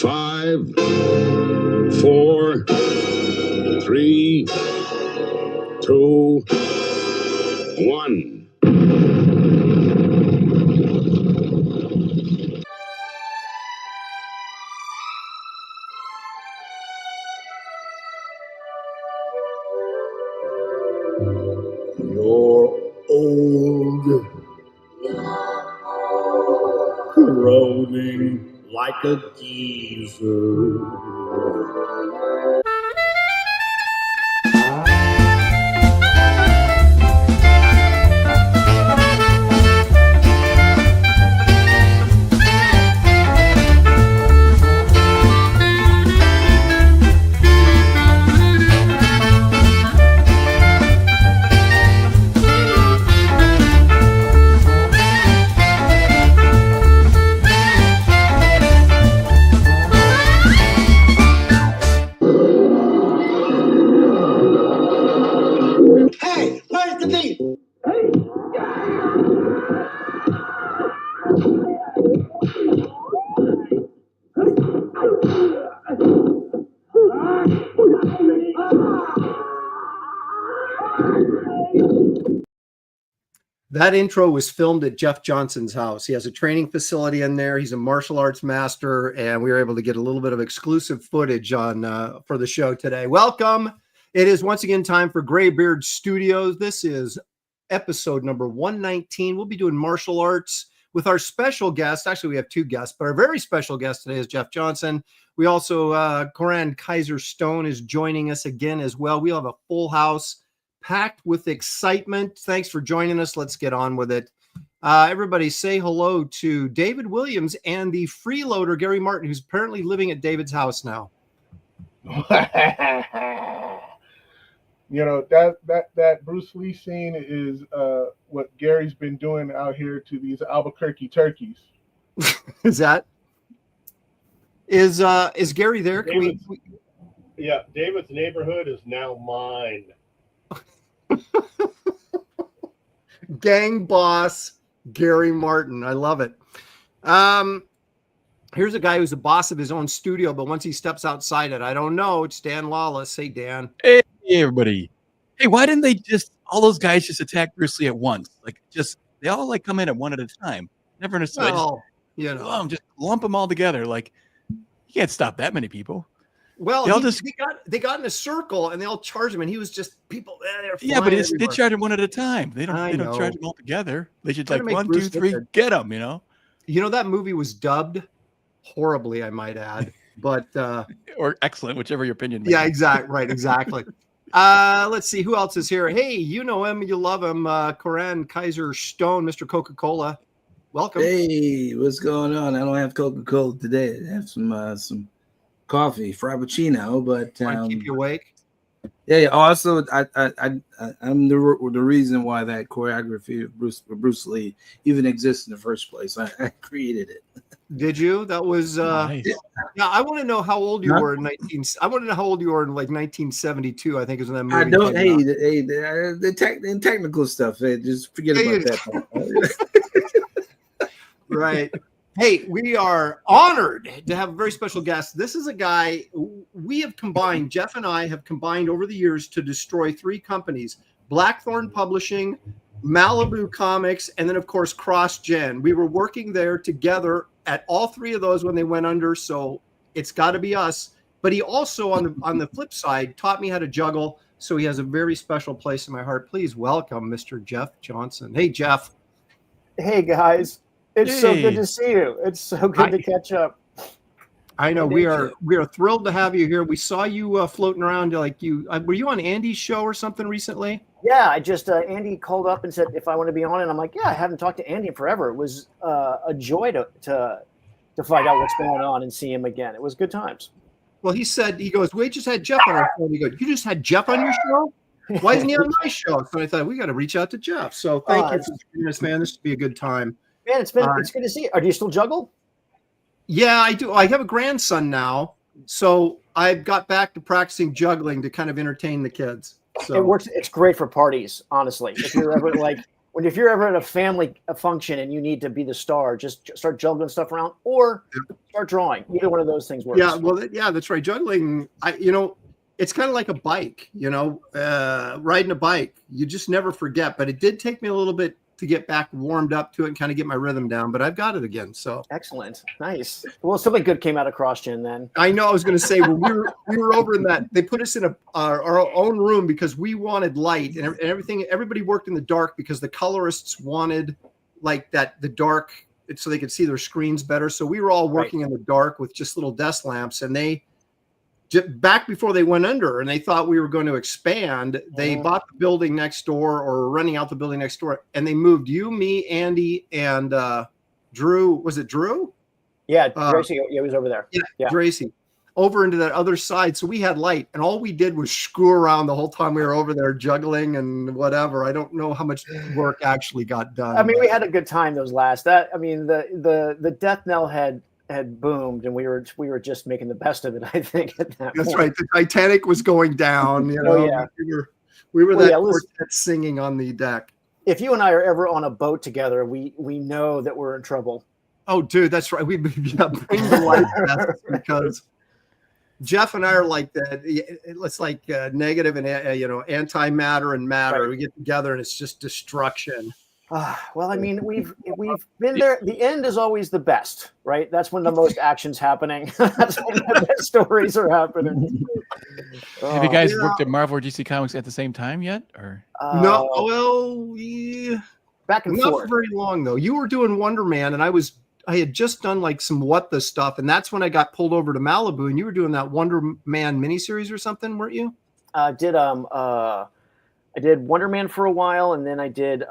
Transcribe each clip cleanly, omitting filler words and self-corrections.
5, 4, 3, 2, 1. You're old, groaning like a geezer. Hey, where's the thief? That intro was filmed at Jeff Johnson's house. He has a training facility in there. He's a martial arts master, and we were able to get a little bit of exclusive footage on for the show today. Welcome. It is once again time for Graybeard Studios. This is episode number 119. We'll be doing martial arts with our special guest. Actually, we have two guests, but our very special guest today is Jeff Johnson. We also, Coran Kizer Stone is joining us again as well. We'll have a full house packed with excitement. Thanks for joining us. Let's get on with it. Everybody say hello to David Williams and the freeloader, Gary Martin, who's apparently living at David's house now. You know, that Bruce Lee scene is what Gary's been doing out here to these Albuquerque turkeys. Is Gary there? Yeah, David's neighborhood is now mine. Gang boss Gary Martin. I love it. Here's a guy who's the boss of his own studio, but once he steps outside it, I don't know. It's Dan Lawless. Hey, Dan. Hey, everybody. Hey, why didn't they all those guys just attack Bruce Lee at once? They all come in at one at a time. Never understood. Well, Just lump them all together. You can't stop that many people. Well, they got in a circle and they all charged him, and he was just people. Yeah, but they charge them one at a time. They don't charge them all together. They should 1, 2, 3, get them. That movie was dubbed horribly, I might add, but or excellent, whichever your opinion. Yeah, exactly. Right, exactly. Let's see who else is here. Hey, you know him, you love him, Coran Kizer Stone, Mr. Coca-Cola. Welcome. Hey, what's going on? I don't have Coca-Cola today. I have some coffee, frappuccino, but keep you awake. Yeah. Also, I'm the reason why that choreography of Bruce Lee even exists in the first place. I created it. Did you? That was nice. Yeah. I want to know how old you were in 1972. I think is when that movie. I don't. The technical stuff. Just forget about that. Right. Hey, we are honored to have a very special guest. This is a guy Jeff and I have combined over the years to destroy 3 companies: Blackthorn Publishing, Malibu Comics, and then, of course, CrossGen. We were working there together at all 3 of those when they went under, so it's got to be us. But he also, on the flip side, taught me how to juggle, so he has a very special place in my heart. Please welcome Mr. Jeff Johnson. Hey, Jeff. Hey, guys. It's so good to see you. It's so good to catch up. I know we are thrilled to have you here. We saw you floating around were you on Andy's show or something recently? Yeah, I just Andy called up and said if I want to be on it. I'm like, yeah, I haven't talked to Andy in forever. It was a joy to find out what's going on and see him again. It was good times. Well, he goes, we just had Jeff on our show. He goes, you just had Jeff on your show? Why isn't he on my show? So I thought we got to reach out to Jeff. So thank you for joining us, man. This will be a good time. Man, it's good to see you. Do you still juggle? Yeah, I do. I have a grandson now, so I've got back to practicing juggling to kind of entertain the kids. So it works. It's great for parties, honestly. If you're ever when if you're ever at a family function and you need to be the star, just start juggling stuff around or start drawing. Either one of those things works. Yeah, well, yeah, that's right. Juggling, it's kind of like a bike, riding a bike. You just never forget. But it did take me a little bit to get back warmed up to it and kind of get my rhythm down. But I've got it again. So excellent, nice. Well, something good came out of CrossGen then. I know. I was going to say when we were over in that, they put us in our own room because we wanted light and everything. Everybody worked in the dark because the colorists wanted like that the dark so they could see their screens better. So we were all working in the dark with just little desk lamps, and they. Back before they went under and they thought we were going to expand, they bought the building next door or renting out the building next door, and they moved you, me, Andy, and Drew. Was it Drew? Yeah, Tracy. He was over there. Yeah, Tracy, over into that other side. So we had light, and all we did was screw around the whole time we were over there juggling and whatever. I don't know how much work actually got done. I mean, we had a good time those last. The death knell had boomed, and we were just making the best of it. I think at that That's point. right. The Titanic was going down. We were quartet singing on the deck. If you and I are ever on a boat together, we know that we're in trouble. Oh, dude, that's right. We bring the life vests because Jeff and I are like that. It's like negative and antimatter and matter. Right. We get together and it's just destruction. Well, I mean, we've been there. The end is always the best, right? That's when the most action's happening. That's when the best stories are happening. Have you guys worked at Marvel or DC Comics at the same time yet? Or no? Well, yeah. Back and forth. Not for very long though. You were doing Wonder Man, and I had just done like some What the stuff, and that's when I got pulled over to Malibu, and you were doing that Wonder Man miniseries or something, weren't you? I did Wonder Man for a while, and then I did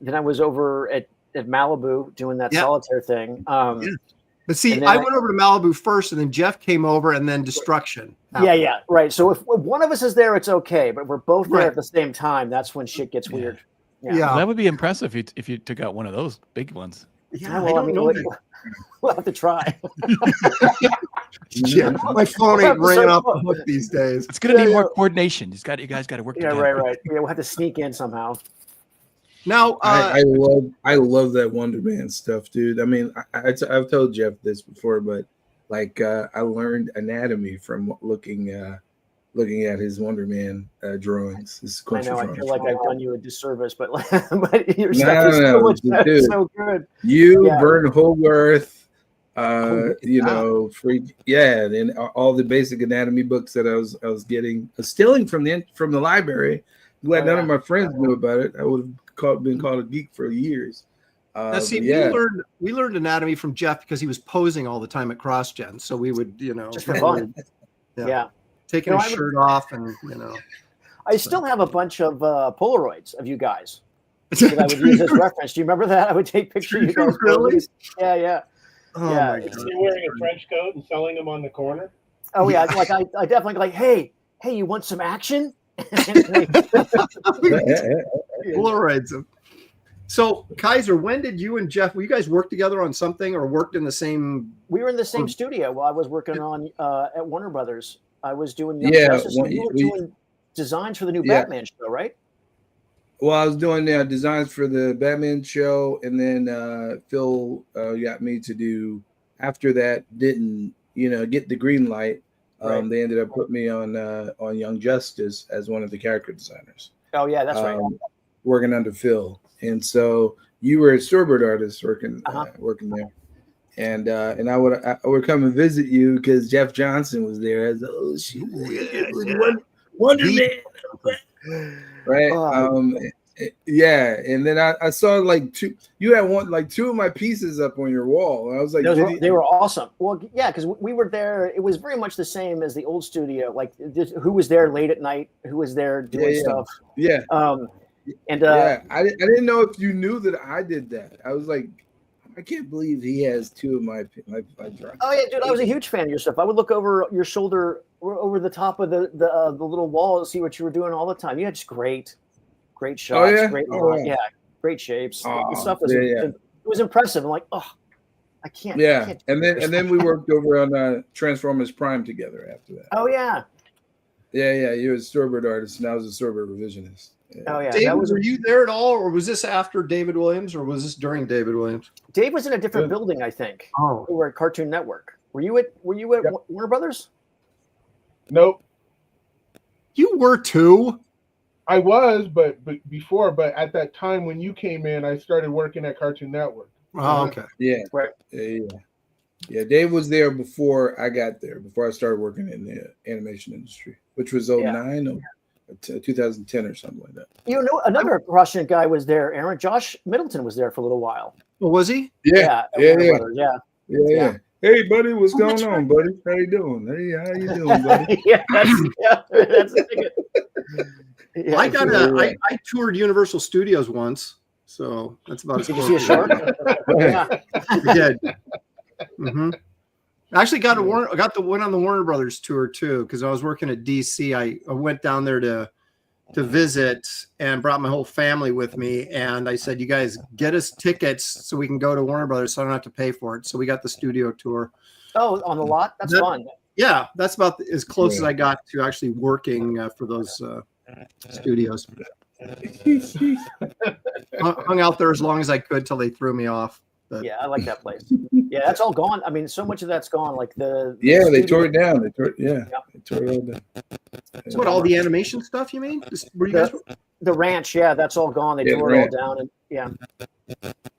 then I was over at Malibu doing that solitaire thing. But see, I went over to Malibu first, and then Jeff came over, and then Destruction. Yeah, right. So if one of us is there, it's okay. But if we're both there at the same time, that's when shit gets weird. Yeah. Well, that would be impressive if you took out one of those big ones. Yeah, well, I don't know. We'll have to try. Yeah, my phone ain't ringing off the hook these days. It's going to need more coordination. You guys got to work together. Right. Yeah, we'll have to sneak in somehow. Now, I love that Wonder Man stuff, dude. I mean, I've told Jeff this before, but like I learned anatomy from looking at his Wonder Man drawings. I know. I feel like I've done you a disservice, but your stuff is so much better, so good. Vern Hogarth, Freak, and all the basic anatomy books that I was stealing from the library. Glad none of my friends knew about it. I would have been called a geek for years. We learned anatomy from Jeff because he was posing all the time at CrossGen. So we would, just for fun. Taking his shirt off and I still have a bunch of Polaroids of you guys that I would use as reference. Do you remember that? I would take pictures of you guys. Really? Yeah. Oh my God. You're wearing a trench coat and selling them on the corner? Oh yeah, like I definitely like, hey, you want some action? Polaroids. So Kizer, when did you and Jeff, you guys work together on something or worked in the same? We were in the same studio while I was working on at Warner Brothers. I was doing Justice. You were doing designs for the new Batman show, right? Well, I was doing designs for the Batman show, and then Phil got me to do. After that, didn't get the green light. They ended up putting me on Young Justice as one of the character designers. Oh yeah, that's right. Working under Phil, and so you were a storyboard artist working there, and I would come and visit you because Jeff Johnson was there as Wonder Man, right? And then I saw like two. You had two of my pieces up on your wall, and I was like, they were awesome. Well, yeah, because we were there. It was very much the same as the old studio. Like, who was there late at night? Who was there doing stuff? Yeah. I didn't know if you knew that I did that. I was like, I can't believe he has two of my drawings. Oh yeah, dude, I was a huge fan of your stuff. I would look over your shoulder, over the top of the little wall to see what you were doing all the time. You had just great shots, great shapes. The stuff was it was impressive. I'm like, I can't. And then we worked over on Transformers Prime together after that. Oh yeah. Yeah. You were a storyboard artist, and I was a storyboard revisionist. Oh yeah, David, were you there at all, or was this after David Williams, or was this during David Williams? Dave was in a different building, I think. Oh, we were at Cartoon Network. Were you at Yep. Warner Brothers? Nope. You were too. I was, but at that time when you came in, I started working at Cartoon Network. Oh, okay. Yeah. Right. Yeah, Dave was there before I got there, before I started working in the animation industry, which was 09 or 2010 or something like that. You know, another Russian guy was there, Aaron. Josh Middleton was there for a little while. Well, was he? Yeah. Hey, buddy, what's going on, buddy? How you doing? Hey, how you doing, buddy? That's Yeah, I toured Universal Studios once, so that's about as Did you see a shark? Yeah, I did. Mm-hmm. I actually went on the Warner Brothers tour too, because I was working at DC. I went down there to visit and brought my whole family with me. And I said, "You guys get us tickets so we can go to Warner Brothers, so I don't have to pay for it." So we got the studio tour. Oh, on the lot? That's fun. Yeah, that's about as close as I got to actually working for those studios. Hung out there as long as I could till they threw me off. But yeah, I like that place. Yeah, that's all gone. I mean, so much of that's gone. Like they tore it down. They tore it all down. So what, all the animation stuff you mean? The ranch, yeah, that's all gone. They tore it all down, and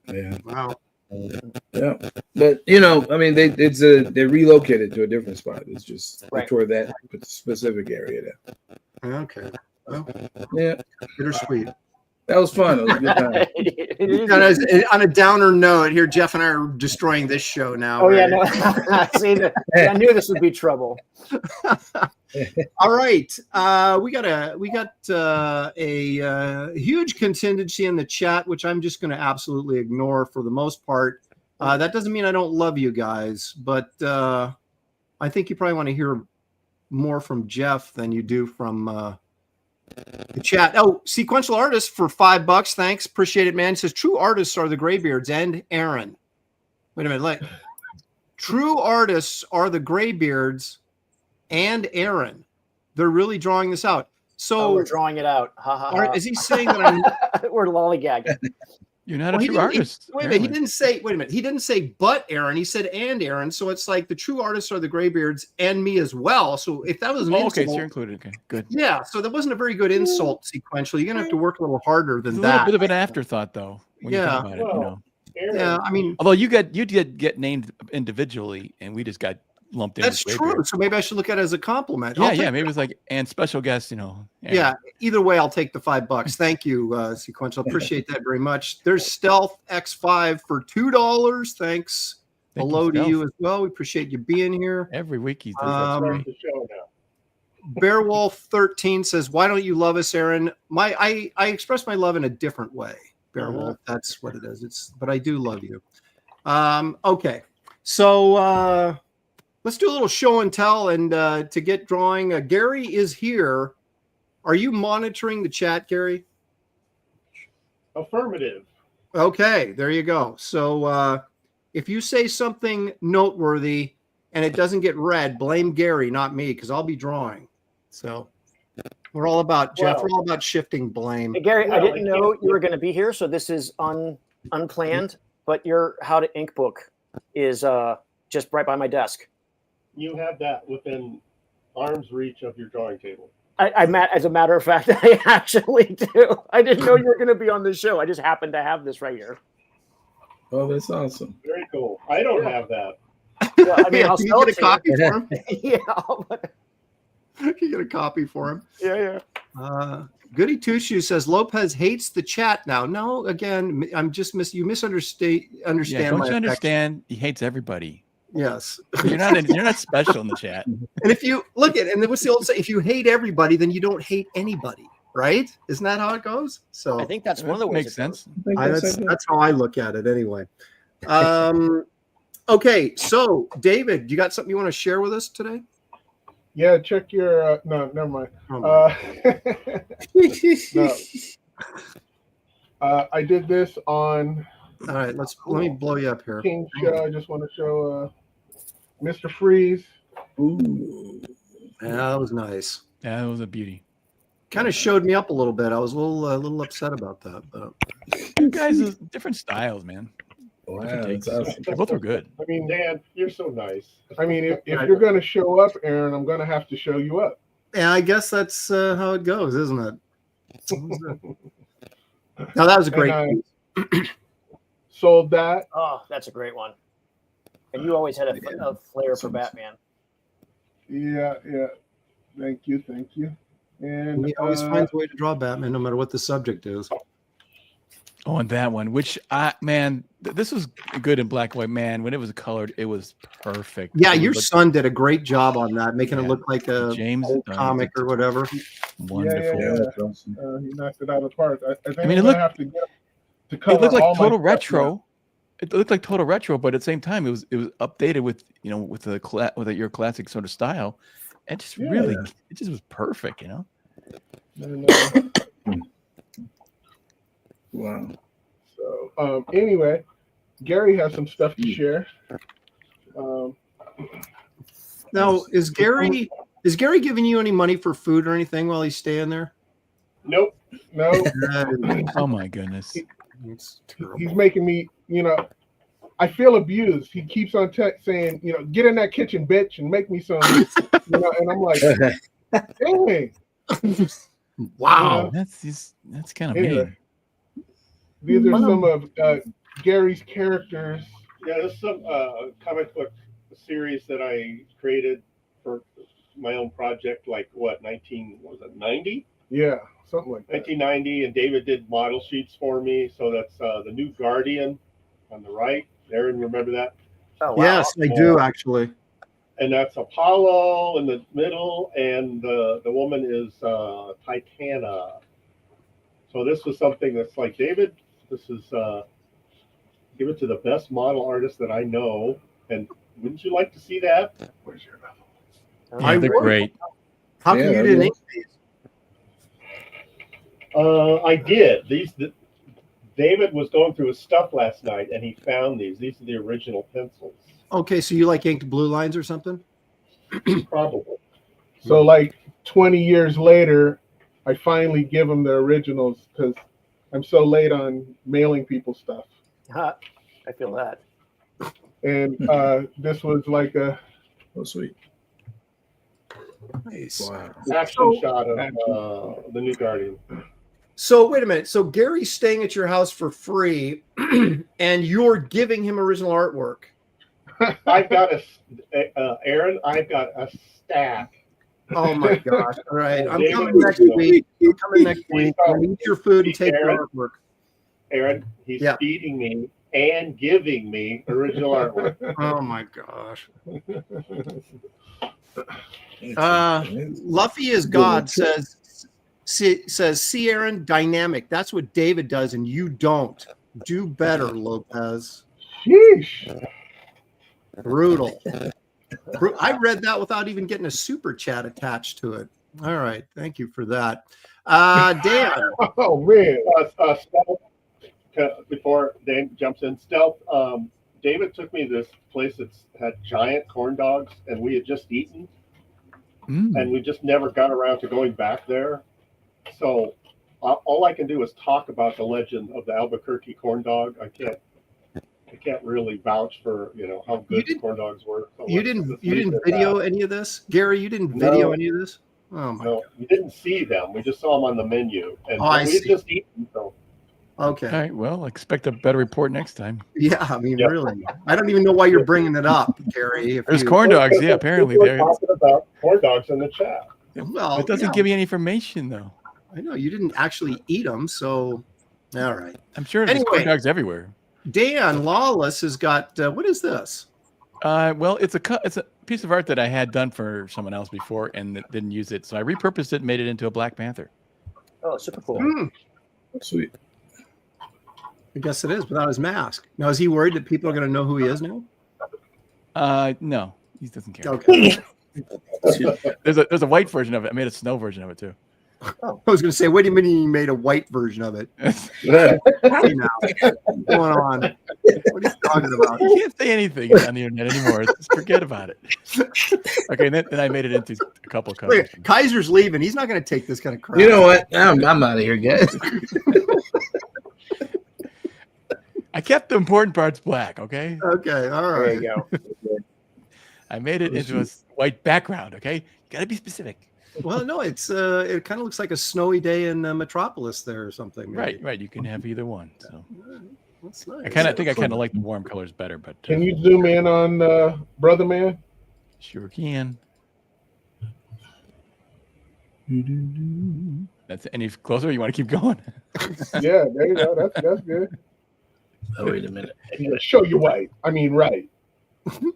yeah. Wow. Yeah, but I mean, they relocated to a different spot. It's just they tore that specific area down. Okay. Well, yeah, bittersweet. That was fun. It was a good time. On a downer note, here Jeff and I are destroying this show now. Oh yeah, no. See, I knew this would be trouble. All right, we got a huge contingency in the chat, which I'm just going to absolutely ignore for the most part. That doesn't mean I don't love you guys, but I think you probably want to hear more from Jeff than you do from the chat. Oh, Sequential Artist for $5. Thanks. Appreciate it, man. It says true artists are the Graybeards and Aaron. Wait a minute. True artists are the Graybeards and Aaron. They're really drawing this out. So we're drawing it out. Ha, ha, ha. Is he saying that I'm we're lollygagging? You're not a true artist. Wait a minute. He didn't say, He didn't say but Aaron. He said and Aaron. So it's like the true artists are the Graybeards and me as well. So if that was an insult, okay, so you're included. Okay, good. Yeah, so that wasn't a very good insult sequential. You're gonna have to work a little harder than it's that. A little bit of an afterthought, though. When you think about it, Yeah, I mean, although you did get named individually, and we just got lumped in. That's true. So maybe I should look at it as a compliment. Yeah, maybe it's like and special guest, Yeah, either way, I'll take the $5. Thank you, Sequential. Appreciate that very much. There's Stealth X5 for $2. Thanks. Hello to you as well. We appreciate you being here. Every week he's the show now. Bearwolf 13 says, "Why don't you love us, Aaron?" I express my love in a different way. Bearwolf, that's what it is. But I do love you. Okay, so let's do a little show and tell, and to get drawing, Gary is here. Are you monitoring the chat, Gary? Affirmative. Okay, there you go. So if you say something noteworthy and it doesn't get read, blame Gary, not me, because I'll be drawing. So we're all about Jeff. We're all about shifting blame. Hey, Gary, I didn't know you were going to be here, so this is unplanned. But your How to Ink book is just right by my desk. You have that within arm's reach of your drawing table. As a matter of fact, I actually do. I didn't know you were going to be on this show. I just happened to have this right here. Oh, that's awesome. Very cool. I don't have that. Well, I mean, I'll Can sell you it get a copy to you. for him? Yeah. Can you get a copy for him? Yeah. Goody Two Shoes says Lopez hates the chat now. No, again, I'm just you misunderstand. Yeah, don't you understand? He hates everybody. Yes, you're not special in the chat. And if you look at, and what's the old say? If you hate everybody, then you don't hate anybody, right? Isn't that how it goes? So I think that's one of the ways. Makes sense. That's how I look at it, anyway. Okay, so David, you got something you want to share with us today? Yeah, check your. No, never mind. I did this on. All right, let me blow you up here. King's show. I just want to show Mr. Freeze. Ooh. Yeah, that was nice. Yeah, that was a beauty. kind of showed me up a little bit. I was a little upset about that. But You guys are different styles, man. Wow, Different takes. that's awesome. They both were good. I mean, Dan, you're so nice. I mean, if you're going to show up, Aaron, I'm going to have to show you up. yeah, I guess that's how it goes, isn't it? Now that was a great piece. Sold that. Oh, that's a great one. And you always had a flair for Batman. Yeah. Thank you. And He always finds a way to draw Batman, no matter what the subject is. Oh, and that one, which this was good in black and white. Man, when it was colored, it was perfect. Yeah, your son did a great job on that, making it look like a James old comic or whatever. Wonderful. Yeah. That's awesome. He knocked it out of the park. I think I mean, I'm gonna have to get to cover It looked all like my total stuff retro. now. It looked like total retro, but at the same time, it was updated with your classic sort of style, and just really, it just was perfect, you know. And, Wow. so anyway, Gary has some stuff to share. Now, is Gary giving you any money for food or anything while he's staying there? Nope. No. Oh my goodness. He's making me, I feel abused. He keeps on saying, get in that kitchen, bitch, and make me some, and I'm like, dang. Wow. That's kind of Anyway, mean. these are some of Gary's characters. Yeah, this is some comic book series that I created for my own project, like 90? Yeah, something like that. 1990, and David did model sheets for me. So that's the New Guardian on the right. Aaron, remember that? Oh, wow. Yes, I do actually. And that's Apollo in the middle, and the woman is Titana. So this was something that's like, David, this is give it to the best model artist that I know. And wouldn't you like to see that? Where's your level? Yeah, they're great. How come you didn't ink these? I did. David was going through his stuff last night, and he found these. These are the original pencils. Okay, so you like inked blue lines or something? Probably. So like 20 years later, I finally give them the originals because I'm so late on mailing people stuff. I feel that. And this was like a sweet. Nice. Wow. Action shot of the New Guardian. So wait a minute. So Gary's staying at your house for free, and you're giving him original artwork. I've got Aaron, I've got a stack. Oh my gosh! All right, I'm coming next week. I'm coming next week. I'm gonna eat your food and take your artwork. Aaron, he's feeding me and giving me original artwork. Oh my gosh! Luffy is God says, see Aaron, dynamic. That's what David does, and you don't. Do better, Lopez. Sheesh. Brutal. I read that without even getting a super chat attached to it. All right, thank you for that. Dan. Oh man. Stealth, before Dan jumps in, Stealth. David took me to this place that had giant corn dogs, and we had just eaten, and we just never got around to going back there. So all I can do is talk about the legend of the Albuquerque corn dog. I can't really vouch for how good the corn dogs were. So you didn't video any of this, Gary? You didn't video any of this? Oh my God. We didn't see them. We just saw them on the menu, and I we had see. just eaten. So Okay. All right. Well, expect a better report next time. Yeah, I mean, really. I don't even know why you're bringing it up, Gary. There's corn dogs. Yeah, apparently we're there. talking about corn dogs in the chat. Well, It doesn't give me any information though. I know you didn't actually eat them, so all right. I'm sure there's corn dogs everywhere. Dan Lawless has got what is this? Well, it's a piece of art that I had done for someone else before and didn't use it, so I repurposed it and made it into a Black Panther. Oh, super cool. Sweet. I guess it is without his mask. Now, is he worried that people are going to know who he is now? No, he doesn't care. Okay. There's a white version of it. I made a snow version of it too. I was going to say, what do you mean you made a white version of it? Hey, now, what's going on? What are you talking about? You can't say anything on the internet anymore. Just forget about it. Okay, then I made it into a couple of colors. Kaiser's leaving. He's not going to take this kind of crap. You know what? I'm out of here, guys. I kept the important parts black. Okay. Okay. All right. There you go. I made it into a white background. Okay. You got to be specific. Well, no, it's it kind of looks like a snowy day in Metropolis there or something. Maybe. Right. You can have either one. So that's nice. I think I kind of like the warm colors better. But can you zoom in on Brother Man? Sure can. That's any closer? You want to keep going? Yeah, there you go. That's good. Oh, wait a minute. Show you white. I mean, right.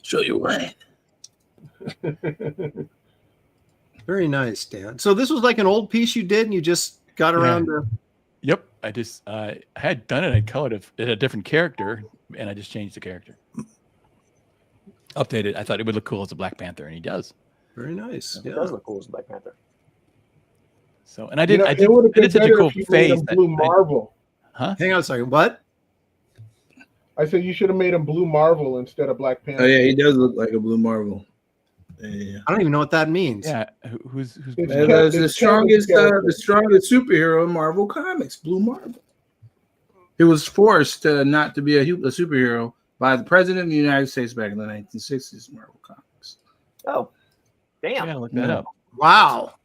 Show you white. Very nice, Dan. So this was like an old piece you did, and you just got around to. Yep. I had done it. I colored it a different character, and I just changed the character. Updated. I thought it would look cool as a Black Panther, and he does. Very nice. It does look cool as a Black Panther. So, and I did. I did such a cool face. Blue Marvel. Huh? Hang on a second. What? I said you should have made him Blue Marvel instead of Black Panther. Oh yeah, he does look like a Blue Marvel. Yeah. I don't even know what that means. Yeah, who's the strongest superhero in Marvel Comics, Blue Marvel. He was forced not to be a superhero by the President of the United States back in the 1960s. Marvel Comics. Oh, damn! Yeah, look that up. Wow,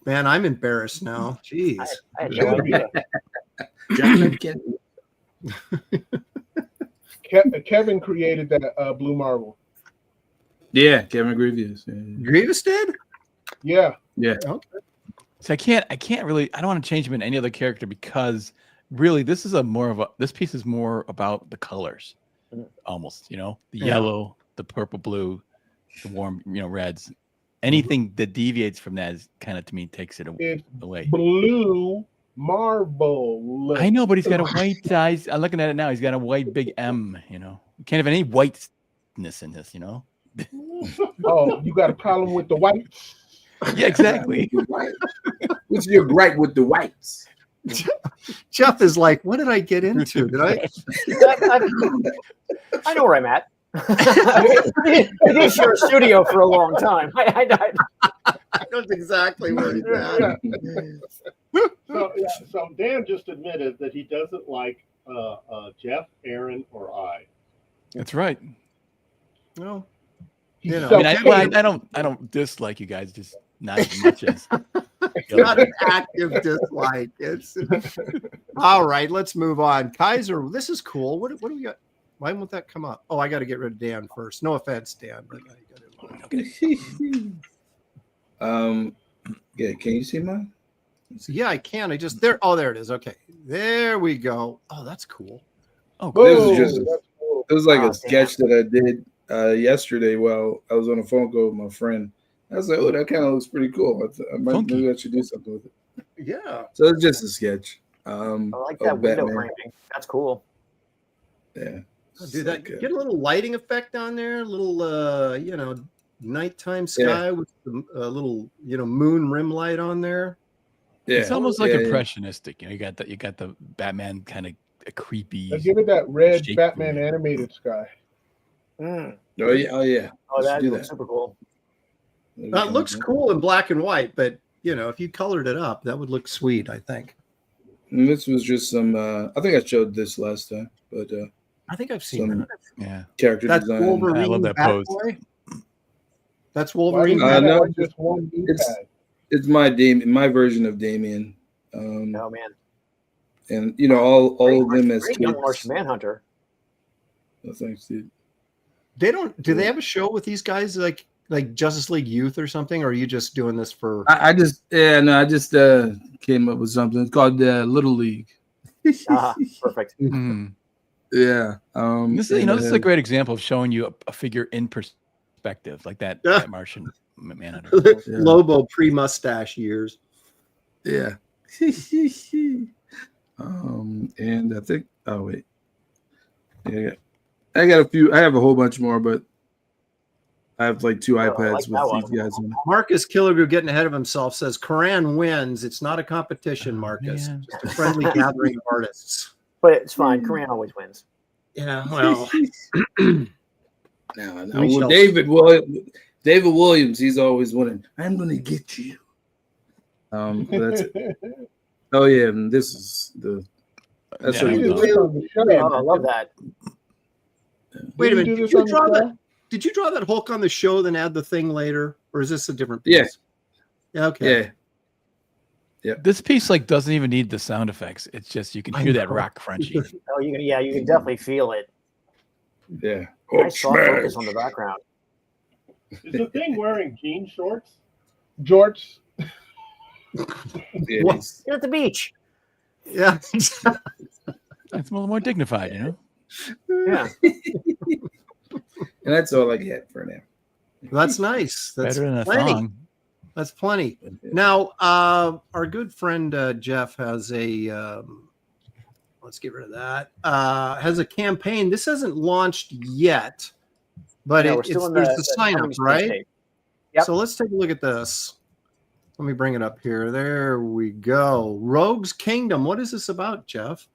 man, I'm embarrassed now. Jeez, I had no idea. Kevin created that Blue Marvel. Yeah, Kevin Grievous. Yeah. Grievous did? Yeah. Okay. So I can't really. I don't want to change him in any other character because really, this piece is more about the colors, almost. The yellow, the purple, blue, the warm, reds. Anything that deviates from that is kind of to me takes it away. Blue Marvel. I know, but he's got a white eyes. I'm looking at it now. He's got a white big M. You can't have any whiteness in this. Oh, you got a problem with the whites? Yeah, exactly. What's your gripe with the whites? Jeff is like, what did I get into? Did I? I know where I'm at. I did share a studio for a long time. I know exactly where he's at. So Dan just admitted that he doesn't like Jeff, Aaron, or I. That's right. No. I don't dislike you guys, just not as much as. It's not an active dislike. It's all right. Let's move on. Kizer, this is cool. What do we got? Why won't that come up? Oh, I got to get rid of Dan first. No offense, Dan, but yeah. Can you see mine? Yeah, I can. I just there. Oh, there it is. Okay, there we go. Oh, that's cool. Oh, it was like a sketch that I did yesterday while I was on a phone call with my friend. I was like, oh, that kind of looks pretty cool. Maybe I should do something with it. Yeah. So it's just a sketch. I like that window framing. That's cool. Yeah. Do that. Get a little lighting effect on there. A little, nighttime sky with a little, moon rim light on there. Yeah. It's almost like impressionistic. You got the Batman kind of a creepy. Give it that red Batman animated sky. Mm. Oh yeah. Oh, that looks super cool. That looks cool in black and white, but if you colored it up, that would look sweet, I think. And this was just some. I think I showed this last time, but I think I've seen that. Yeah, character design. Wolverine. I love that pose. That's Wolverine. No, just one. It's my version of Damien. Oh man. And all of them as young Martian Manhunter. Oh, thanks, dude. Do they have a show with these guys like Justice League Youth or something? Or are you just doing this for? I just came up with something. It's called Little League. Perfect. Mm-hmm. Yeah. This is a great example of showing you a figure in perspective, like that Martian Manhunter. Lobo pre-mustache years. Yeah. And I think. Oh wait. Yeah. I got a few. I have a whole bunch more, but I have like 2 I iPads like with these guys on it. Marcus Killigrew getting ahead of himself says Coran wins. It's not a competition, Marcus. man. Just a friendly gathering of artists. But it's fine. Coran always wins. Yeah, well. Well, David Williams, he's always winning. I'm gonna get you. That's oh yeah, and this is the that's what he does. Oh, I love that. Wait a minute. Did you draw that Hulk on the show, then add the thing later, or is this a different piece? Yeah. Okay. Yeah. Yeah. This piece like doesn't even need the sound effects. It's just you can hear that rock crunching. Oh, you can definitely feel it. Yeah. Nice soft focus on the background. Is the thing wearing jean shorts? Jorts. You're at the beach. Yeah. It's a little more dignified, you know? Yeah. And that's all I get for now. That's nice. That's Better than a plenty. thong. That's plenty. Now, our good friend Jeff has a. Let's get rid of that. Has a campaign. This hasn't launched yet, but there's the sign up, right? Yep. So let's take a look at this. Let me bring it up here. There we go. Rogue's Kingdom. What is this about, Jeff?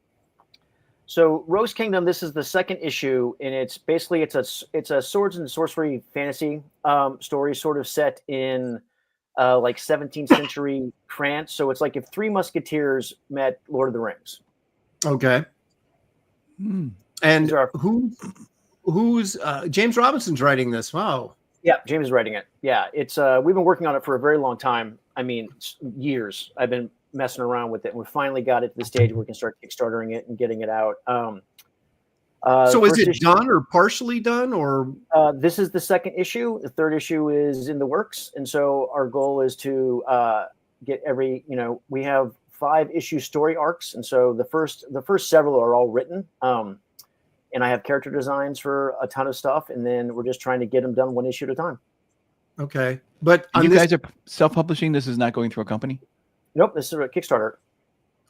So Rogue's Kingdom, this is the second issue, and it's basically it's a swords and sorcery fantasy story, sort of set in like 17th century France. So it's like if 3 Musketeers met Lord of the Rings. Okay. And who's James Robinson's writing this? Wow. Yeah, James is writing it. Yeah, it's we've been working on it for a very long time. I mean, years. I've been messing around with it. And we finally got it to the stage where we can start Kickstartering it and getting it out. So is it done or partially done, or this is the second issue? The third issue is in the works, and so our goal is to get every. We have 5 issue story arcs, and so the first several are all written. And I have character designs for a ton of stuff, and then we're just trying to get them done 1 issue at a time. Okay, but you guys are self-publishing. This is not going through a company. Nope, this is a Kickstarter.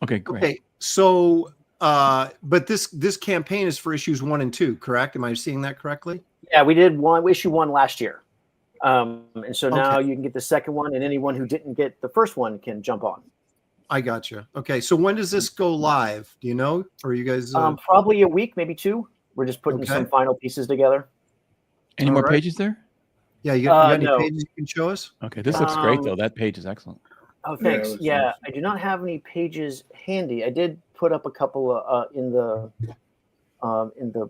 Okay, great. Okay, so but this campaign is for issues 1 and 2, correct? Am I seeing that correctly? Yeah, we did issue 1 last year, and so now you can get the second one, and anyone who didn't get the first one can jump on. I got you. Okay, so when does this go live? Do you know? Or are you guys? Probably a week, maybe 2. We're just putting some final pieces together. Any more pages there? Yeah, you got any pages you can show us? Okay, this looks great though. That page is excellent. Oh, thanks. Yeah, I do not have any pages handy. I did put up a couple in the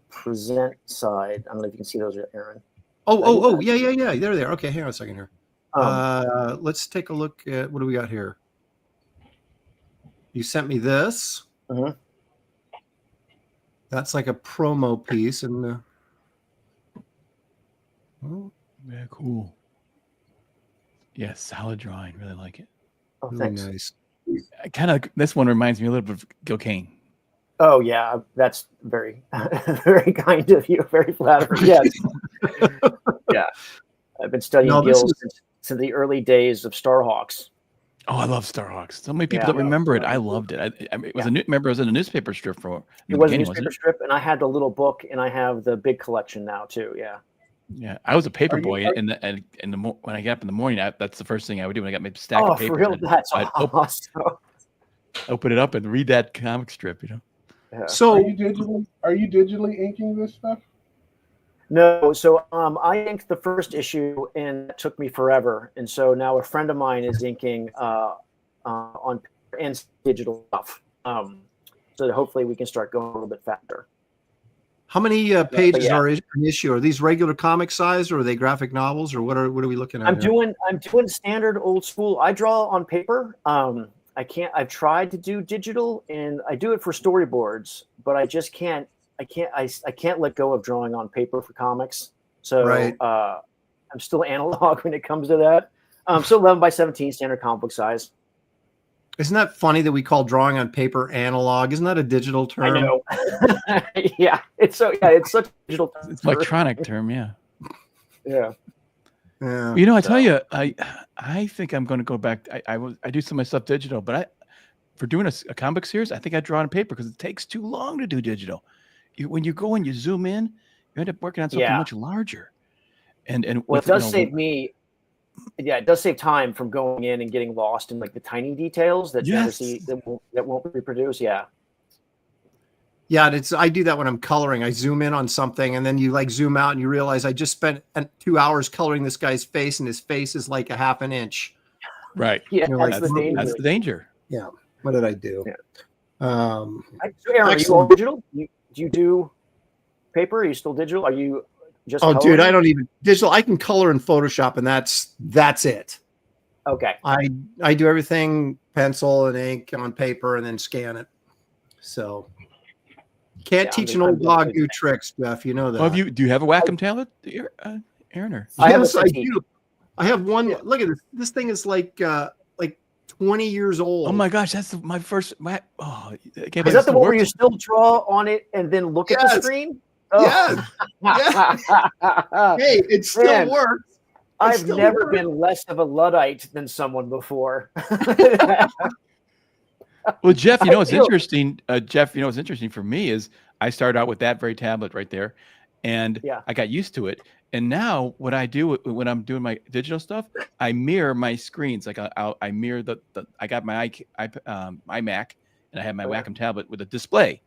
present side. I don't know if you can see those, Aaron. Oh, yeah. They're there. Okay, hang on a second here. Let's take a look at what do we got here. You sent me this. Mm-hmm. That's like a promo piece, and yeah, cool. Yeah, solid drawing. Really like it. Oh, really thanks. Nice. This one reminds me a little bit of Gil Kane. Oh yeah, that's very, very kind of you. Very flattering. Yes. Yeah, I've been studying Gil since the early days of Starhawks. Oh, I love Starhawks. So many people don't remember it. I loved it. It was it was in a newspaper strip for. It was a newspaper strip, and I had the little book, and I have the big collection now too. Yeah. Yeah, I was a paper boy, and when I get up in the morning, that's the first thing I would do when I got my stack of paper. For real? That's awesome. Open it up and read that comic strip. Yeah. So, are you digitally inking this stuff? No, so I inked the first issue, and it took me forever. And so now a friend of mine is inking on paper and digital stuff, so that hopefully we can start going a little bit faster. How many pages are an issue? Are these regular comic size, or are they graphic novels, or what are we looking at? I'm doing standard old school. I draw on paper. I've tried to do digital, and I do it for storyboards, but I just can't. I can't let go of drawing on paper for comics. So I'm still analog when it comes to that. So 11 by 17 standard comic book size. Isn't that funny that we call drawing on paper analog? Isn't that a digital term? I know. Yeah, it's such a digital term. It's electronic term, yeah. Yeah. I tell you, I think I'm going to go back. I do some of my stuff digital, but for doing a comic series, I think I draw on paper because it takes too long to do digital. When you go and you zoom in, you end up working on something much larger. And well, it does save me. Yeah, it does save time from going in and getting lost in like the tiny details that you never see that won't reproduce. Yeah. Yeah, I do that when I'm coloring. I zoom in on something and then you like zoom out and you realize I just spent 2 hours coloring this guy's face and his face is like a half an inch. Right. Yeah, that's the danger. Yeah. What did I do? Yeah. So Aaron, are you all digital? Do you do paper? Are you still digital? Are you just coloring? Dude, I don't even digital. I can color in Photoshop and that's it. Okay. I do everything pencil and ink on paper and then scan it. So can't teach an old dog new tricks, Jeff. You know that. Oh, do you have a Wacom tablet, Aaron? Or? Yes, I do. I have one. Yeah. Look at this. This thing is like 20 years old. Oh my gosh, that's my first. Oh, I can't is that the one where you still draw on it and then look at the screen? Oh. Yes. Yes. Hey, it still works. I've never been less of a Luddite than someone before. Well, Jeff, you know what's interesting? Jeff, you know what's interesting for me is I started out with that very tablet right there, and I got used to it. And now what I do when I'm doing my digital stuff, I mirror my screens. Like I mirror I got my iMac and I have my Wacom tablet with a display,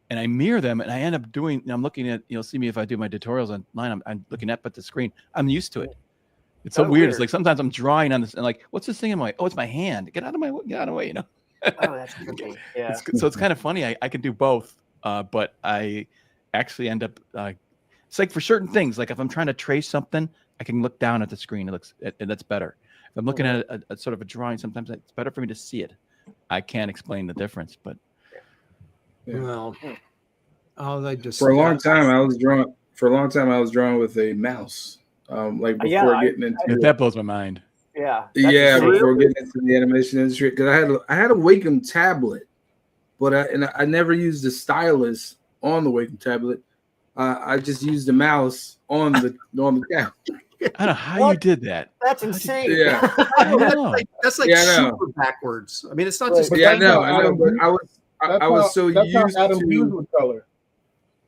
and I mirror them. And I end up doing. I'm looking at. You'll see me if I do my tutorials online. I'm looking at the screen. I'm used to it. It's so weird. It's like sometimes I'm drawing on this and like, what's this thing? I'm like, oh, it's my hand. Get out of the way. You know. Oh, that's tricky. Yeah. So it's kind of funny. I can do both, but I actually end up. It's like for certain things, like if I'm trying to trace something, I can look down at the screen. And that's better. If I'm looking at a sort of a drawing, sometimes it's better for me to see it. I can't explain the difference, but well, for a long time I was drawing with a mouse. Like before getting into that blows my mind. Yeah. Before getting into the animation industry, because I had a Wacom tablet, but I never used the stylus on the Wacom tablet. I just used the mouse on the tab. I don't know how you did that. That's insane. Yeah, that's like super backwards. I mean, it's not just. I know. But I was so used to color.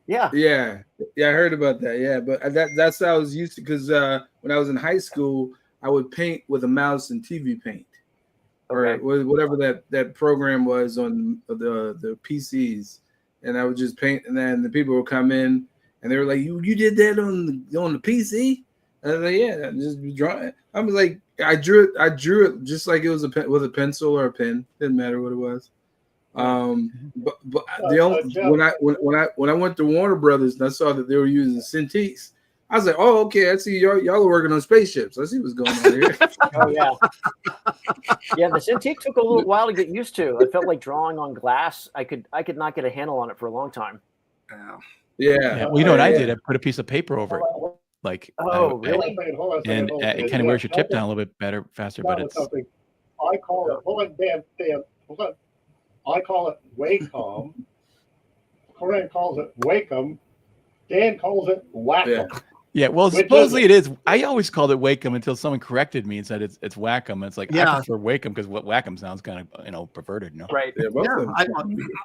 Yeah. I heard about that. Yeah, but that's how I was used to, because when I was in high school, I would paint with a mouse and TV Paint, or whatever that program was on the PCs, and I would just paint, and then the people would come in and they were like, "You did that on the PC?" And I was like, "Yeah, just drawing." I was like, I drew it just like it was with a pencil or a pen. Didn't matter what it was. But when I went to Warner Brothers and I saw that they were using Cintiqs, I was like, "Oh, okay. I see y'all are working on spaceships. I see what's going on here." Oh yeah, yeah. The Cintiq took a little while to get used to. It felt like drawing on glass. I could not get a handle on it for a long time. Yeah. Well, you know what I did? I put a piece of paper over it. Like, really? And it kind of wears your tip down a little bit faster. But it's. I call it. Hold on, Dan. Hold on. I call it Wacom. Coran calls it Wacom. Dan calls it Wacom. Yeah, well, supposedly it is. I always called it Wacom until someone corrected me and said it's Wacom. It's like, I prefer Wacom because what Wacom sounds kind of perverted, you know? Right.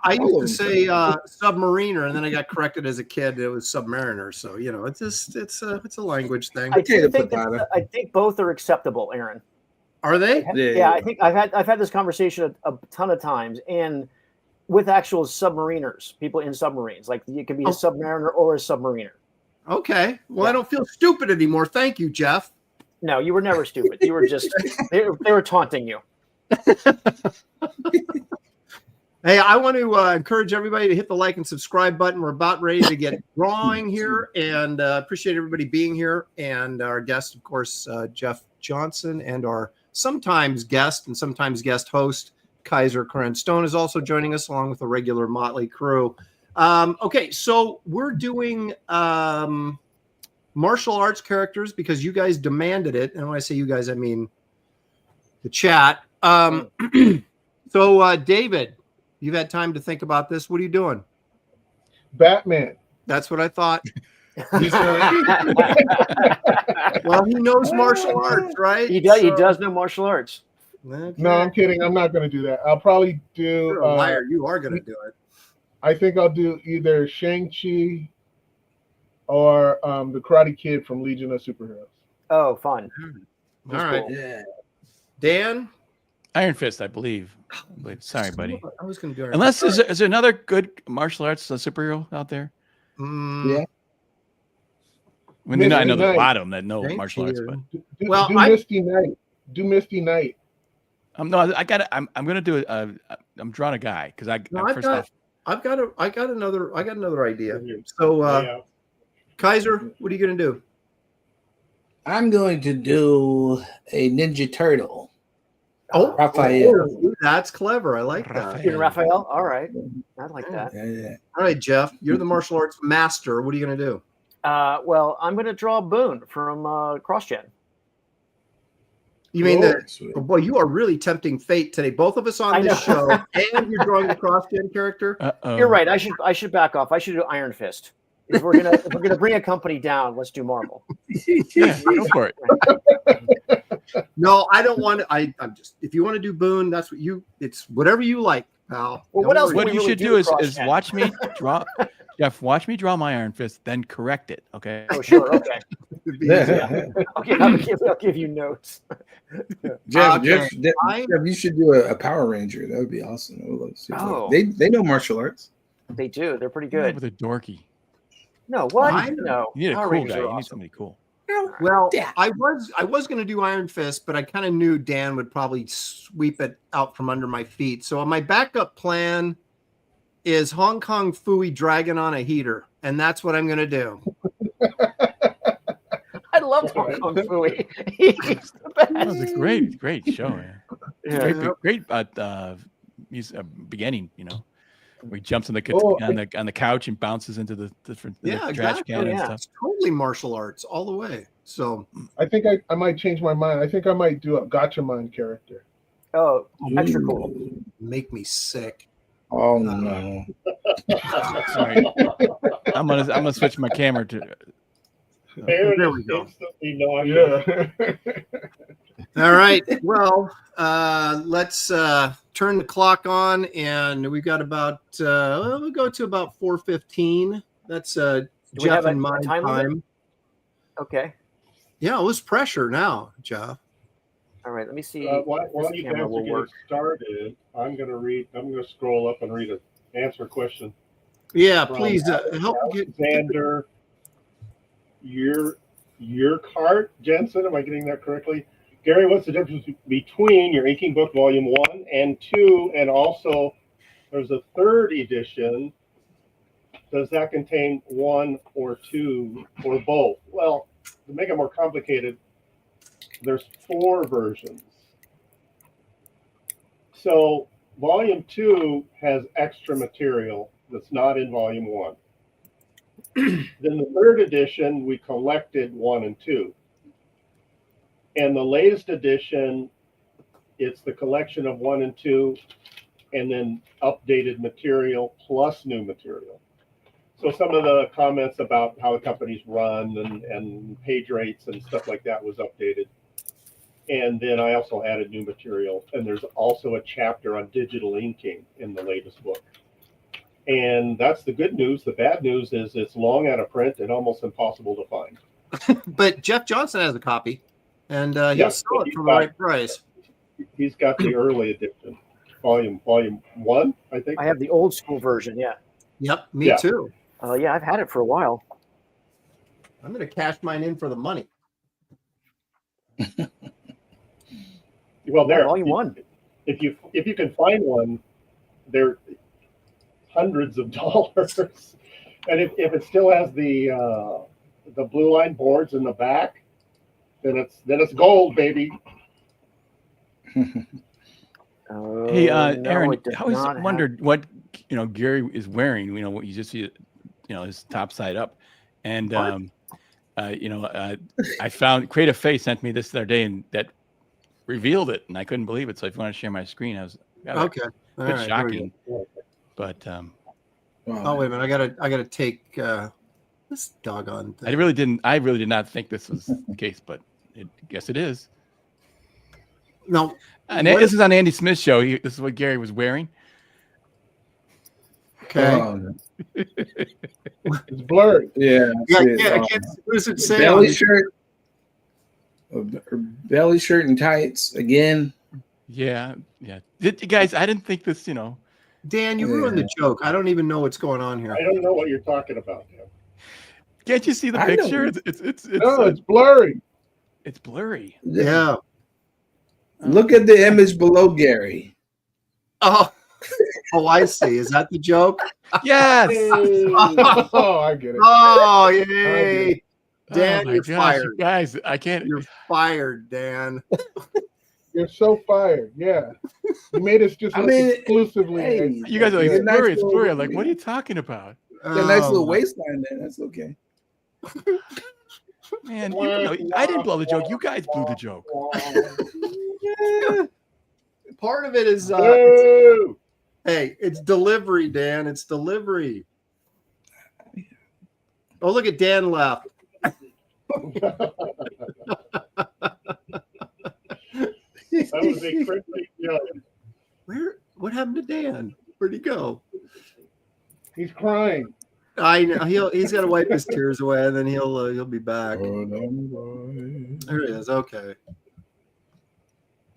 I used to say submariner, and then I got corrected as a kid. It was submariner. So it's a language thing. I think both are acceptable, Aaron. Are they? Yeah, I think I've had this conversation a ton of times, and with actual submariners, people in submarines, like you can be a submariner or a submariner. Okay. Well, I don't feel stupid anymore. Thank you, Jeff. No, you were never stupid. You were just they were taunting you. Hey, I want to encourage everybody to hit the like and subscribe button. We're about ready to get drawing here, and appreciate everybody being here. And our guest, of course, Jeff Johnson, and our sometimes guest and sometimes guest host, Kizer Coran Stone, is also joining us along with the regular Motley crew. Okay, so we're doing martial arts characters because you guys demanded it. And when I say you guys, I mean the chat. So, David, you've had time to think about this. What are you doing? Batman. That's what I thought. Well, he knows martial arts, right? He does. He does know martial arts. Okay. No, I'm kidding. I'm not going to do that. I'll probably do. You're a liar. You are going to do it. I think I'll do either Shang-Chi or the Karate Kid from Legion of Superheroes. Oh, fun. All right. Cool. Yeah. Dan? Iron Fist, I believe. Sorry, buddy. I was going to do Iron Unless Fist. is there another good martial arts superhero out there? Yeah. I mean, I know there's a Midnight. lot of them that know Thank martial arts, you. but Well, do Misty Knight. Do Misty Knight. no, I got it. I'm gonna do it. I'm drawing a guy because I've got another idea. So, Kizer, what are you going to do? I'm going to do a Ninja Turtle. Oh, Raphael. That's clever. I like that. Even Raphael. All right, I like that. Yeah. All right, Jeff, you're the martial arts master. What are you going to do? Well, I'm going to draw Boone from CrossGen. You mean that? Sweet. Oh boy, you are really tempting fate today. Both of us on this show, and you're drawing a CrossGen character. You're right. I should back off. I should do Iron Fist. If we're gonna bring a company down, let's do Marvel. Yeah, go for it. No, I don't want to. I'm just. If you want to do Boone, that's what you. It's whatever you like, pal. Well, what else? What we you really should do do is CrossGen? watch me draw. Jeff, watch me draw my Iron Fist, then correct it. Okay. Oh, sure. Okay. Yeah. Okay. I'll give you notes. Jeff, Okay. Jeff, you should do a Power Ranger. That would be awesome. I would love to see that. They know martial arts. They do. They're pretty Yeah, good. with a dorky. No, what? I No. You need a Power cool Rangers guy. are You need awesome. somebody cool. Well, I was going to do Iron Fist, but I kind of knew Dan would probably sweep it out from under my feet. So my backup plan is Hong Kong Phooey dragging on a heater, and that's what I'm going to do. I love Hong Kong Phooey. He's the best. That was a great show. Yeah. Great beginning. You know, where he jumps on the couch and bounces into the different trash can and stuff. It's totally martial arts all the way. So I think I might change my mind. I think I might do a Gotcha Mind character. Oh, extra cool. Make me sick. Oh no! Sorry, I'm gonna switch my camera to. There we go. Yeah. All right. Well, let's turn the clock on, and we've got about we'll go to about 4:15. That's Jeff and my time. Okay. Yeah, it was pressure now, Jeff. All right. Let me see. While you guys are getting started, I'm going to scroll up and read an answer question. Yeah, please help Alexander. Your cart, Jensen. Am I getting that correctly? Gary, what's the difference between your inking book volume 1 and 2, and also there's a 3rd edition? Does that contain 1 or 2 or both? Well, to make it more complicated, there's 4 versions. So volume 2 has extra material that's not in volume 1. Then the 3rd edition, we collected 1 and 2. And the latest edition, it's the collection of 1 and 2, and then updated material plus new material. So some of the comments about how the companies run and page rates and stuff like that was updated. And then I also added new material. And there's also a chapter on digital inking in the latest book. And that's the good news. The bad news is it's long out of print and almost impossible to find. But Jeff Johnson has a copy, and he'll sell it for the right price. He's got the early edition, volume 1, I think. I have the old school version. Yeah. Yep, me too. Yeah, I've had it for a while. I'm going to cash mine in for the money. Well, there. Volume 1. If you can find one, they're hundreds of dollars. And if it still has the blue line boards in the back, then it's gold, baby. Hey, Aaron, I always wondered what Gary is wearing. What you just see, his top side up, and I found Creative Face sent me this the other day, and that revealed it, and I couldn't believe it. So if you want to share my screen, I was okay. A bit shocking, but oh wait a minute, I gotta take this doggone thing. I really did not think this was the case, but I guess it is. No, and this is on Andy Smith's show. This is what Gary was wearing. Okay. It's blurry. Yeah. I can't. What does it say? Belly shirt. Belly shirt and tights again. Yeah. Guys, I didn't think this, Dan, you ruined the joke. I don't even know what's going on here. I don't know what you're talking about. Can't you see the picture? It's blurry. It's blurry. Yeah. Look at the image below Gary. Oh, I see. Is that the joke? Yes. Oh, I get it. Oh, yay. Dan, you're fired. You guys, I can't. You're fired, Dan. You're so fired. Yeah. You made us just exclusively. Hey, you guys are like, it's blurry. I'm like, what are you you talking about? got a nice little waistline there. That's okay. Man, I didn't blow the joke. You guys blew the joke. Part of it is hey, it's delivery, Dan. It's delivery. Oh, look at Dan left. That was a cryptic joke. What happened to Dan? Where'd he go? He's crying. I know he's got to wipe his tears away, and then he'll be back. There he is. Okay.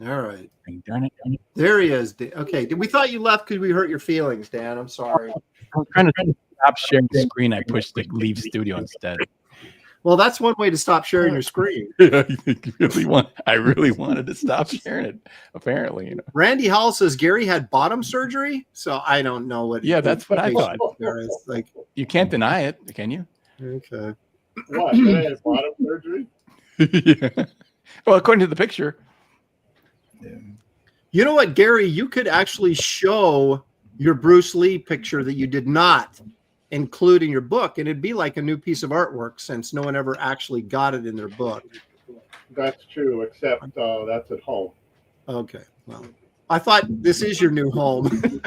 All right. Darn it. There he is. Okay. We thought you left because we hurt your feelings, Dan. I'm sorry. I'm trying to stop sharing the screen. I pushed the leave studio instead. Well, that's one way to stop sharing your screen. I really wanted to stop sharing it. Apparently, Randy Hall says Gary had bottom surgery, so I don't know what. Yeah, that's what I thought. Like, you can't deny it, can you? Okay. What? Did I have bottom surgery? Yeah. Well, according to the picture. Yeah. You know what, Gary? You could actually show your Bruce Lee picture that you did not include in your book, and it'd be like a new piece of artwork since no one ever actually got it in their book. That's true, except that's at home. Okay. Well, I thought this is your new home.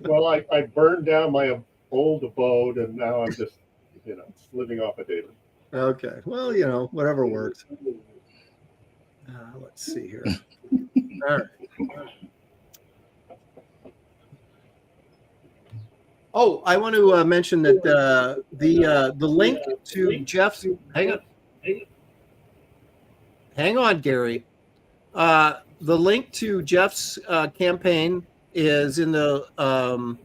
Well, I burned down my old abode, and now I'm just, living off of David. Okay. Well, whatever works. Let's see here. All right. Oh, I want to mention that the link to Jeff's hang on, Gary. The link to Jeff's campaign is in the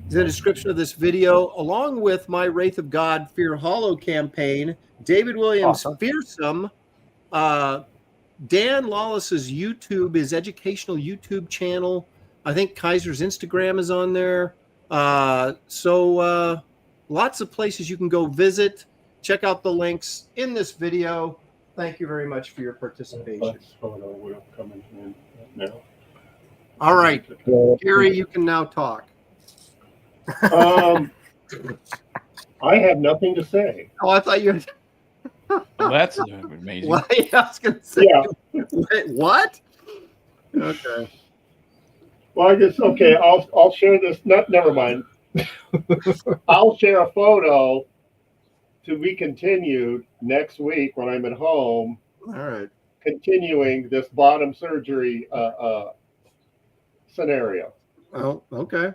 description of this video, along with my Wraith of God Fear Hollow campaign, David Williams' Fearsome, Dan Lawless's YouTube, his educational YouTube channel. I think Kizer's Instagram is on there. So lots of places you can go visit. Check out the links in this video. Thank you very much for your participation. All right, Gary, you can now talk. I have nothing to say. Oh, I thought you had... Well, that's amazing. Well, I was going to say, wait, what? Okay. Well, I guess I'll share this. Never mind. I'll share a photo to be continued next week when I'm at home. All right. Continuing this bottom surgery scenario. Oh, okay.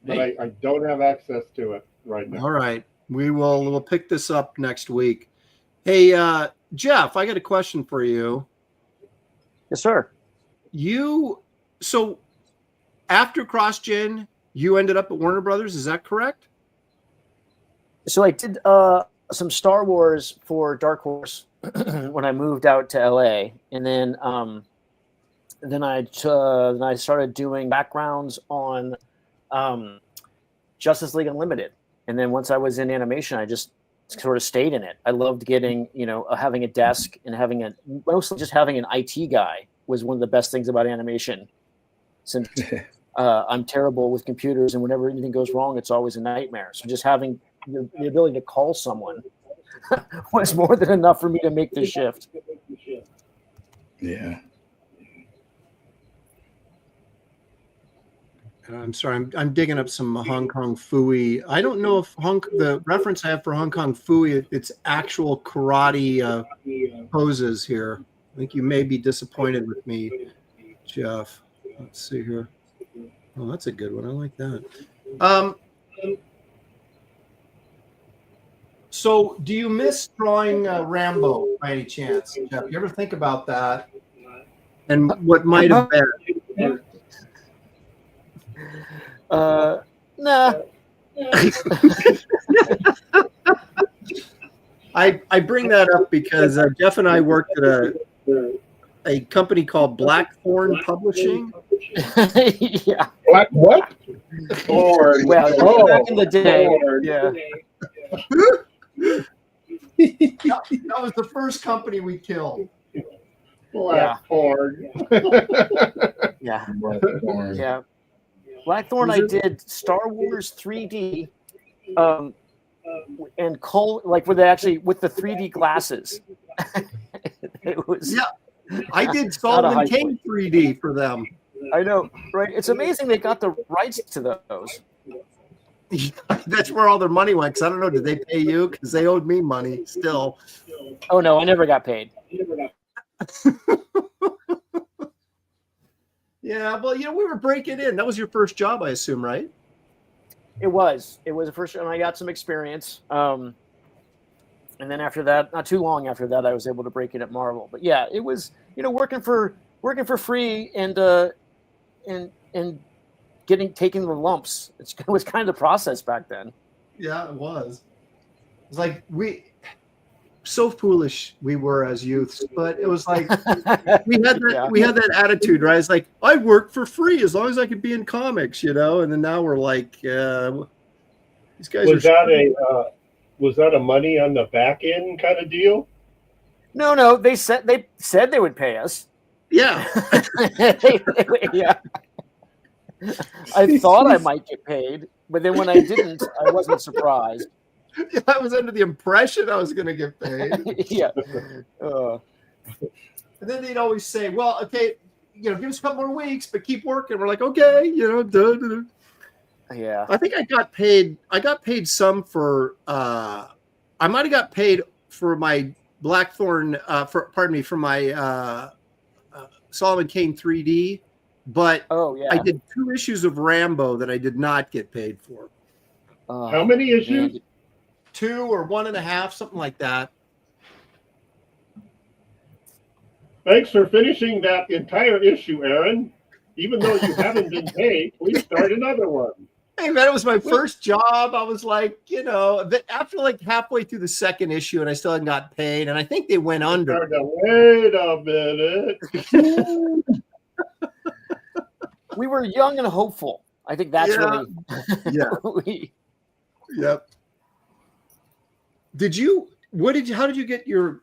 But I don't have access to it right now. All right. We'll pick this up next week. Hey, Jeff, I got a question for you. Yes, sir. So after CrossGen, you ended up at Warner Brothers. Is that correct? So I did some Star Wars for Dark Horse when I moved out to LA, and then I started doing backgrounds on Justice League Unlimited, and then once I was in animation, I just sort of stayed in it. I loved getting, having a desk and mostly just having an IT guy was one of the best things about animation, since I'm terrible with computers, and whenever anything goes wrong, it's always a nightmare. So just having the ability to call someone was more than enough for me to make the shift. Yeah. I'm sorry, I'm digging up some Hong Kong Phooey. I don't know if the reference I have for Hong Kong Phooey, it's actual karate poses here. I think you may be disappointed with me, Jeff. Let's see here. Oh, that's a good one. I like that. So, do you miss drawing Rambo by any chance, Jeff? You ever think about that? And what might have been? Nah. I bring that up because Jeff and I worked at a company called Blackthorn Publishing. Yeah. Black what? Thorn. Well, back in the day. Yeah. That was the first company we killed. Blackthorn. Yeah. Blackthorn. Yeah. Blackthorn, I did Star Wars 3D, and like where they actually with the 3D glasses. It was I did Solomon Kane 3D for them. I know, right? It's amazing they got the rights to those. That's where all their money went. Because I don't know, did they pay you? Because they owed me money still. Oh no, I never got paid. Yeah, well, we were breaking in. That was your first job, I assume, right? It was the first, and I got some experience. And then after that, not too long after that, I was able to break in at Marvel. But yeah, it was working for free and taking the lumps. It was kind of the process back then. Yeah, it was. It was like so foolish we were as youths, but it was like we had that attitude, right? It's like I worked for free as long as I could be in comics, and then now we're like these guys was that a money on the back end kind of deal? No, they said they would pay us. Yeah. Yeah. I thought I might get paid, but then when I didn't, I wasn't surprised. Yeah, I was under the impression I was going to get paid. Yeah. And then they'd always say, well, okay, give us a couple more weeks, but keep working. We're like, okay, Yeah. I think I got paid some for, I might have got paid for my Blackthorn, for my Solomon Kane 3D, but I did 2 issues of Rambo that I did not get paid for. How many issues? Man. 2 or 1.5, something like that. Thanks for finishing that entire issue, Aaron. Even though you haven't been paid, please start another one. Hey man, it was my first job. I was like, after like halfway through the second issue, and I still hadn't got paid, and I think they went under. Wait a minute. We were young and hopeful. I think that's really. Yeah. Yep. How did you get your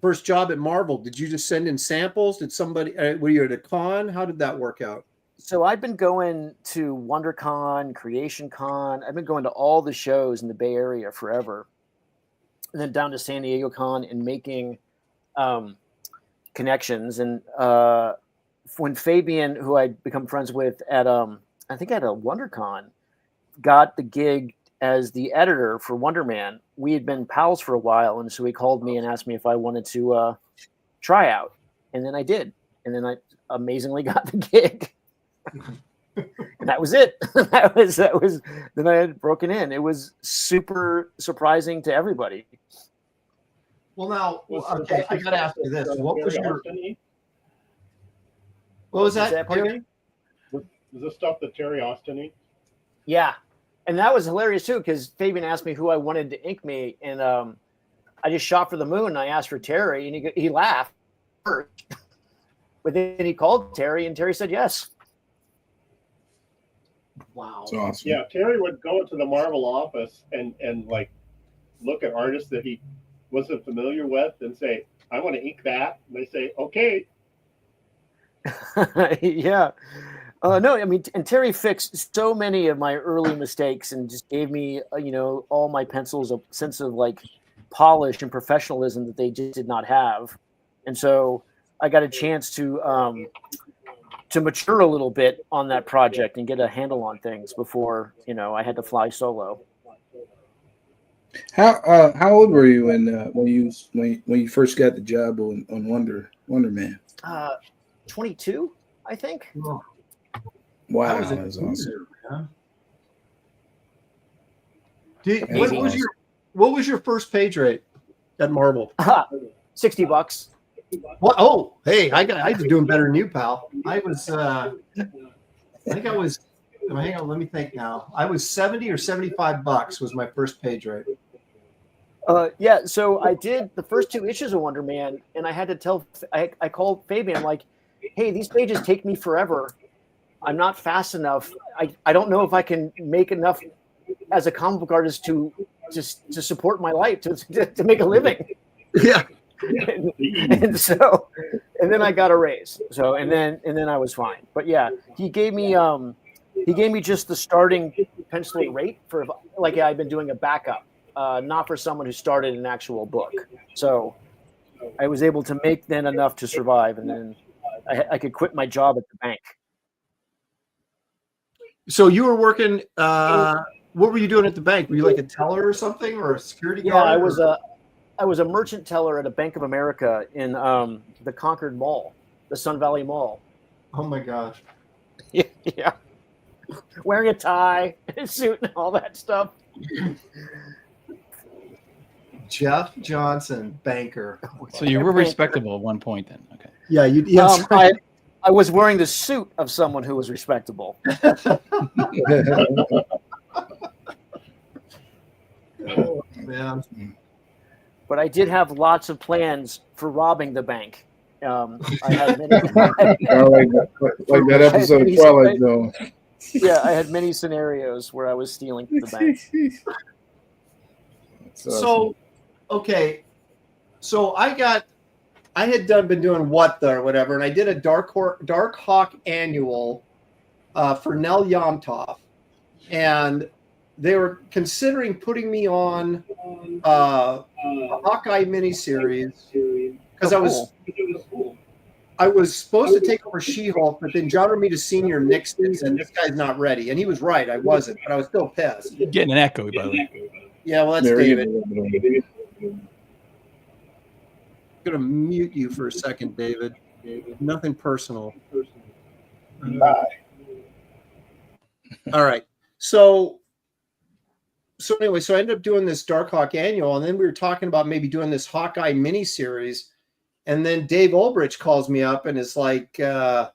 first job at Marvel? Did you just send in samples? Did somebody, were you at a con? How did that work out? So I've been going to WonderCon, Creation Con. I've been going to all the shows in the Bay Area forever. And then down to San Diego Con and making connections. And when Fabian, who I'd become friends with at, I think at a WonderCon, got the gig as the editor for Wonder Man, we had been pals for a while. And so he called me and asked me if I wanted to try out. And then I did. And then I amazingly got the gig. And that was it. That was then I had broken in. It was super surprising to everybody. Well, now, okay, I gotta ask you this. What was that, Terry? Was this stuff that Terry Austin? Yeah. And that was hilarious too, because Fabian asked me who I wanted to ink me, and I just shot for the moon. And I asked for Terry, and he laughed first, but then he called Terry, and Terry said yes. Wow, that's awesome. Yeah, Terry would go to the Marvel office and like look at artists that he wasn't familiar with and say, "I want to ink that," and they say, "Okay." Yeah. No, I mean, and Terry fixed so many of my early mistakes and just gave me, all my pencils a sense of like polish and professionalism that they just did not have. And so I got a chance to mature a little bit on that project and get a handle on things before, I had to fly solo. How old were you when you first got the job on Wonder Man? 22, I think. Wow, that's awesome. What was your first page rate at Marvel? $60. What? Oh, hey, I was doing better than you, pal. I was hang on, let me think now. I was 70 or $75 was my first page rate. Yeah, so I did the first 2 issues of Wonder Man, and I had to tell, I called Fabian, like, hey, these pages take me forever. I'm not fast enough. I don't know if I can make enough as a comic book artist to support my life, to make a living. Yeah. and then I got a raise. So and then I was fine. But yeah, he gave me just the starting penciling rate for, like, I've been doing a backup, not for someone who started an actual book. So I was able to make then enough to survive, and then I could quit my job at the bank. So you were working. What were you doing at the bank? Were you like a teller or something, or a security guard? Yeah, I was a merchant teller at a Bank of America in the Concord Mall, the Sun Valley Mall. Oh my gosh! Yeah, wearing a tie, and a suit, and all that stuff. Jeff Johnson, banker. So you were respectable at one point, then. Okay. Yeah, you. Yes. I was wearing the suit of someone who was respectable. Oh, man. But I did have lots of plans for robbing the bank. I had many. like that episode of Twilight Zone. Yeah, I had many scenarios where I was stealing from the bank. So, okay, so I had been doing or whatever, and I did a Dark Hawk annual for Nell Yomtov, and they were considering putting me on a Hawkeye miniseries because I was supposed to take over She-Hulk, but then John Romita Sr. nixed it, and this guy's not ready. And he was right, I wasn't, but I was still pissed. You're getting an echo, by the way. Yeah, well, that's David. I'm going to mute you for a second, David. Nothing personal. Bye. All right. So anyway, so I ended up doing this Dark Hawk annual, and then we were talking about maybe doing this Hawkeye miniseries. And then Dave Ulbrich calls me up and is like, hey,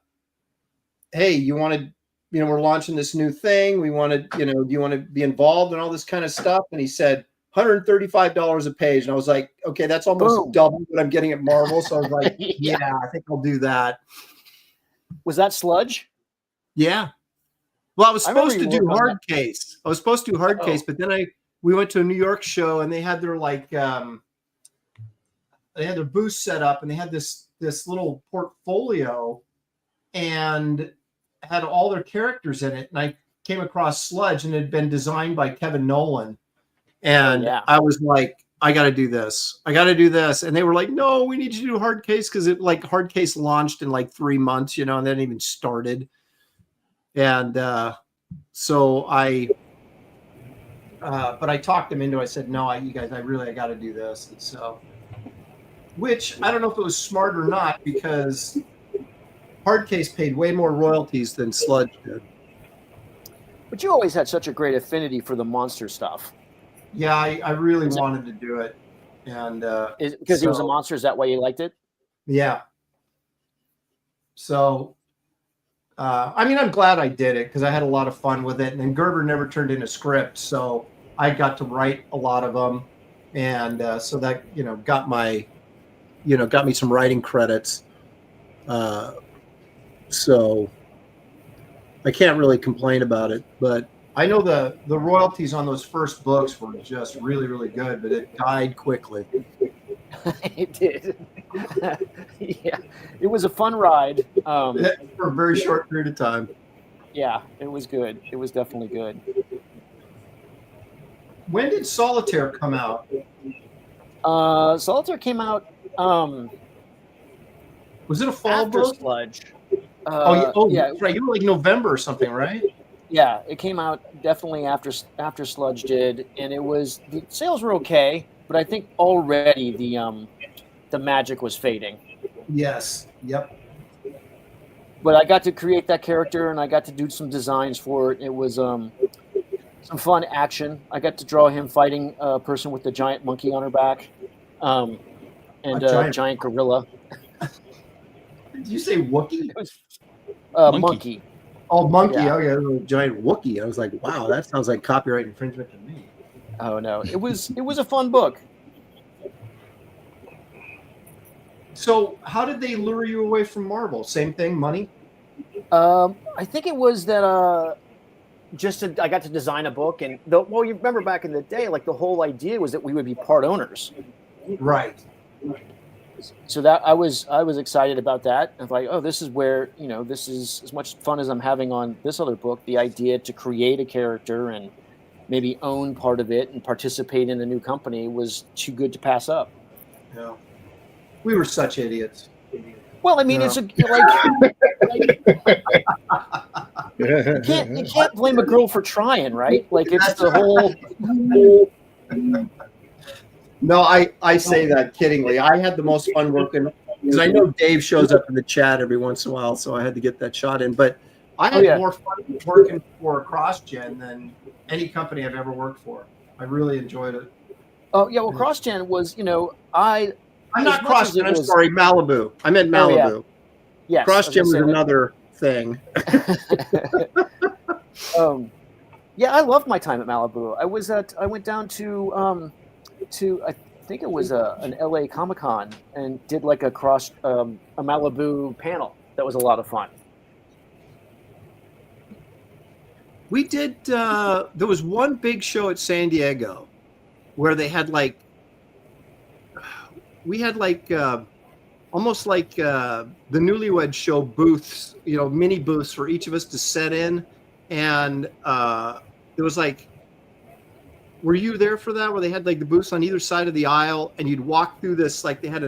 you want to, we're launching this new thing. We want to, do you want to be involved and all this kind of stuff? And he said, $135 a page. And I was like, okay, that's almost double what I'm getting at Marvel. So I was like, yeah, I think I'll do that. Was that Sludge? Yeah. Well, I was supposed to do Hard Case. I was supposed to do Hard Case, but then we went to a New York show and they had their they had their booth set up and they had this little portfolio and had all their characters in it. And I came across Sludge and it had been designed by Kevin Nolan. And I was like, I got to do this. I got to do this. And they were like, no, we need you to do Hard Case because Hard Case launched in 3 months, and then even started. And so but I talked them into it. I said, no, you guys, I got to do this. And so, which I don't know if it was smart or not because Hard Case paid way more royalties than Sludge did. But you always had such a great affinity for the monster stuff. Yeah, I really wanted to do it. And because he was a monster, is that why you liked it? Yeah. So, I'm glad I did it because I had a lot of fun with it. And then Gerber never turned in a script, so I got to write a lot of them. And so that, got me some writing credits. So I can't really complain about it, but I know the royalties on those first books were just really, really good, but it died quickly. It did. Yeah, it was a fun ride. For a very short period of time. Yeah, it was good. It was definitely good. When did Solitaire come out? Solitaire came out. Was it a fall after book? Sludge? Yeah. Right. You were like November or something, right? Yeah, it came out definitely after Sludge did, and the sales were okay, but I think already the magic was fading. Yes. Yep. But I got to create that character, and I got to do some designs for it. It was some fun action. I got to draw him fighting a person with the giant monkey on her back, and a giant gorilla. Did you say Wookiee? It was monkey. Oh, monkey. Yeah. Oh, yeah, a giant Wookiee. I was like, wow, that sounds like copyright infringement to me. Oh no, it was a fun book. So, how did they lure you away from Marvel? Same thing, money? I think it was that I got to design a book, and well, you remember back in the day, like the whole idea was that we would be part owners. Right. So that I was excited about that. I'm like, oh, this is where, this is as much fun as I'm having on this other book. The idea to create a character and maybe own part of it and participate in a new company was too good to pass up. Yeah. We were such idiots. Well, I mean, it's you can't blame a girl for trying, right? Like it's the whole. No, I say that kiddingly. I had the most fun working because I know Dave shows up in the chat every once in a while, so I had to get that shot in. But I had more fun working for CrossGen than any company I've ever worked for. I really enjoyed it. Oh yeah, well, CrossGen was, I'm not CrossGen. I'm sorry, Malibu. I meant Malibu. Oh, yeah. Yes, CrossGen was another thing. Yeah, I loved my time at Malibu. I went down to I think it was an LA Comic-Con and did like a Malibu panel. That was a lot of fun. We did. There was one big show at San Diego where they had almost like the Newlywed Show booths, mini booths for each of us to set in, and it was like. Were you there for that? Where they had like the booths on either side of the aisle, and you'd walk through this like they had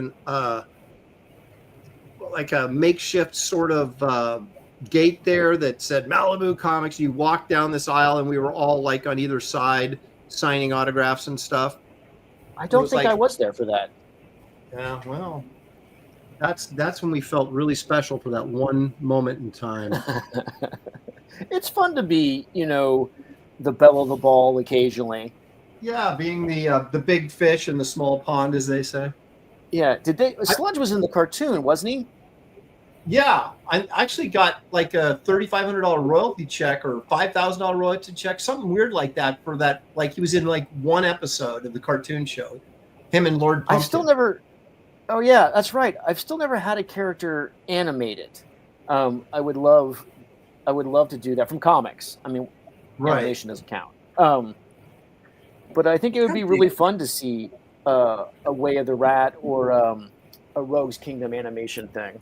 like a makeshift sort of gate there that said Malibu Comics. You walk down this aisle, and we were all like on either side signing autographs and stuff. I don't think I was there for that. Yeah, well, that's when we felt really special for that one moment in time. It's fun to be, the belle of the ball occasionally. Yeah, being the big fish in the small pond, as they say. Yeah, Sludge was in the cartoon, wasn't he? Yeah, I actually got like a $3,500 royalty check or $5,000 royalty check, something weird like that for that. Like he was in like one episode of the cartoon show. Him and Lord Pumpkin. I still never. Oh yeah, that's right. I've still never had a character animated. I would love to do that from comics. I mean, animation doesn't count. But I think it would be really fun to see a Way of the Rat or a Rogue's Kingdom animation thing.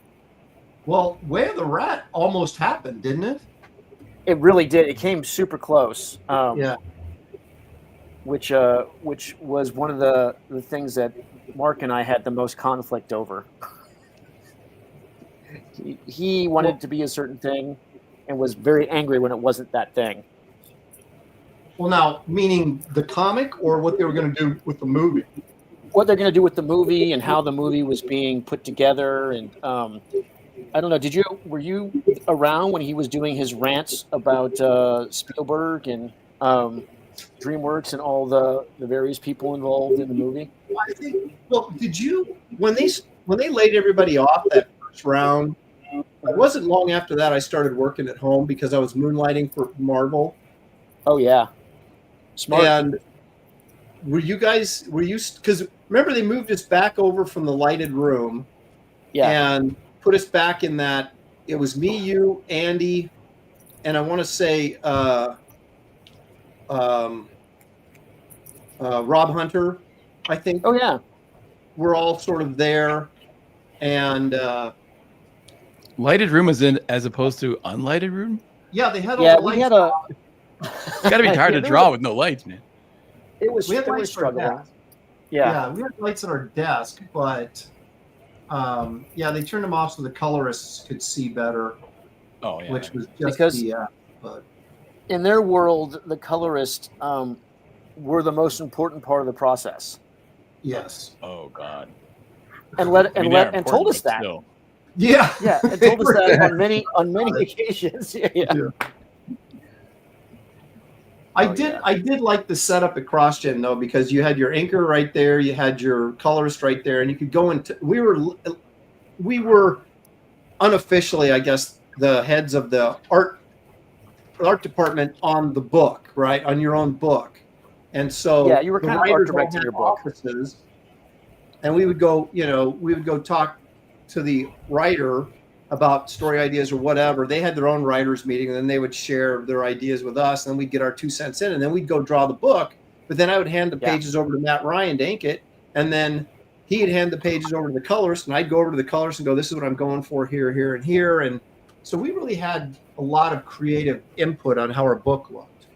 Well, Way of the Rat almost happened, didn't it? It really did. It came super close. Yeah. Which was one of the things that Mark and I had the most conflict over. He wanted it to be a certain thing and was very angry when it wasn't that thing. Well, now, meaning the comic or what they were going to do with the movie? What they're going to do with the movie and how the movie was being put together. And I don't know, were you around when he was doing his rants about Spielberg and DreamWorks and all the various people involved in the movie? I think. Well, did you when they laid everybody off that first round? It wasn't long after that I started working at home because I was moonlighting for Marvel. Oh yeah, smart. And were you because remember they moved us back over from the lighted room, and put us back in that. It was me, you, Andy, and I want to say Rob Hunter, I think. Oh yeah, we're all sort of there, and lighted room is in as opposed to unlighted room. Yeah, they had all the lights. We had a. It's got to be hard to draw with no lights, man. It was. We had lights struggling. Yeah, we had lights on our desk, but they turned them off so the colorists could see better. Oh yeah, which was just because but in their world, the colorists were the most important part of the process. Yes. Oh God. And told us that. Still. Yeah. Yeah, and told us that on many occasions. Yeah. I did like the setup at CrossGen though, because you had your inker right there, you had your colorist right there, and you could go into. We were unofficially, I guess, the heads of the art department on the book, right, on your own book, and so you were kind of art directing your book. Offices, and we would go, talk to the writer about story ideas or whatever. They had their own writers meeting, and then they would share their ideas with us, and then we'd get our 2 cents in, and then we'd go draw the book. But then I would hand the pages over to Matt Ryan to ink it, and then he'd hand the pages over to the colorist, and I'd go over to the colorist and go, this is what I'm going for here, here, and here. And so we really had a lot of creative input on how our book looked,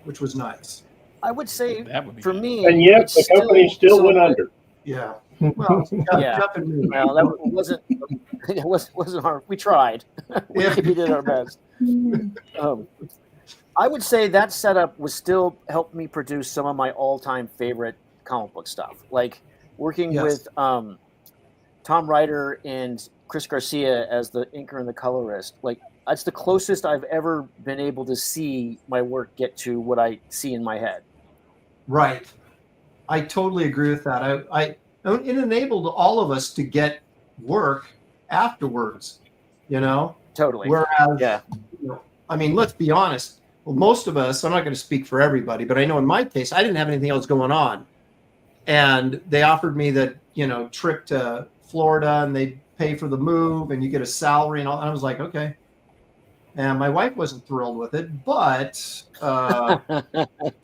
which was nice. I would say for me, and yet the company still went under. Yeah. Well, well, that wasn't hard. We tried. we did our best. I would say that setup was still helped me produce some of my all-time favorite comic book stuff, like working with Tom Ryder and Chris Garcia as the inker and the colorist. Like that's the closest I've ever been able to see my work get to what I see in my head. Right. I totally agree with that. It enabled all of us to get work afterwards, Totally. Whereas, I mean, let's be honest. Well, most of us, I'm not going to speak for everybody, but I know in my case, I didn't have anything else going on. And they offered me that, trip to Florida, and they pay for the move and you get a salary and all. And I was like, okay. And my wife wasn't thrilled with it, but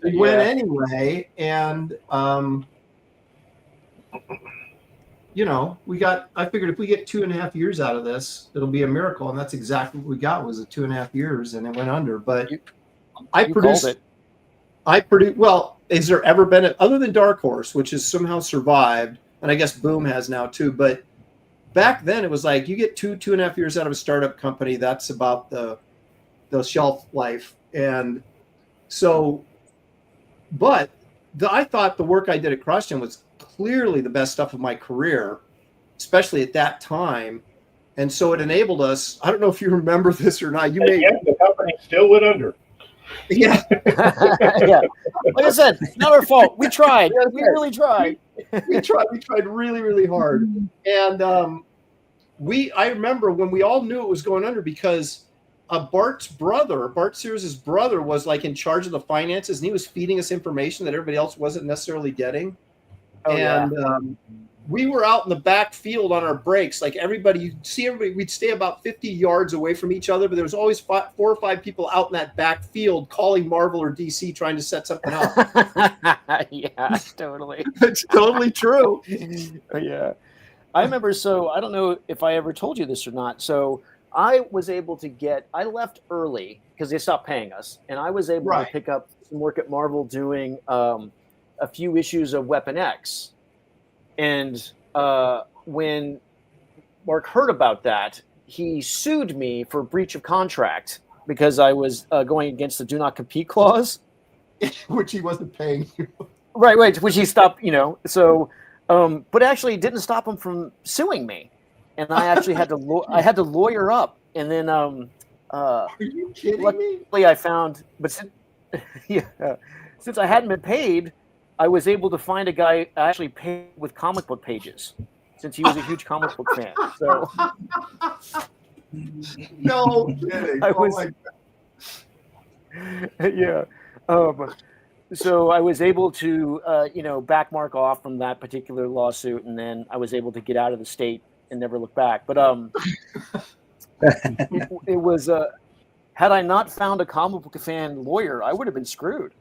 we went anyway. And, I figured if we get 2.5 years out of this, it'll be a miracle. And that's exactly what we got, was 2.5 years, and it went under. But well, has there ever been, other than Dark Horse, which has somehow survived, and I guess Boom has now too, but back then it was like you get 2.5 years out of a startup company, that's about the shelf life. And so, but I thought the work I did at CrossGen was clearly the best stuff of my career, especially at that time. And so it enabled us. I don't know if you remember this or not. The company still went under. Yeah. Yeah. Like I said, not our fault. We tried. We really tried. We tried really, really hard. And I remember when we all knew it was going under, because Bart Sears' brother, was like in charge of the finances, and he was feeding us information that everybody else wasn't necessarily getting. We were out in the back field on our breaks. Like you'd see everybody, we'd stay about 50 yards away from each other, but there was always 4 or 5 people out in that back field calling Marvel or DC, trying to set something up. Yeah, totally. It's totally true. Yeah. I remember, so I don't know if I ever told you this or not. So I was able to I left early because they stopped paying us. And I was able to pick up some work at Marvel doing a few issues of Weapon X. And when Mark heard about that, he sued me for breach of contract because I was going against the do not compete clause. Which he wasn't paying you. Right, which he stopped, So, but actually it didn't stop him from suing me. And I actually had to lawyer up. And then are you kidding me? I found, but since I hadn't been paid, I was able to find a guy actually paid with comic book pages, since he was a huge comic book fan. So, no kidding. So I was able to, back Mark off from that particular lawsuit, and then I was able to get out of the state and never look back. But it was had I not found a comic book fan lawyer, I would have been screwed.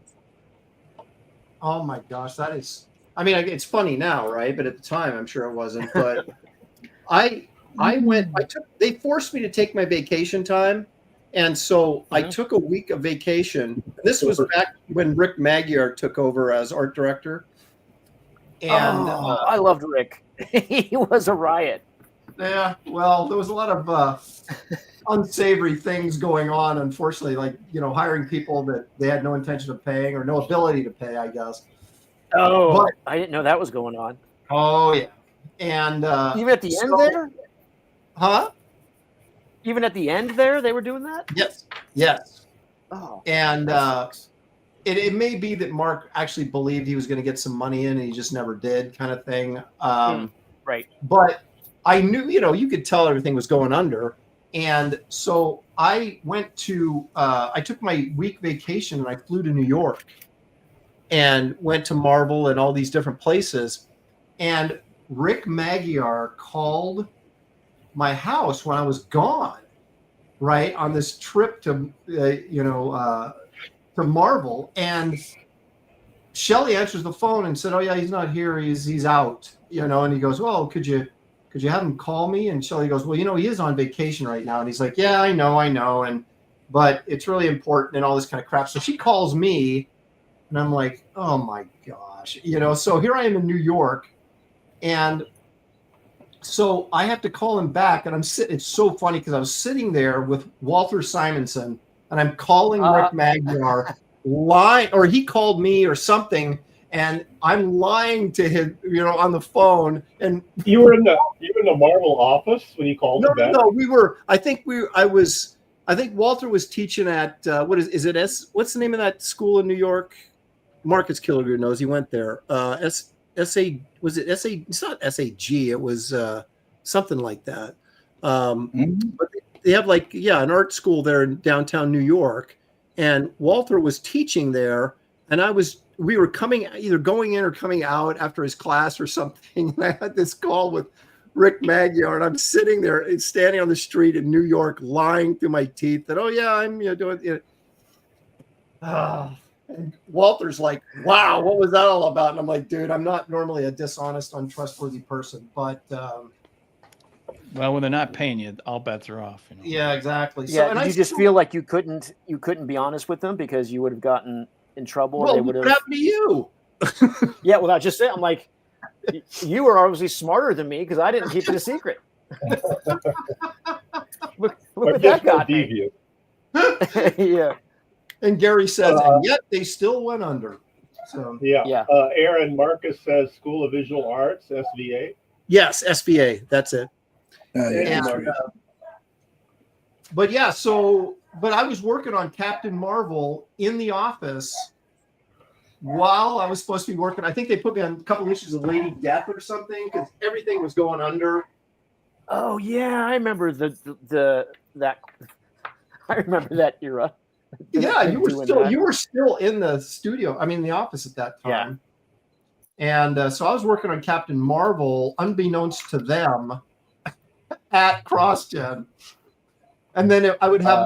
Oh my gosh, that is. I mean, it's funny now, right? But at the time, I'm sure it wasn't. But they forced me to take my vacation time. And so I took a week of vacation. This was back when Rick Magyar took over as art director. And I loved Rick. He was a riot. Yeah, well, there was a lot of unsavory things going on, unfortunately, like, hiring people that they had no intention of paying or no ability to pay, I guess. Oh, but I didn't know that was going on. Oh, yeah. And even at the end there? Huh? Even at the end there, they were doing that? Yes. Oh. And it may be that Mark actually believed he was going to get some money in and he just never did, kind of thing. Right. But I knew, you could tell everything was going under. And so I went to, I took my week vacation and I flew to New York and went to Marvel and all these different places. And Rick Magyar called my house when I was gone, right, on this trip to, to Marvel. And Shelley answers the phone and said, "Oh yeah, he's not here. He's out." And he goes, "Well, could you have him call me?" And Shelley goes, "Well, he is on vacation right now." And he's like, "Yeah, I know. But it's really important and all this kind of crap." So she calls me and I'm like, "Oh my gosh." So here I am in New York. And so I have to call him back, and it's so funny because I was sitting there with Walter Simonson and I'm calling Rick Magyar, or he called me or something, and I'm lying to him, on the phone. And you were in the Marvel office when you called him back? No, I think Walter was teaching at what's the name of that school in New York? Marcus Killiger knows, he went there. S.A. was it S.A.? It's not S.A.G. It was something like that. But they have an art school there in downtown New York, and Walter was teaching there, and we were either going in or coming out after his class or something. And I had this call with Rick Magyar, and I'm sitting there, standing on the street in New York, lying through my teeth that, "Oh yeah, I'm doing it." And Walter's like, "Wow, what was that all about?" And I'm like, "Dude, I'm not normally a dishonest, untrustworthy person, but well, when they're not paying you, all bets are off. Yeah, exactly." Yeah, so, did you just feel like you couldn't be honest with them because you would have gotten in trouble? Well, they would have. What happened to you? Yeah, well, I just said, I'm like, you were obviously smarter than me because I didn't keep it a secret. Look what that got me. Yeah. And Gary says, and yet they still went under. So yeah. Aaron Marcus says School of Visual Arts, SVA. Yes, SVA. That's it. But I was working on Captain Marvel in the office while I was supposed to be working. I think they put me on a couple issues of Lady Death or something because everything was going under. Oh yeah, I remember that. I remember that era. Yeah, you were still in the studio. I mean, the office at that time. Yeah. And so I was working on Captain Marvel, unbeknownst to them, at CrossGen. And then I would have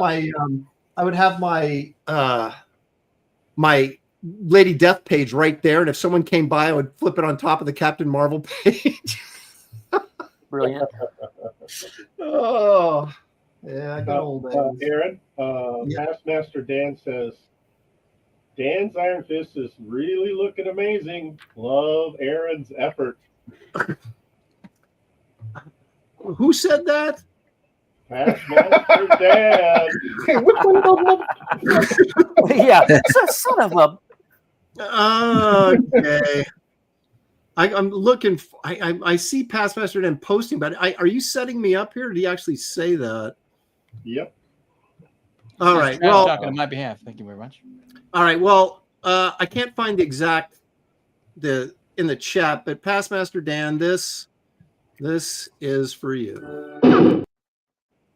my Lady Death page right there, and if someone came by, I would flip it on top of the Captain Marvel page. Brilliant. Oh, yeah, good old days. Aaron, Taskmaster Dan says, "Dan's Iron Fist is really looking amazing. Love Aaron's effort." Who said that? Taskmaster Dan. Hey, which one of those? Yeah, son of a. Okay. I'm looking. I see Taskmaster Dan posting, but are you setting me up here? Or did he actually say that? Yep. All right. Well, talking on my behalf. Thank you very much. All right. Well, I can't find the exact in the chat, but Taskmaster Dan, this is for you.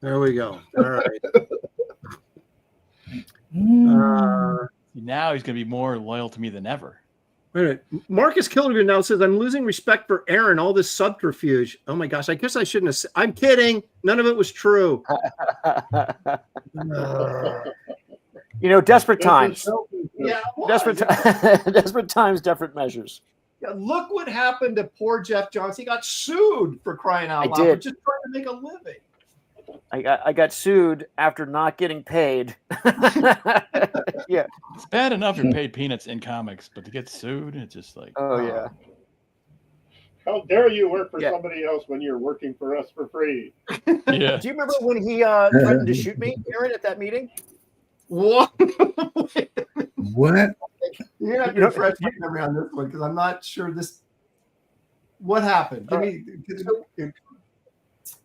There we go. All right. Now he's going to be more loyal to me than ever. Wait a minute. Marcus Killiger now says, "I'm losing respect for Aaron. All this subterfuge." Oh my gosh! I guess I shouldn't have. I'm kidding. None of it was true. Desperate times. Yeah, desperate times, desperate measures. Yeah, look what happened to poor Jeff Johnson. He got sued for crying out loud. For just trying to make a living. I got sued after not getting paid. Yeah, it's bad enough you're paid peanuts in comics, but to get sued, it's just like, oh yeah. How dare you work for somebody else when you're working for us for free? Yeah. Do you remember when he threatened to shoot me, Aaron, at that meeting? What? What? You have to refresh my memory on this one because I'm not sure this. What happened?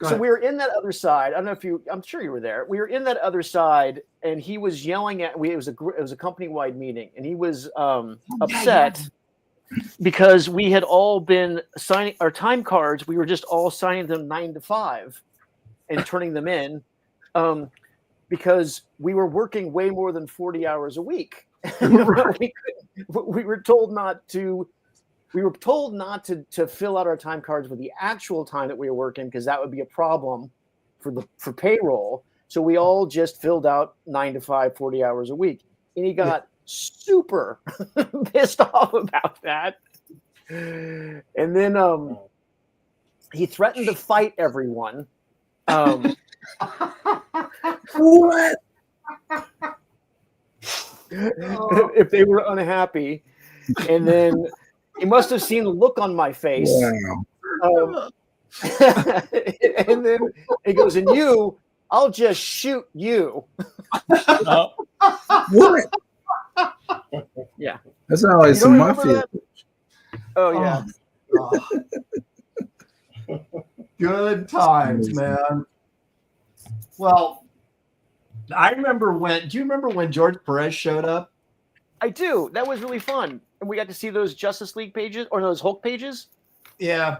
So we were in that other side. I don't know if you. I'm sure you were there. We were in that other side, and he was yelling at. It was a company-wide meeting, and he was upset because we had all been signing our time cards. We were just all signing them 9 to 5, and turning them in, because we were working way more than 40 hours a week. We were told not to. We were told not to fill out our time cards with the actual time that we were working, because that would be a problem for payroll. So we all just filled out 9 to 5, 40 hours a week. And he got super pissed off about that. And then he threatened to fight everyone. What? If they were unhappy. And then he must have seen the look on my face. Wow. And then he goes, and you, I'll just shoot you. What? Yeah. That's not like some mafia. Oh, yeah. Good times, man. Well, I remember do you remember when George Perez showed up? I do. That was really fun. And we got to see those Justice League pages or those Hulk pages. Yeah.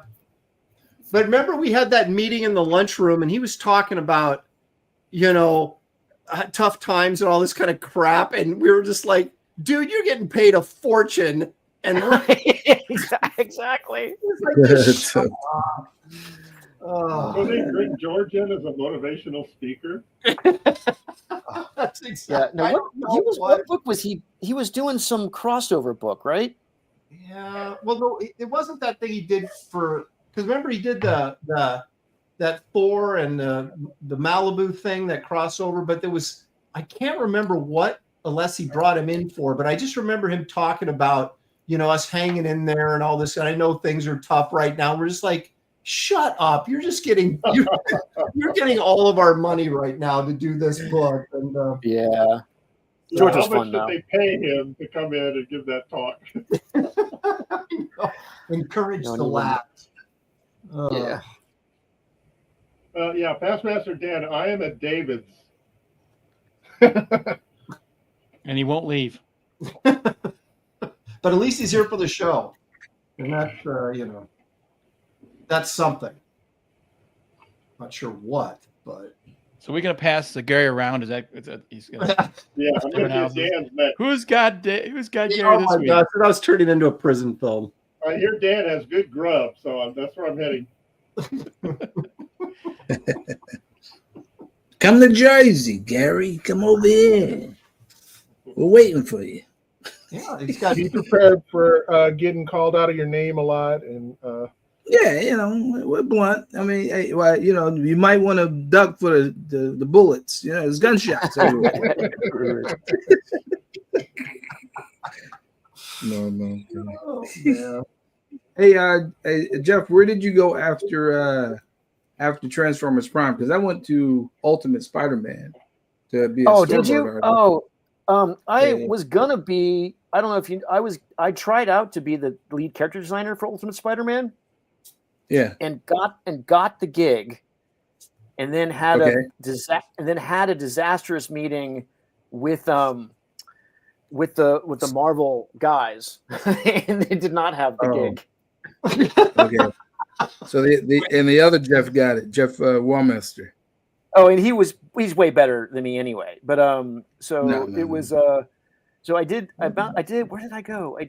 But remember, we had that meeting in the lunchroom, and he was talking about, tough times and all this kind of crap. And we were just like, dude, you're getting paid a fortune. And exactly. So they bring George in as a motivational speaker. That's exactly. Yeah. No, what book was he? He was doing some crossover book, right? Yeah. Well, no, it wasn't that thing he did because remember he did that Thor and the Malibu thing, that crossover. But I can't remember what Alessi brought him in for. But I just remember him talking about us hanging in there and all this. And I know things are tough right now. We're just like, shut up! You're just getting you're getting all of our money right now to do this book. And yeah, George was how fun. Much did they pay him to come in and give that talk? Encourage the laugh. Yeah. Yeah, Pastmaster Dan, I am at David's. And he won't leave. But at least he's here for the show. And that's, that's something. Not sure what, but. So we're going to pass the Gary around. He's gonna, yeah, I'm going to get Dan's next. Who's got Gary this week? Gosh, that was turning into a prison film. I hear Dan has good grub, so that's where I'm heading. Come to Jersey, Gary. Come over here. We're waiting for you. Yeah, he's got to be prepared for getting called out of your name a lot. And yeah, we're blunt. I mean, hey, well, you might want to duck for the bullets. There's gunshots everywhere. No. Oh, hey, Jeff, where did you go after Transformers Prime? Because I went to Ultimate Spider-Man to be. Did you? I was gonna be. I don't know if you. I tried out to be the lead character designer for Ultimate Spider-Man. Yeah. And got the gig, and then had a disastrous meeting with the Marvel guys, and they did not have the gig. Okay. So the other Jeff got it, Jeff Wallmaster. Oh, and he's way better than me anyway. But was so I did where did I go? I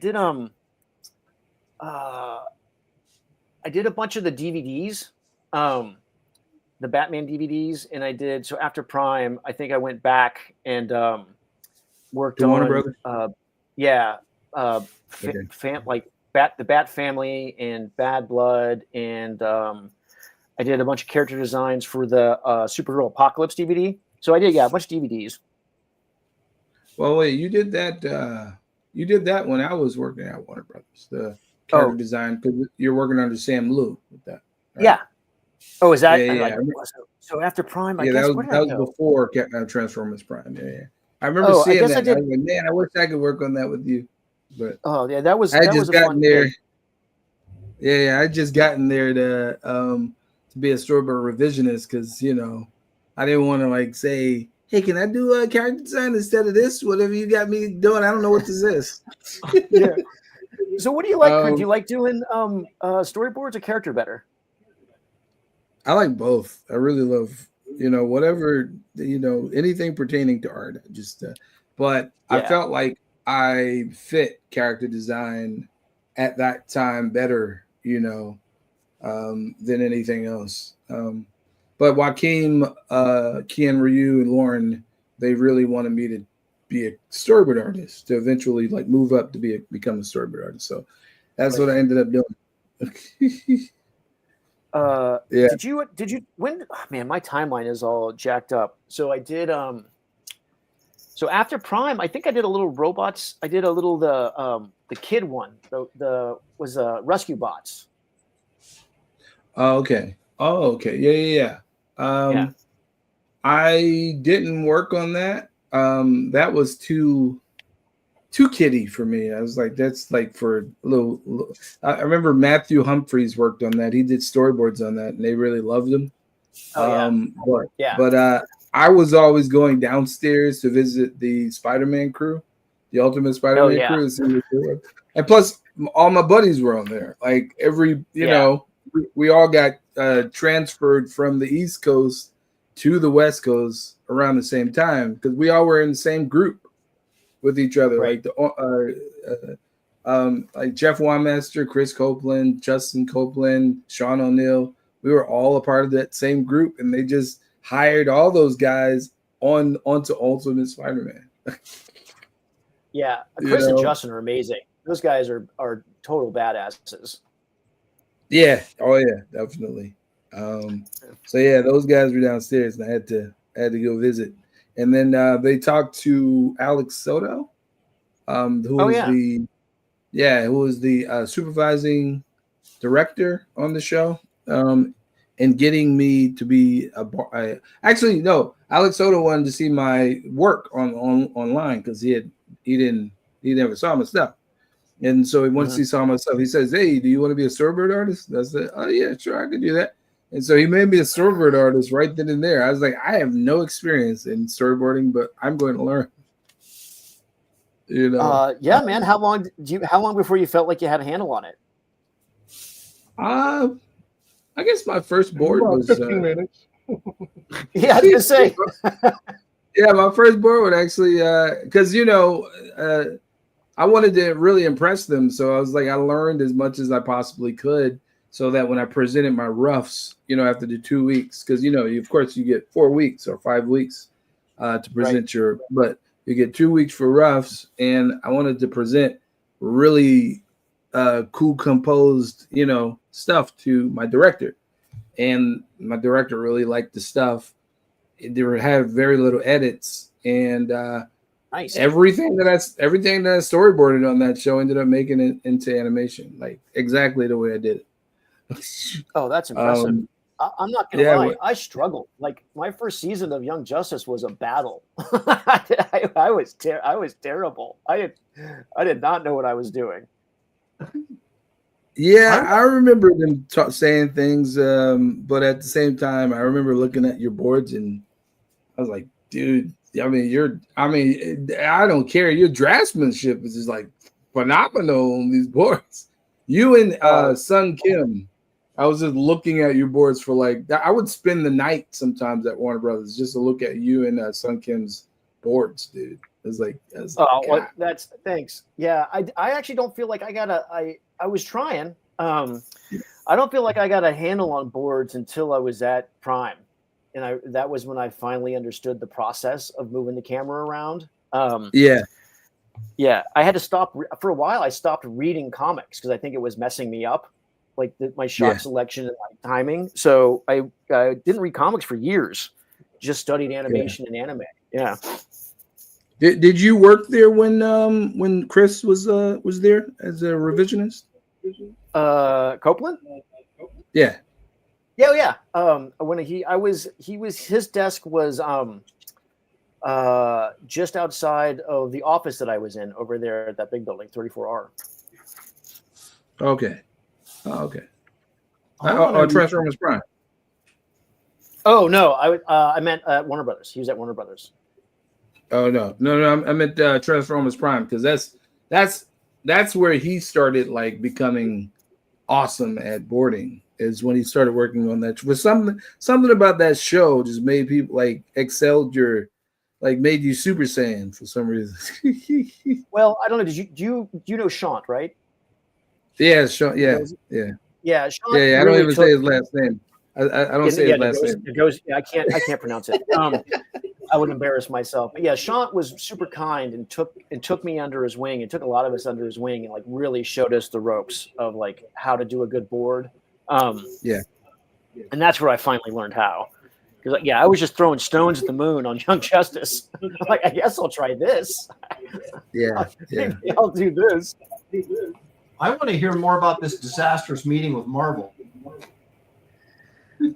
did a bunch of the DVDs, the Batman DVDs, and I did so after Prime. I think I went back and worked on Warner Brothers. The Bat Family and Bad Blood, and I did a bunch of character designs for the Superhero Apocalypse DVD. So I did a bunch of DVDs. Well, wait, you did that. You did that when I was working at Warner Brothers. The character design, because you're working under Sam Liu with that. Right? Yeah. Oh, is that? Yeah. So after Prime, I guess that was before Transformers Prime. Yeah. I remember seeing that. I was like, man, I wish I could work on that with you. But that was. I just gotten there. Yeah, I just gotten there to be a storyboard revisionist because I didn't want to like say, hey, can I do a character design instead of this? Whatever you got me doing, I don't know what this is. Yeah. So what do you like? Do you like doing storyboards or character better? I like both. I really love, whatever, anything pertaining to art. But I felt like I fit character design at that time better, than anything else. But Joaquin, Kian Ryu, and Lauren, they really wanted me to be a storyboard artist to eventually like move up to become a storyboard artist. So that's what I ended up doing. Yeah. Did you when? Oh, man, my timeline is all jacked up. So I did so after Prime, I think I did a little robots. I did a little the kid one. The was Rescue Bots. Oh, okay. Yeah. I didn't work on that. That was too kiddie for me. I was like, that's like for a little. I remember Matthew Humphreys worked on that. He did storyboards on that, and they really loved him. But I was always going downstairs to visit the Spider-Man crew, the Ultimate Spider-Man crew, and plus all my buddies were on there. Like we all got transferred from the East Coast to the West Coast around the same time because we all were in the same group with each other, like like Jeff Wamaster, Chris Copeland, Justin Copeland, Sean O'Neill. We were all a part of that same group, and they just hired all those guys onto Ultimate Spider-Man. Yeah, Chris and Justin are amazing. Those guys are total badasses. Yeah. Oh yeah, definitely. So yeah, those guys were downstairs, and I had to go visit. And then they talked to Alex Soto, who was the supervising director on the show, and getting me to be Alex Soto wanted to see my work online because he never saw my stuff, and so once he saw my stuff, he says, "Hey, do you want to be a storyboard artist?" I said, "Oh yeah, sure, I could do that." And so he made me a storyboard artist right then and there. I was like, I have no experience in storyboarding, but I'm going to learn. Yeah, man. How long before you felt like you had a handle on it? I guess my first board was 15 minutes. Yeah, I was gonna say. Yeah, my first board would actually because I wanted to really impress them, so I was like, I learned as much as I possibly could. So that when I presented my roughs, after the 2 weeks, because of course you get 4 weeks or 5 weeks to present but you get 2 weeks for roughs, and I wanted to present really cool composed, stuff to my director, and my director really liked the stuff. They had very little edits, and nice. Everything that I storyboarded on that show ended up making it into animation, like exactly the way I did it. Oh, that's impressive. I'm not gonna lie, I struggled. Like my first season of Young Justice was a battle. I was terrible. I did not know what I was doing. Yeah, I remember them saying things, but at the same time, I remember looking at your boards and I was like, dude, I don't care. Your draftsmanship is just like phenomenal on these boards. You and Sun Kim. I was just looking at your boards for like, I would spend the night sometimes at Warner Brothers just to look at you and Sun Kim's boards, dude. That's thanks. Yeah, I actually don't feel like I was trying. I don't feel like I got a handle on boards until I was at Prime, and that was when I finally understood the process of moving the camera around. Yeah, I had to stop for a while. I stopped reading comics because I think it was messing me up. Like my shot selection and my timing. So I didn't read comics for years. Just studied animation and anime. Yeah. Did you work there when Chris was there as a revisionist? Copeland? Yeah. Yeah. When his desk was just outside of the office that I was in over there at that big building, 34R. Okay. Oh, okay. Transformers Prime. Oh no, I meant Warner Brothers. He was at Warner Brothers. Oh no. I meant Transformers Prime, because that's where he started like becoming awesome at boarding. Is when he started working on that. Was something about that show just made people like excelled made you Super Saiyan for some reason. Well, I don't know. Do you know Shant, right? Yeah, Sean. Yeah. Yeah. Shant I don't even say his last name. I don't say his last name. Yeah, I can't pronounce it. I would embarrass myself. But yeah, Shant was super kind and took me under his wing and took a lot of us under his wing and like really showed us the ropes of like how to do a good board. Yeah. And that's where I finally learned how. Because I was just throwing stones at the moon on Young Justice. I'm like, I guess I'll try this. Yeah. Maybe I'll do this. I want to hear more about this disastrous meeting with Marvel.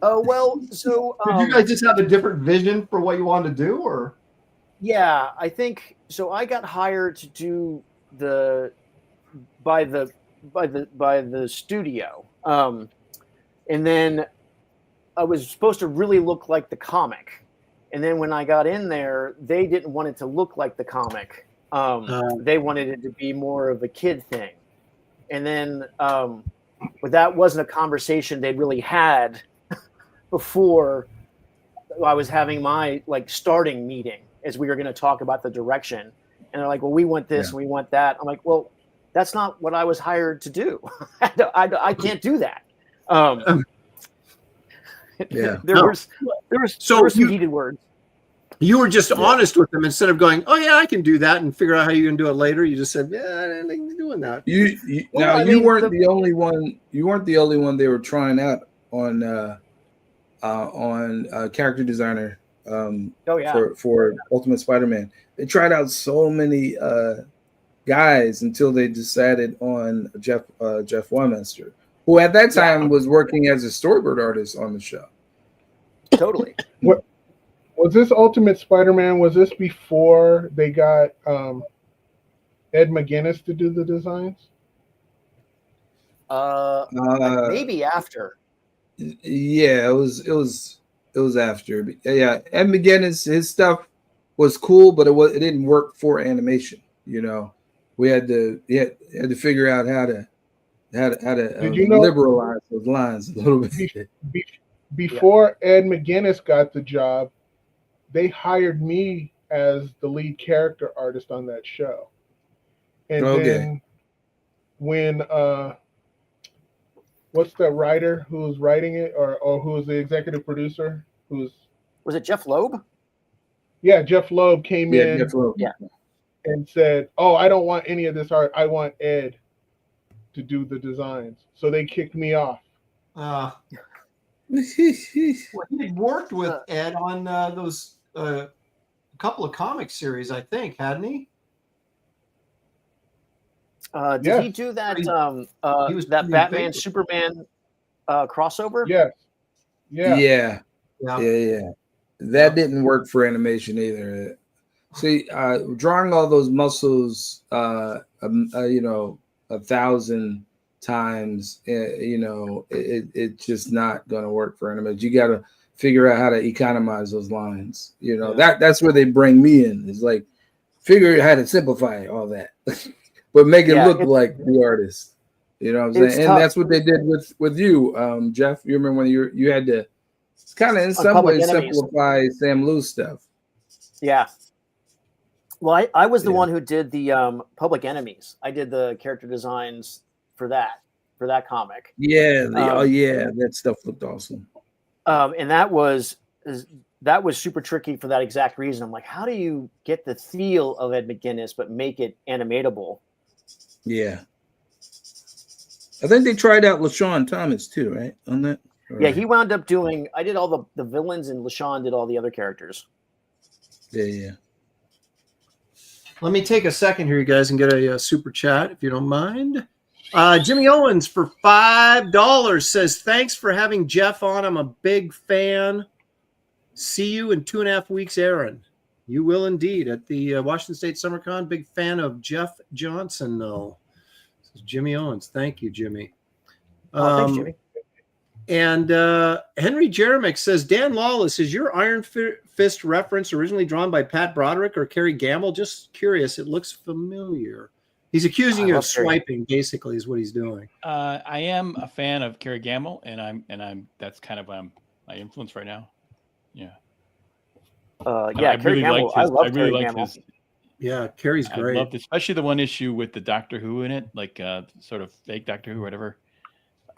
Oh, well, so did you guys just have a different vision for what you wanted to do, or? Yeah, I think so. I got hired to do by the studio, and then I was supposed to really look like the comic, and then when I got in there, they didn't want it to look like the comic. They wanted it to be more of a kid thing, and then but that wasn't a conversation they'd really had before I was having my like starting meeting, as we were going to talk about the direction. And they're like, well, we want this and we want that. I'm like, well, that's not what I was hired to do. I can't do that. There were some heated words. You were just honest with them instead of going, oh yeah, I can do that and figure out how you're going to do it later. You just said, yeah, I didn't doing that. You weren't the only one. You weren't the only one they were trying out on character designer for Ultimate Spider-Man. They tried out so many guys until they decided on Jeff Waymaster, who at that time was working as a storyboard artist on the show. Totally. What was this Ultimate Spider-Man? Was this before they got Ed McGuinness to do the designs? Maybe after. Yeah, it was after. Yeah, Ed McGuinness, his stuff was cool, but it didn't work for animation. You know, we had to figure out how to liberalize those lines a little bit. Before Ed McGuinness got the job, they hired me as the lead character artist on that show. And then when what's the writer who's writing it, or who's the executive producer? Was it Jeff Loeb? Yeah, Jeff Loeb came in Jeff Loeb. And said, "Oh, I don't want any of this art. I want Ed to do the designs." So they kicked me off. He had worked with Ed on those couple of comic series, I think, hadn't he? Did he do that? He was that Batman Superman crossover? Yes. Yeah. That didn't work for animation either. See, drawing all those muscles, 1,000 times, it's just not going to work for animation. You got to figure out how to economize those lines. That's where they bring me in. It's like figure out how to simplify all that, but make it look like the artist. You know what I'm saying? And that's what they did with you, Jeff. You remember when you had to kind of in some ways simplify Sam Liu's stuff. Yeah. Well, I was the one who did the Public Enemies. I did the character designs for that comic. Yeah. That stuff looked awesome. And that was super tricky for that exact reason. I'm like, how do you get the feel of Ed McGuinness but make it animatable? Yeah. I think they tried out LaShawn Thomas too, right? On that. Yeah, he wound up doing. I did all the villains, and LaShawn did all the other characters. Yeah. Let me take a second here, you guys, and get a super chat if you don't mind. Jimmy Owens for $5 says, "Thanks for having Jeff on. I'm a big fan. See you in 2.5 weeks, Aaron." You will indeed at the Washington State SummerCon. Big fan of Jeff Johnson, though. This is Jimmy Owens. Thank you, Jimmy. Thanks, Jimmy. And Henry Jeremick says, Dan Lawless, is your Iron Fist reference originally drawn by Pat Broderick or Kerry Gamble? Just curious. It looks familiar. He's accusing you of swiping, basically, is what he's doing. I am a fan of Kerry Gamble, and I'm that's kind of my influence right now. Yeah. Yeah, Kerry Gamble. I love Kerry Gamble. Yeah, Kerry's great. I loved, especially the one issue with the Doctor Who in it, like sort of fake Doctor Who, or whatever.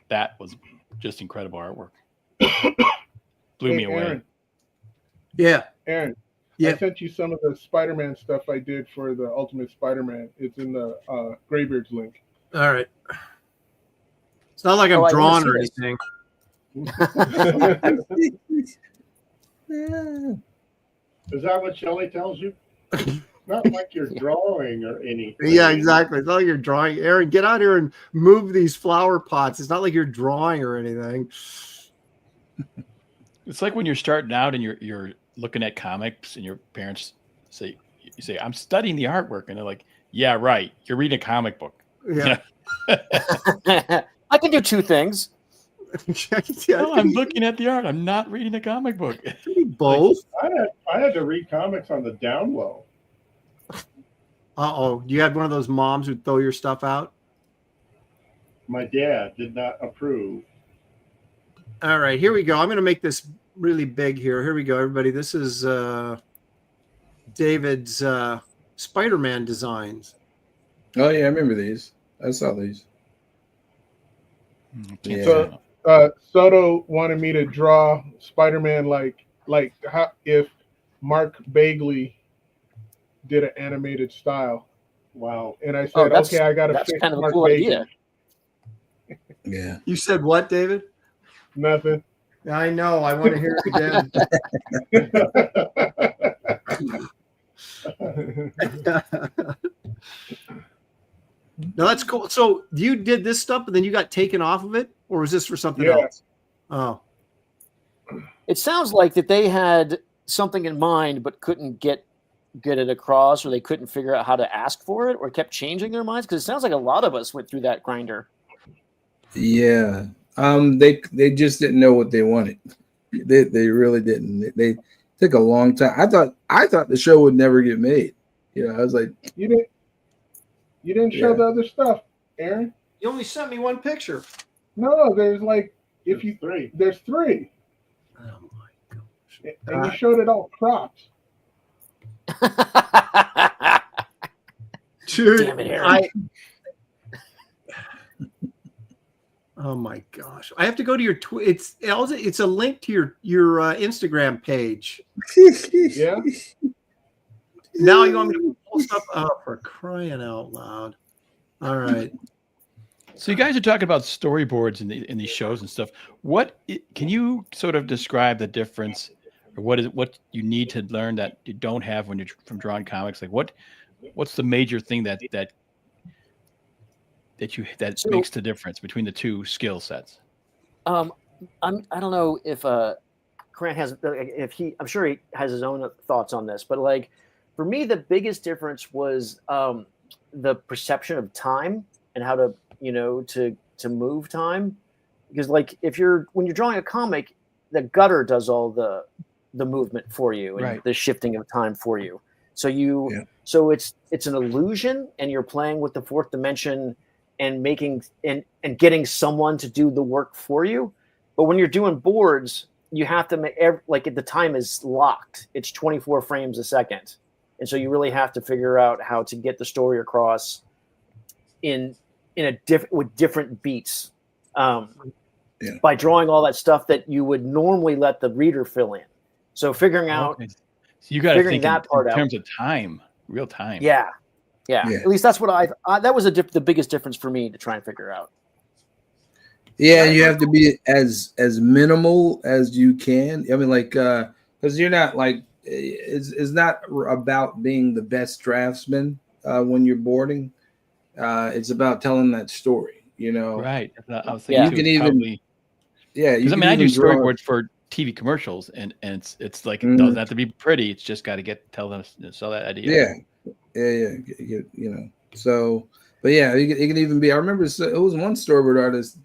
That was just incredible artwork. Blew me away. Aaron. Yeah. Aaron. Yeah. I sent you some of the Spider-Man stuff I did for the Ultimate Spider-Man. It's in the Graybeard's link. All right. It's not like I'm drawn or anything. Is that what Shelley tells you? Not like you're drawing or anything. Yeah, exactly. It's not like you're drawing. Aaron, get out here and move these flower pots. It's not like you're drawing or anything. It's like when you're starting out and you're looking at comics and your parents say, I'm studying the artwork, and they're like, yeah, right. You're reading a comic book. Yeah. I can do two things. No, I'm looking at the art. I'm not reading a comic book. Both. I had to read comics on the down low. Uh-oh. You had one of those moms who throw your stuff out? My dad did not approve. All right, here we go. I'm going to make this really big here. Here we go, everybody. This is David's Spider-Man designs. Oh, yeah, I remember these. I saw these. Yeah. So Soto wanted me to draw Spider-Man like how, if Mark Bagley did an animated style. Wow. And I said, okay, I got to fix kind of Mark a cool Bagley. idea. Yeah. You said what, David? Nothing. I know. I want to hear it again. No, that's cool. So you did this stuff, but then you got taken off of it, or was this for something else? Oh. It sounds like that they had something in mind, but couldn't get it across, or they couldn't figure out how to ask for it, or kept changing their minds. Because it sounds like a lot of us went through that grinder. Yeah. They just didn't know what they wanted. They really didn't. They took a long time. I thought the show would never get made. You know, I was like, you didn't show the other stuff, Aaron. You only sent me one picture. No, there's like there's three. Oh my gosh. And you showed it all cropped. Dude, damn it, Aaron. Oh my gosh! I have to go to your It's a link to your Instagram page. Yeah. Now you want me to pull stuff up, for crying out loud? All right. So you guys are talking about storyboards in these shows and stuff. Can you sort of describe the difference, or what you need to learn that you don't have when you're from drawing comics? Like what's the major thing that makes the difference between the two skill sets? I don't know if Coran has, I'm sure he has his own thoughts on this, but like for me, the biggest difference was the perception of time and how to move time. Because like when you're drawing a comic, the gutter does all the movement for you and the shifting of time for you. So so it's an illusion, and you're playing with the fourth dimension and making and getting someone to do the work for you. But when you're doing boards, you have to make the time is locked. It's 24 frames a second. And so you really have to figure out how to get the story across with different beats by drawing all that stuff that you would normally let the reader fill in. So figuring out, so you got to think that part in terms of time, real time. Yeah. At least that's what that was the biggest difference for me to try and figure out. Yeah, you have to be as minimal as you can. I mean, like, because you're not like, it's not about being the best draftsman when you're boarding. It's about telling that story, you know. Right. I was thinking you can even, because I mean, I do storyboards for TV commercials, and it's like it doesn't have to be pretty. It's just got to sell that idea. Yeah. You know. So, but yeah, it can even be. I remember it was one storyboard artist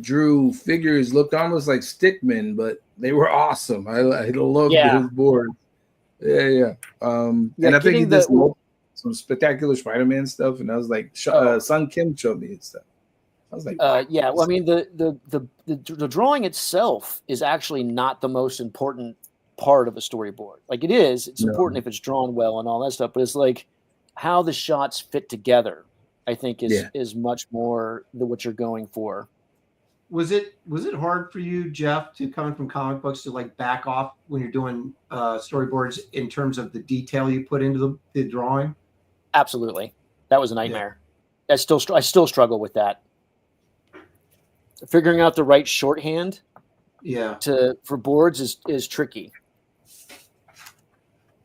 drew figures, looked almost like stickmen, but they were awesome. I loved his board. And I think he did some spectacular Spider-Man stuff, and I was like, Sun Kim showed me and stuff. I was like, yeah. Well, I mean, the drawing itself is actually not the most important part of a storyboard. Like it is, it's important if it's drawn well and all that stuff, but it's like how the shots fit together, I think is much more what you're going for. Was it hard for you, Jeff, to coming from comic books to like back off when you're doing storyboards in terms of the detail you put into the drawing? Absolutely. That was a nightmare. I still struggle with that. Figuring out the right shorthand for boards is tricky.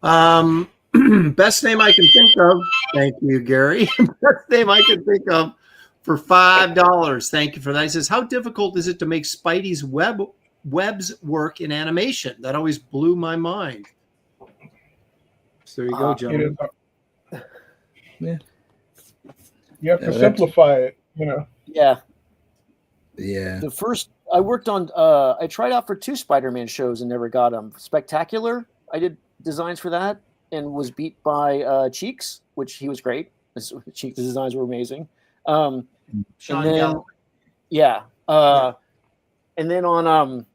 Best name I can think of. Thank you, Gary. Best name I can think of for $5. Thank you for that. He says, how difficult is it to make Spidey's webs work in animation? That always blew my mind. So there you go, gentlemen. You have to simplify it, you know. Yeah. The first I worked on, I tried out for 2 Spider-Man shows and never got them. Spectacular. I did designs for that and was beat by Cheeks, which he was great. Cheeks' designs were amazing. And then on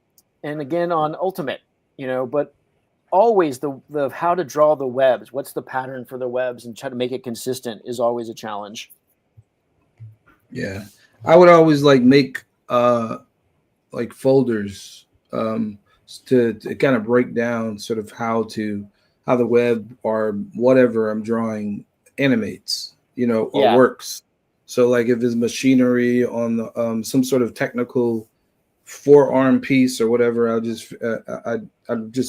and again on Ultimate, you know, but always the how to draw the webs, what's the pattern for the webs, and try to make it consistent is always a challenge. Yeah, I would always make like folders to kind of break down sort of how the web or whatever I'm drawing animates, you know, or works. So like if there's machinery on the some sort of technical forearm piece or whatever, I'll just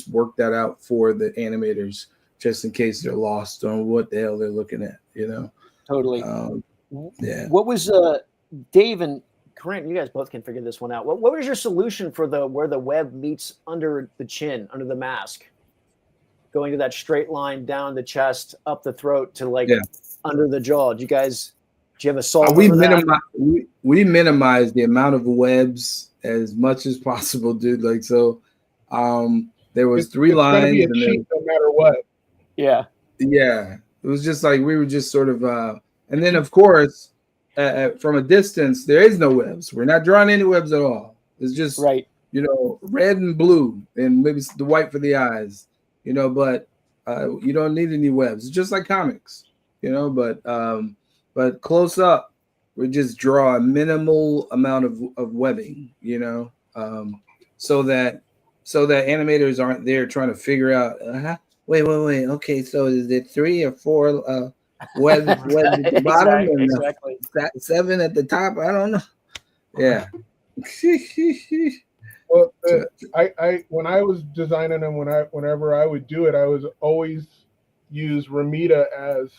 work that out for the animators just in case they're lost on what the hell they're looking at, you know. Totally. What was Dave and Coran, you guys both can figure this one out. What was your solution for where the web meets under the chin, under the mask, going to that straight line down the chest, up the throat to under the jaw? Do you have a solve? We minimize the amount of webs as much as possible, dude. Like so, there was 3 lines. Gonna be a cheat no matter what. Yeah. It was just like we were just sort of, and then of course. From a distance, there is no webs. We're not drawing any webs at all. It's just you know, red and blue, and maybe the white for the eyes, you know. But you don't need any webs. It's just like comics, you know. But close up, we just draw a minimal amount of webbing, you know, so that animators aren't there trying to figure out. Wait. Okay, so is it 3 or 4? Web at the bottom and 7 at the top. I don't know. Yeah. Well, I when I was designing them, whenever I would do it, I was always use Ramita as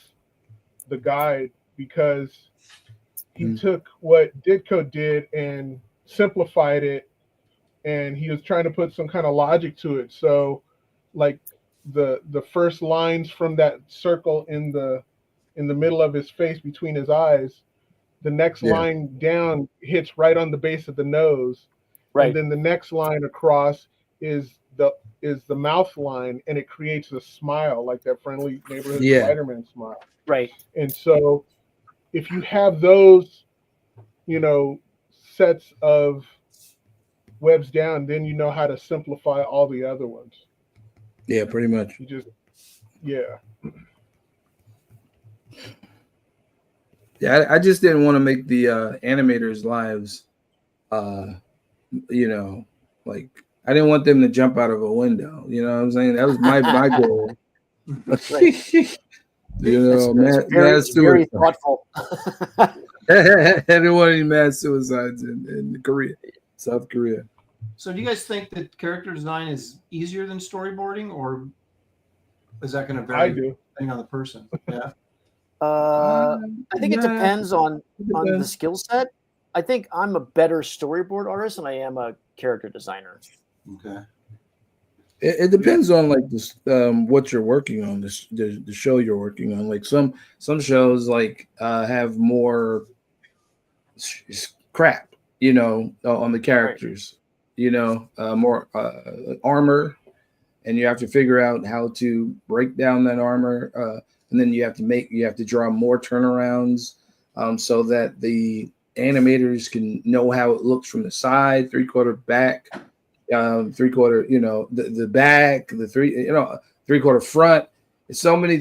the guide because he took what Ditko did and simplified it, and he was trying to put some kind of logic to it. So, like the first lines from that circle in the middle of his face between his eyes, the next line down hits right on the base of the nose. Right. And then the next line across is the mouth line, and it creates a smile, like that friendly neighborhood Spider-Man smile. Right. And so if you have those, you know, sets of webs down, then you know how to simplify all the other ones. Yeah, pretty much. You just I just didn't want to make the animators' lives, you know, like I didn't want them to jump out of a window. You know what I'm saying? That was my goal. You know, mass very thoughtful. I didn't want any mass suicides in Korea, South Korea. So do you guys think that character design is easier than storyboarding, or is that going to vary depending on the person? Yeah. I think it depends on the skill set. I think I'm a better storyboard artist than I am a character designer. Okay. It depends on like this what you're working on, the show you're working on. Like some shows like have more crap, you know, on the characters, you know, more armor, and you have to figure out how to break down that armor, and then you have to draw more turnarounds, so that the animators can know how it looks from the side, 3/4 back, 3/4, you know, the back, the 3/4 front. It's so many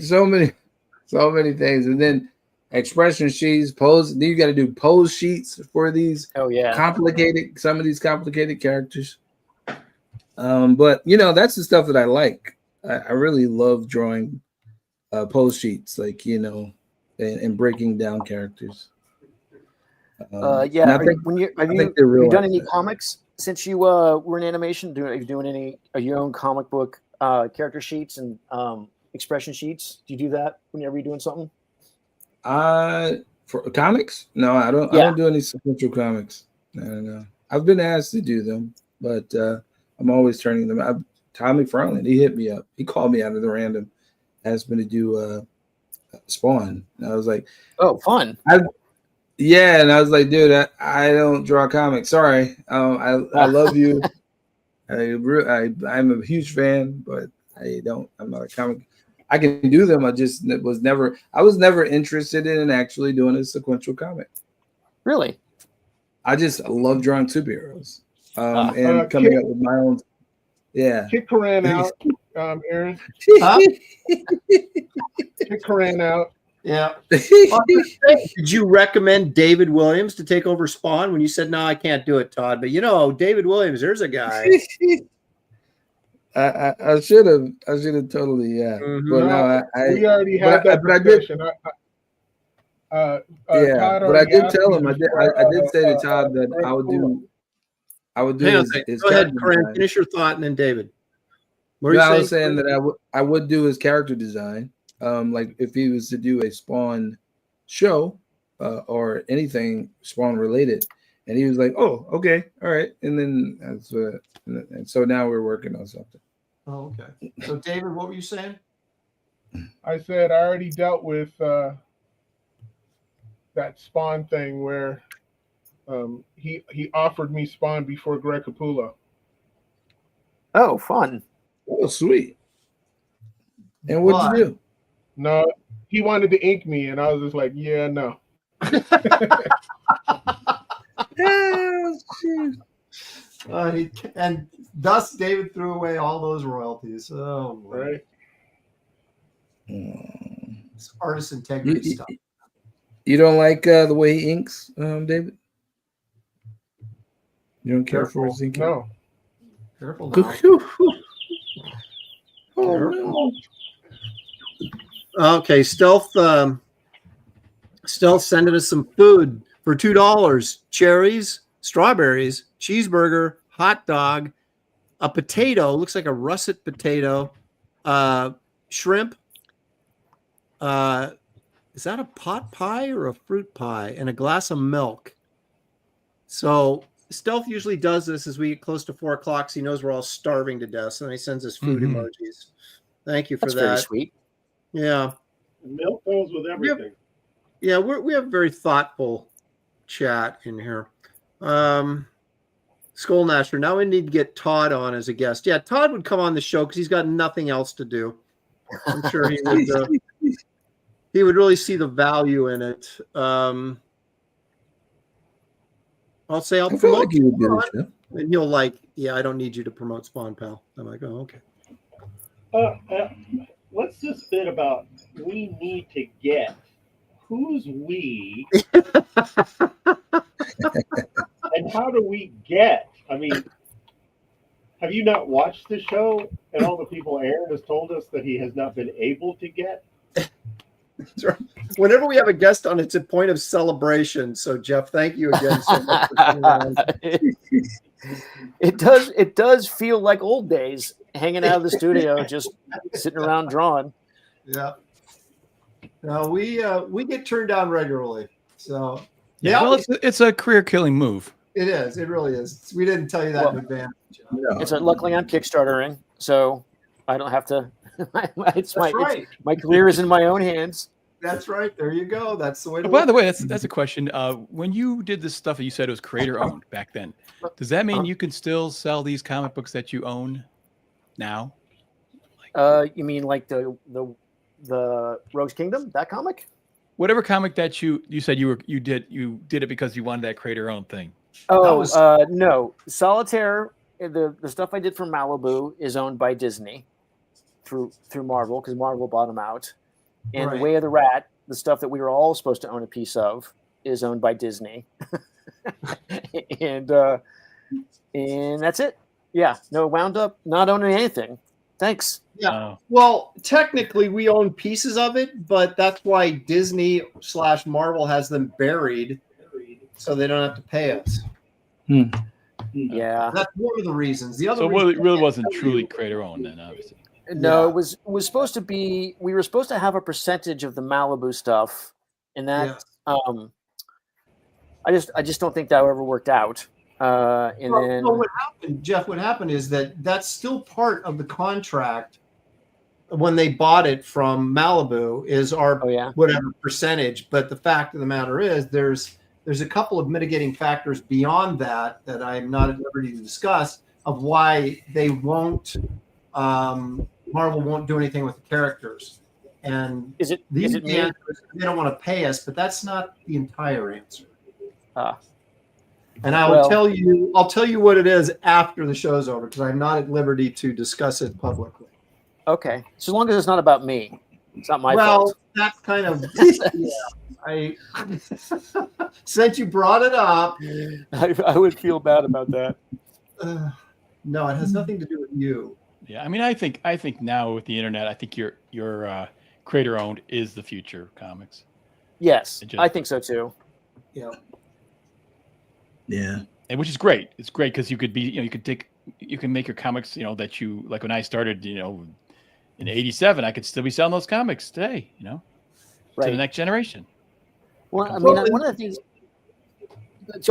things, and then expression sheets, pose. Then you got to do pose sheets for these. Oh yeah, some of these complicated characters. But you know, that's the stuff that I like. I really love drawing pose sheets, like, you know, and breaking down characters. Yeah. Have you done any comics since you were in animation? Are you doing any your own comic book character sheets and expression sheets? Do you do that whenever you're doing something? For comics? No, I don't. Yeah. I don't do any sequential comics. No. I've been asked to do them, but I'm always turning them out. Tom McFarlane, he hit me up. He called me out of the random, asked me to do Spawn. And I was like, "Oh, fun!" Yeah, and I was like, "Dude, I don't draw comics. Sorry. I love you. I'm a huge fan, but I'm not a comic. I can do them. I was never interested in actually doing a sequential comic. Really? I just love drawing superheroes, and coming up with my own. Yeah. Kick Coran out, Aaron. Kick Coran out. Yeah. Did you recommend David Williams to take over Spawn when you said, "No, I can't do it, Todd"? But you know, David Williams, there's a guy. I should have totally, yeah. Mm-hmm. But no, we already had that discussion. But I did tell him. I did say to Todd that I would do. His Go ahead, Coran. Finish your thought, and then David. I was saying that I would do his character design. Like if he was to do a Spawn show or anything Spawn related, and he was like, "Oh, okay, all right," and then and so now we're working on something. Oh, okay. So, David, what were you saying? I said I already dealt with that Spawn thing where he offered me Spawn before Greg Capullo. Oh, fun! Oh, sweet. And what'd you do? No, he wanted to ink me, and I was just like, "Yeah, no." And thus David threw away all those royalties. Oh, right. It's artist integrity stuff. You don't like the way he inks, David? You don't care for his inking? No. Careful now. No. Okay, Stealth sending us some food for $2. Cherries, strawberries, cheeseburger, hot dog, a potato, looks like a russet potato, shrimp. Is that a pot pie or a fruit pie? And a glass of milk. So Stealth usually does this as we get close to 4 o'clock. So he knows we're all starving to death. So he sends us food emojis. Thank you for that. That's very sweet. Yeah. Milk goes with everything. We have a very thoughtful chat in here. Skullnasher, now we need to get Todd on as a guest. Yeah, Todd would come on the show because he's got nothing else to do. I'm sure he would. He would really see the value in it. I'll say I'll promote you, and he'll like, yeah, I don't need you to promote Spawn, pal. I'm like, oh, okay. What's this bit about? We need to get. Who's we? And how do we get? I mean, have you not watched the show? And all the people Aaron has told us that he has not been able to get. Whenever we have a guest on, it's a point of celebration. So, Jeff, thank you again so much for coming on. It does feel like old days, hanging out of the studio, just sitting around drawing. Yeah. No, we get turned down regularly. So yeah, well, it's a career killing move. It is. It really is. We didn't tell you that in advance. No. It's luckily I'm Kickstartering, so I don't have to. My career is in my own hands. That's right. There you go. That's the way to By look the way, at that's a question. When you did this stuff, you said it was creator owned back then. Does that mean you can still sell these comic books that you own now? You mean like the Rogue's Kingdom, that comic? Whatever comic that you said you did it because you wanted that creator owned thing. Oh, no. Solitaire, the stuff I did for Malibu is owned by Disney through Marvel, because Marvel bought them out. And The Way of the Rat, the stuff that we were all supposed to own a piece of, is owned by Disney. and that's it. Yeah, no, wound up not owning anything. Thanks. Yeah. Well, technically we own pieces of it, but that's why Disney/Marvel has them buried, so they don't have to pay us. Yeah, that's one of the reasons. The other, so it really wasn't truly creator owned then, obviously. No, it was supposed to be. We were supposed to have a percentage of the Malibu stuff, and that I just don't think that ever worked out. Then what happened, Jeff? What happened is that's still part of the contract when they bought it from Malibu. Is our whatever percentage? But the fact of the matter is, there's a couple of mitigating factors beyond that I'm not at liberty to discuss of why they won't. Marvel won't do anything with the characters, and the answer is they don't want to pay us, but that's not the entire answer. And I'll tell you what it is after the show's over, because I'm not at liberty to discuss it publicly. Okay, so as long as it's not about me, it's not my fault. Well, that's kind of I since you brought it up, I would feel bad about that. No, it has nothing to do with you. Yeah, I mean, I think now with the internet, I think your creator owned is the future of comics. Yes, I think so too. Yeah. Yeah. And which is great. It's great because you could be, you can make your comics, that you like when I started, in '87, I could still be selling those comics today, to the next generation. Well, I mean, one of the things that's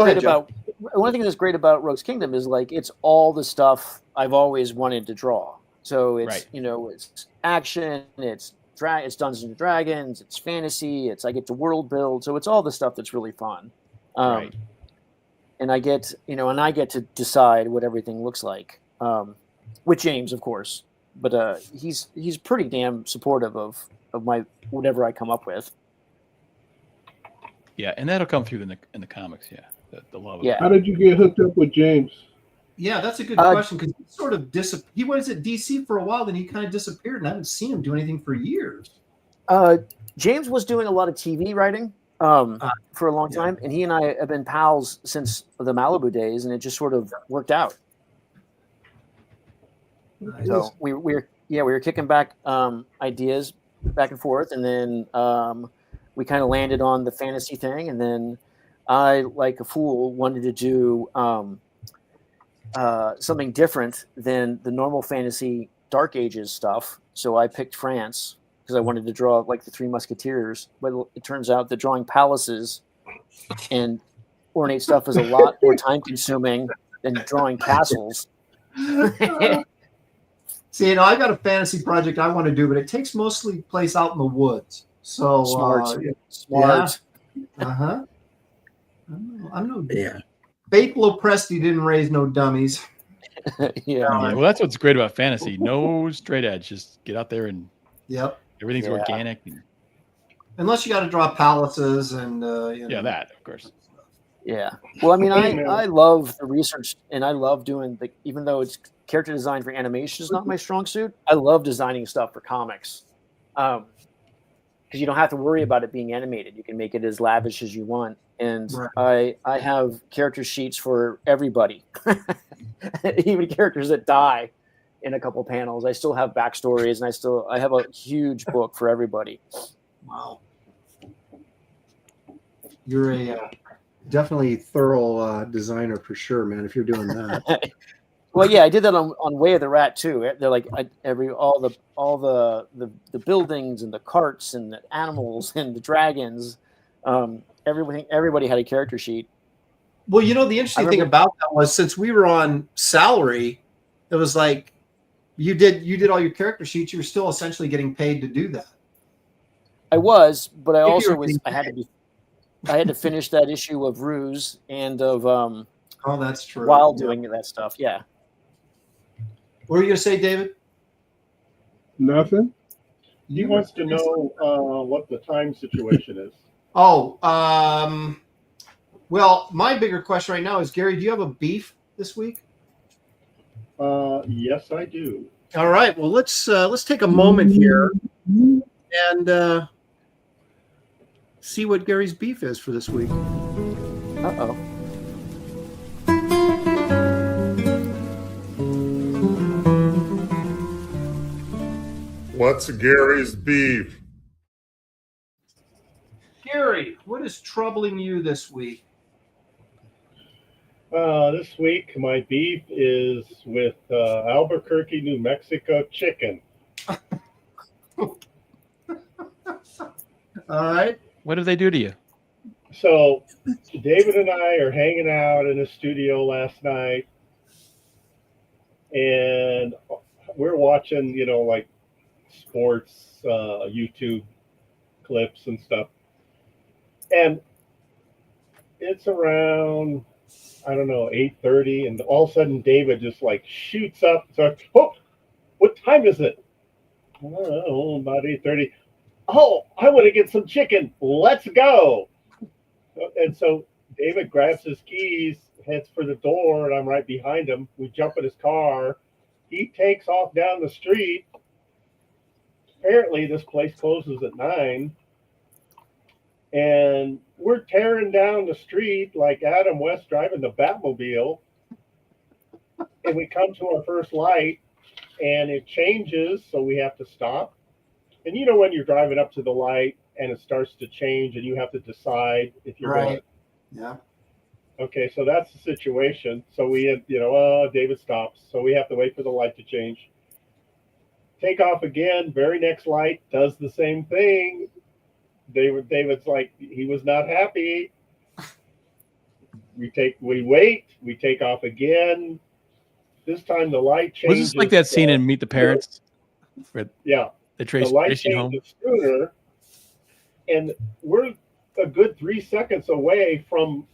great about Rogue's Kingdom is like it's all the stuff I've always wanted to draw. So it's it's action, it's Dungeons and Dragons, it's fantasy, I get to world build, so it's all the stuff that's really fun. And I get to decide what everything looks like. With James, of course, but he's pretty damn supportive of my whatever I come up with. Yeah, and that'll come through in the comics. Yeah, the love. Yeah. How did you get hooked up with James? Yeah, that's a good question, because he sort of he was at DC for a while, then he kind of disappeared, and I haven't seen him do anything for years. James was doing a lot of TV writing for a long time, and he and I have been pals since the Malibu days, and it just sort of worked out. Nice. So we were kicking back ideas back and forth, and then we kind of landed on the fantasy thing, and then I, like a fool, wanted to do something different than the normal fantasy Dark Ages stuff. So I picked France because I wanted to draw like the Three Musketeers, but it turns out that drawing palaces and ornate stuff is a lot more time consuming than drawing castles. See, I got a fantasy project I want to do, but it takes mostly place out in the woods. So smart. Yeah. I'm no Fate Lopresti didn't raise no dummies. Well, that's what's great about fantasy. No straight edge. Just get out there and everything's organic. Unless you got to draw palaces and that of course. Yeah. Well, I mean, I love the research, and I love doing even though it's character design for animation is not my strong suit. I love designing stuff for comics. Because you don't have to worry about it being animated. You can make it as lavish as you want. And I have character sheets for everybody, even characters that die in a couple panels. I still have backstories, and I have a huge book for everybody. Wow. You're a definitely thorough designer for sure, man, if you're doing that. Well, yeah, I did that on Way of the Rat too. They're like all the buildings and the carts and the animals and the dragons. Everybody had a character sheet. Well, the interesting thing about that was, since we were on salary, it was like you did all your character sheets. You were still essentially getting paid to do that. I was, but I Maybe also you're was. I had to finish that issue of Ruse and of Oh, that's true. while doing that stuff. Yeah. What were you gonna say, David? Nothing. He wants to know what the time situation is. Oh, well, my bigger question right now is, Gary, do you have a beef this week? Yes, I do. All right. Well, let's take a moment here and see what Gary's beef is for this week. Uh-oh. What's Gary's beef? Gary, what is troubling you this week? This week, my beef is with Albuquerque, New Mexico chicken. All right. What did they do to you? So, David and I are hanging out in the studio last night, and we're watching, like sports, YouTube clips and stuff. And it's around, I don't know, 8:30, and all of a sudden David just like shoots up. So, oh, what time is it? Oh, about 8:30. Oh, I want to get some chicken. Let's go. And so David grabs his keys, heads for the door, and I'm right behind him. We jump in his car. He takes off down the street. Apparently, this place closes at 9. And we're tearing down the street like Adam West driving the Batmobile. And we come to our first light, and it changes, so we have to stop. And when you're driving up to the light and it starts to change and you have to decide if you're Right. going to. Yeah. Okay, so that's the situation. So we had, David stops. So we have to wait for the light to change. Take off again, very next light, does the same thing. David's like, he was not happy. We wait, we take off again. This time the light changes. Was this like that scene in Meet the Parents? Yeah. The light racing home. changes sooner, and we're a good 3 seconds away from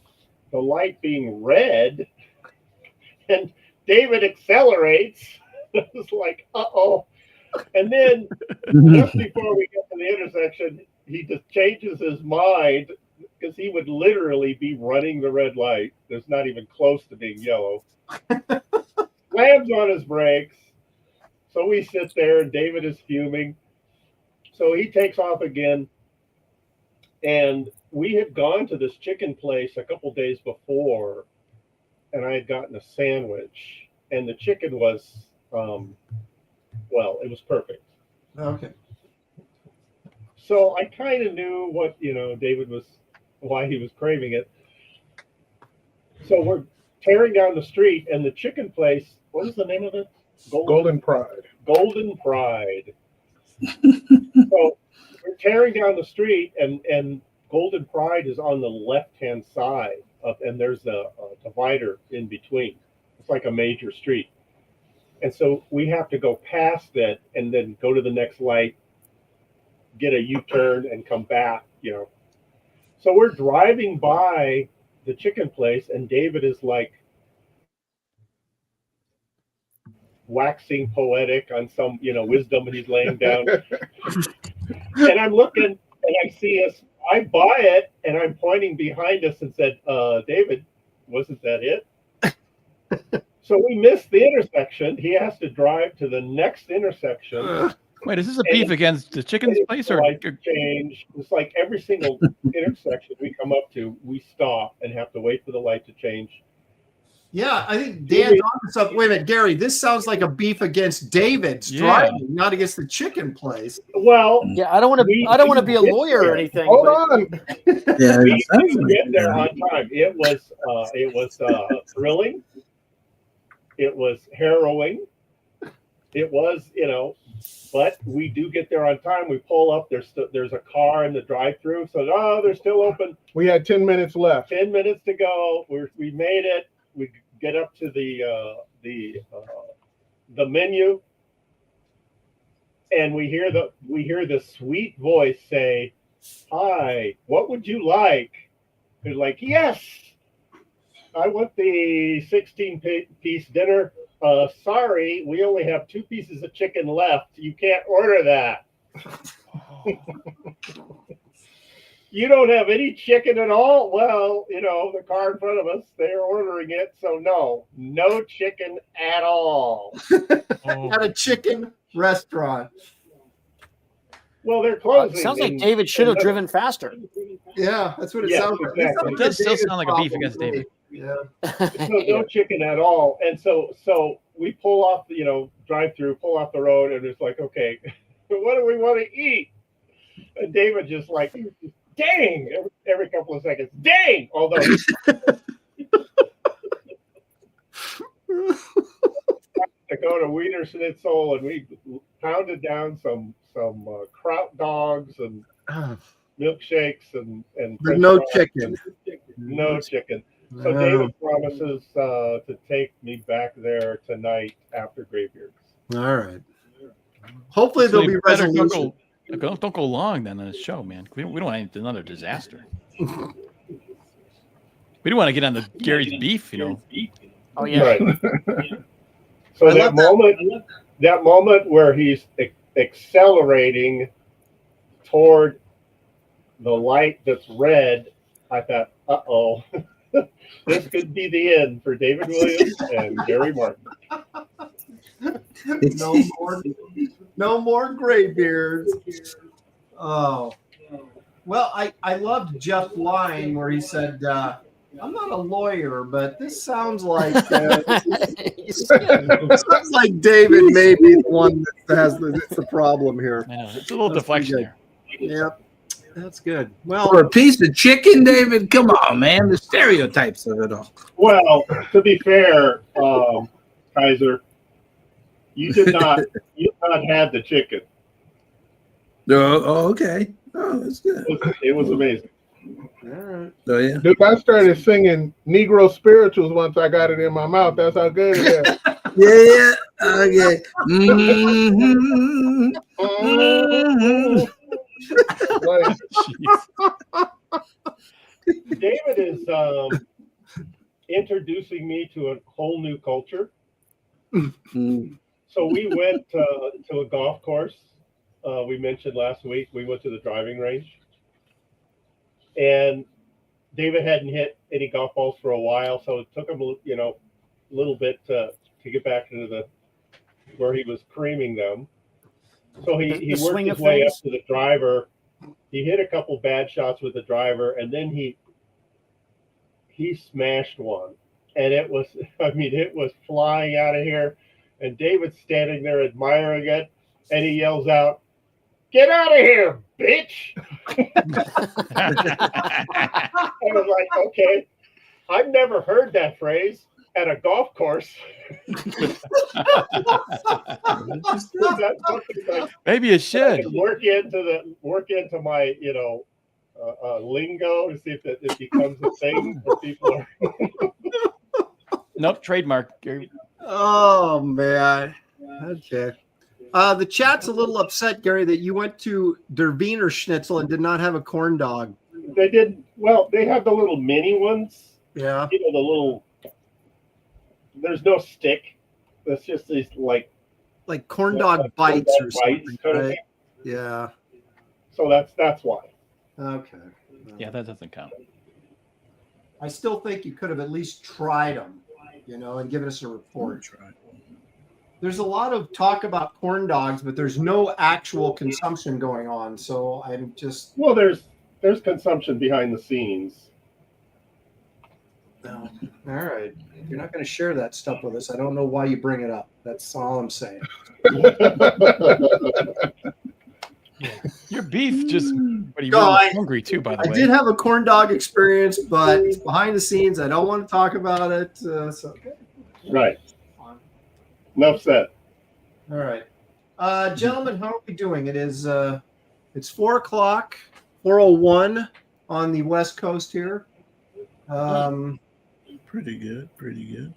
the light being red, and David accelerates. It's like, uh-oh. And then just before we get to the intersection, he just changes his mind because he would literally be running the red light. There's not even close to being yellow. Slams on his brakes. So we sit there, and David is fuming. So he takes off again. And we had gone to this chicken place a couple days before, and I had gotten a sandwich. And the chicken was, it was perfect. Okay. So I kind of knew what, why he was craving it. So we're tearing down the street, and the chicken place, what is the name of it? Golden Pride. Golden Pride. So we're tearing down the street, and Golden Pride is on the left-hand side, and there's a divider in between. It's like a major street. And so we have to go past it and then go to the next light, get a U-turn, and come back, So we're driving by the chicken place, and David is like waxing poetic on some, wisdom that he's laying down. And I'm looking, and I see us. I buy it, and I'm pointing behind us and said, David, wasn't that it? So we missed the intersection. He has to drive to the next intersection. Wait, is this a beef against the chicken's place or change? It's like every single intersection we come up to, we stop and have to wait for the light to change. Yeah, I think Dan's on something. Wait a minute, Gary, this sounds like a beef against David's driving, not against the chicken place. Well, yeah, I don't want to be a lawyer or anything. Hold on. Yeah, we didn't get there on time. It was thrilling. It was harrowing. It was, but we do get there on time. We pull up. There's a car in the drive-through. So, they're still open. We had 10 minutes left. 10 minutes to go. We made it. We get up to the menu. and we hear the sweet voice say, "Hi, what would you like?" He's like, "Yes, I want the 16-piece dinner. Sorry, we only have 2 pieces of chicken left. You can't order that." You don't have any chicken at all? Well, the car in front of us, they're ordering it. So no chicken at all. At a chicken restaurant. Well, they're closing. Sounds like David should have driven faster. Yeah, that's what it sounds like. Exactly. It does still sound like a beef against David. Yeah. No chicken at all. And so we pull off, drive through, pull off the road, and it's like, okay, what do we want to eat? And David just like, dang, every couple of seconds, dang. Although to go to Wiener Schnitzel, and we pounded down some kraut dogs and milkshakes and no chicken. No chicken. So David promises to take me back there tonight after Graybeards. All right. Hopefully there'll be resolution. Don't go long then on the show, man. We don't want another disaster. We don't want to get on the Gary's beef, Oh yeah. Right. So that moment where he's accelerating toward the light that's red, I thought, uh-oh, this could be the end for David Williams and Gary Martin. No more Graybeards. Oh. Well, I loved Jeff line where he said, I'm not a lawyer, but this sounds like sounds like David may be the one that has the problem here. I know. It's a little deflection there. Yep. That's good. Well, For a piece of chicken, David, come on, man. The stereotypes of it all. Well, to be fair, Kizer, you did not have the chicken. Oh, okay. Oh, that's good. It was amazing. all right. Oh, yeah. Dude, I started singing Negro spirituals once I got it in my mouth. That's how good it is. Yeah. Okay. Mm-hmm. Mm-hmm. Like, David is introducing me to a whole new culture. So we went to a golf course. We mentioned last week we went to the driving range, and David hadn't hit any golf balls for a while, so it took him a little bit to get back into where he was creaming them. So he worked his way up to the driver. He hit a couple bad shots with the driver, and then he smashed one, and it was flying out of here. And David's standing there admiring it, and he yells out, "Get out of here, bitch!" I was like, okay, I've never heard that phrase at a golf course. Maybe you should work into my lingo to see if it becomes a thing for people. Nope, trademark. Oh man. Okay. The chat's a little upset, Gary, that you went to Der Wiener Schnitzel and did not have a corn dog. They did. Well, they have the little mini ones. Yeah. The little. There's no stick. That's just these like corn dog bites or something, right? Yeah. So that's why. Okay. Yeah, that doesn't count. I still think you could have at least tried them, and given us a report. There's a lot of talk about corn dogs, but there's no actual consumption going on. So I'm just. Well, there's consumption behind the scenes. No. All right. You're not going to share that stuff with us. I don't know why you bring it up. That's all I'm saying. Your beef just. But you really hungry too, by the way. I did have a corn dog experience, but it's behind the scenes. I don't want to talk about it. So. Right. Enough said. All right, gentlemen, how are we doing? It is it's 4 o'clock, 4:01 on the West Coast here. Pretty good.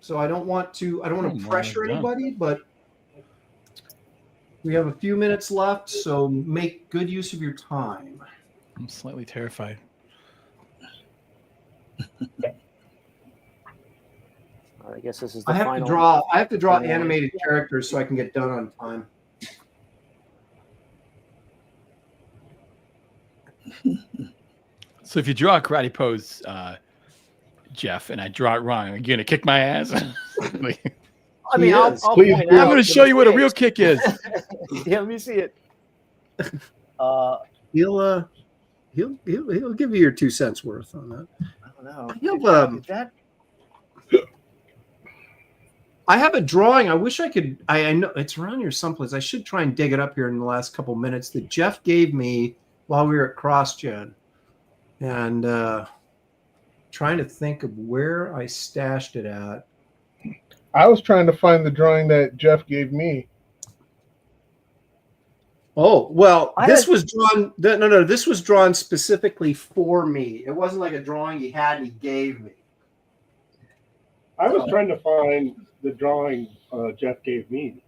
So I don't want to pressure anybody, but We have a few minutes left, so make good use of your time. I'm slightly terrified. I guess this is the I have to draw animated characters so I can get done on time. So if you draw a karate pose, Jeff, and I draw it wrong, are you gonna kick my ass? I mean, I'll Please point do. out I'm gonna show you what a real kick is. Yeah, let me see it. He'll give you your 2 cents worth on that. I don't know. I have a drawing. I wish I could. I know it's around here someplace. I should try and dig it up here in the last couple minutes that Jeff gave me while we were at CrossGen, and trying to think of where I stashed it at. I was trying to find the drawing that Jeff gave me. Oh, well, this was drawn. No, this was drawn specifically for me. It wasn't like a drawing he had and he gave me. I was trying to find the drawing Jeff gave me.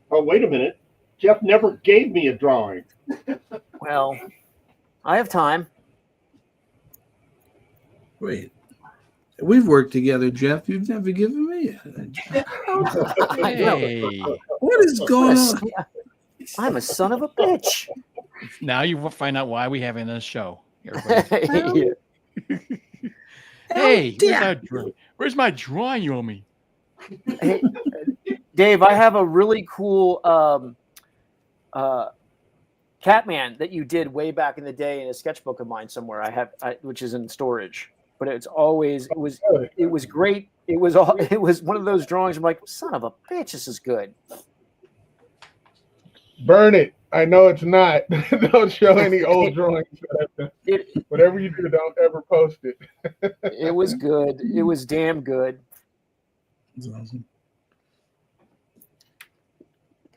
Oh, wait a minute. Jeff never gave me a drawing. Well, I have time. Wait. We've worked together, Jeff. You've never given me a Hey, What is going on? I'm a son of a bitch. now you will find out why we having this show. Hey, where's my drawing you owe me? Hey, Dave, I have a really cool Catman that you did way back in the day in a sketchbook of mine somewhere. Which is in storage. But it was great. It was one of those drawings. I'm like, son of a bitch, this is good. Burn it. I know it's not. Don't show any old drawings. Whatever you do, don't ever post it. It was good. It was damn good. That's awesome.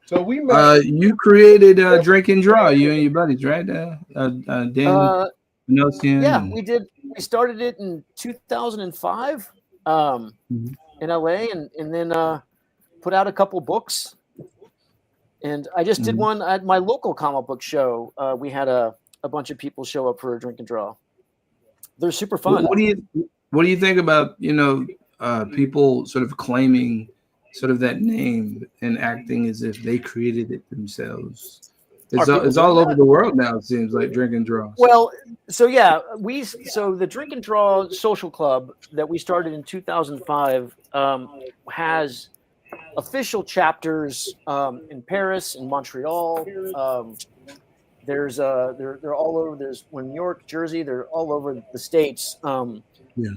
So we met. You created Drink and Draw, you and your buddies, right? Dan Minosian. Yeah, we did. We started it in 2005 in LA, and then put out a couple books. And I just did one at my local comic book show. We had a bunch of people show up for a drink and draw. They're super fun. What do you think about people sort of claiming sort of that name and acting as if they created it themselves? It's all over the world now. It seems like drink and draw. Well, so yeah, the Drink and Draw Social Club that we started in 2005 has official chapters in Paris and Montreal. They're all over. There's one in New York, Jersey. They're all over the states. Yeah.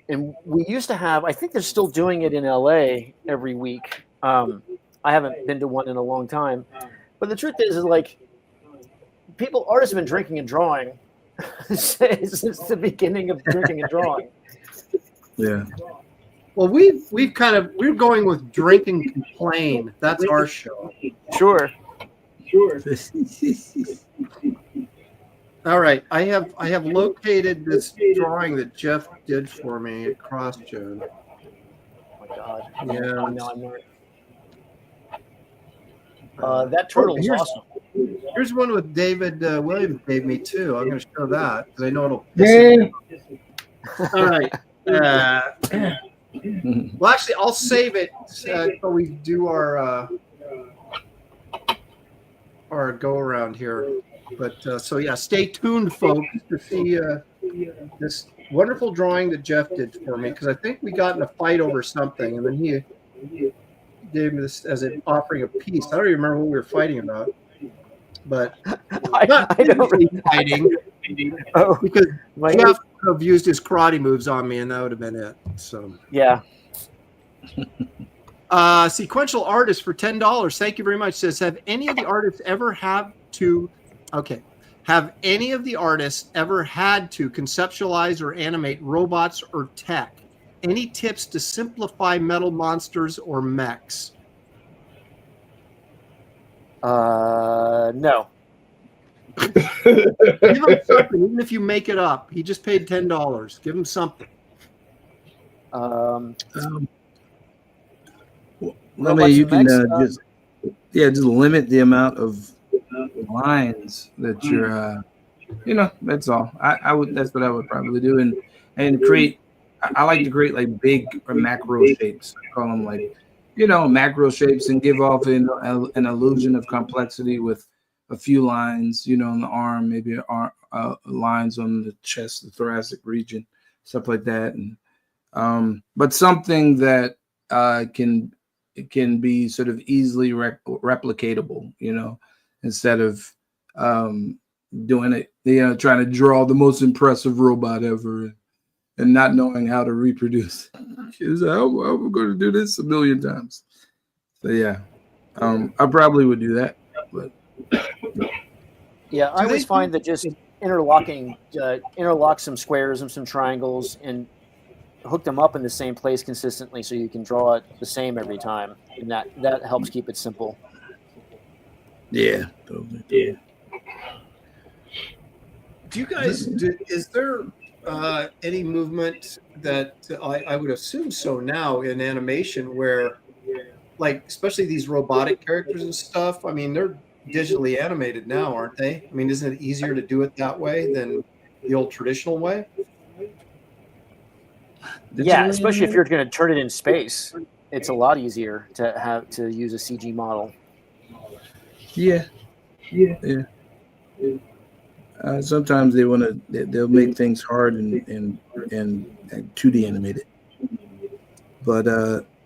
And we used to have. I think they're still doing it in LA every week. I haven't been to one in a long time. But the truth is like, artists have been drinking and drawing since the beginning of drinking and drawing. Yeah. Well, we're going with Drink and Complain. That's our show. Sure. All right, I have located this drawing that Jeff did for me at CrossGen. Oh my God. Yeah. No, I'm not. That turtle's awesome. Here's one with David Williams gave me too. I'm going to show that because I know it'll piss him off. All right. Well, actually, I'll save it until we do our go around here. But so yeah, stay tuned, folks, to see this wonderful drawing that Jeff did for me, because I think we got in a fight over something, and then he gave me this as an offering of peace. I don't even remember what we were fighting about, but I don't really fighting because Jeff could have used his karate moves on me, and that would have been it. So yeah. Sequential artist for $10. Thank you very much. Says, have any of the artists ever had to conceptualize or animate robots or tech? Any tips to simplify metal monsters or mechs? No. Give him something, even if you make it up. He just paid $10. Give him something. You can just just limit the amount of lines that you're that's all. That's what I would probably do, and create. I like to create like big or macro shapes. I call them like macro shapes, and give off an illusion of complexity with a few lines, on the arm, maybe lines on the chest, the thoracic region, stuff like that, and but something that can be sort of easily replicatable, instead of doing it, trying to draw the most impressive robot ever and not knowing how to reproduce. She's like, I'm going to do this a million times. So yeah, I probably would do that. But yeah, I always find that just interlock some squares and some triangles and hook them up in the same place consistently so you can draw it the same every time, and that helps keep it simple. Yeah, totally. Yeah. Do you guys? Is there any movement that I would assume so now in animation where, like, especially these robotic characters and stuff? I mean, they're digitally animated now, aren't they? I mean, isn't it easier to do it that way than the old traditional way? Yeah, especially if you're going to turn it in space, it's a lot easier to use a CG model. Yeah. Sometimes they'll make things hard and 2D animated. But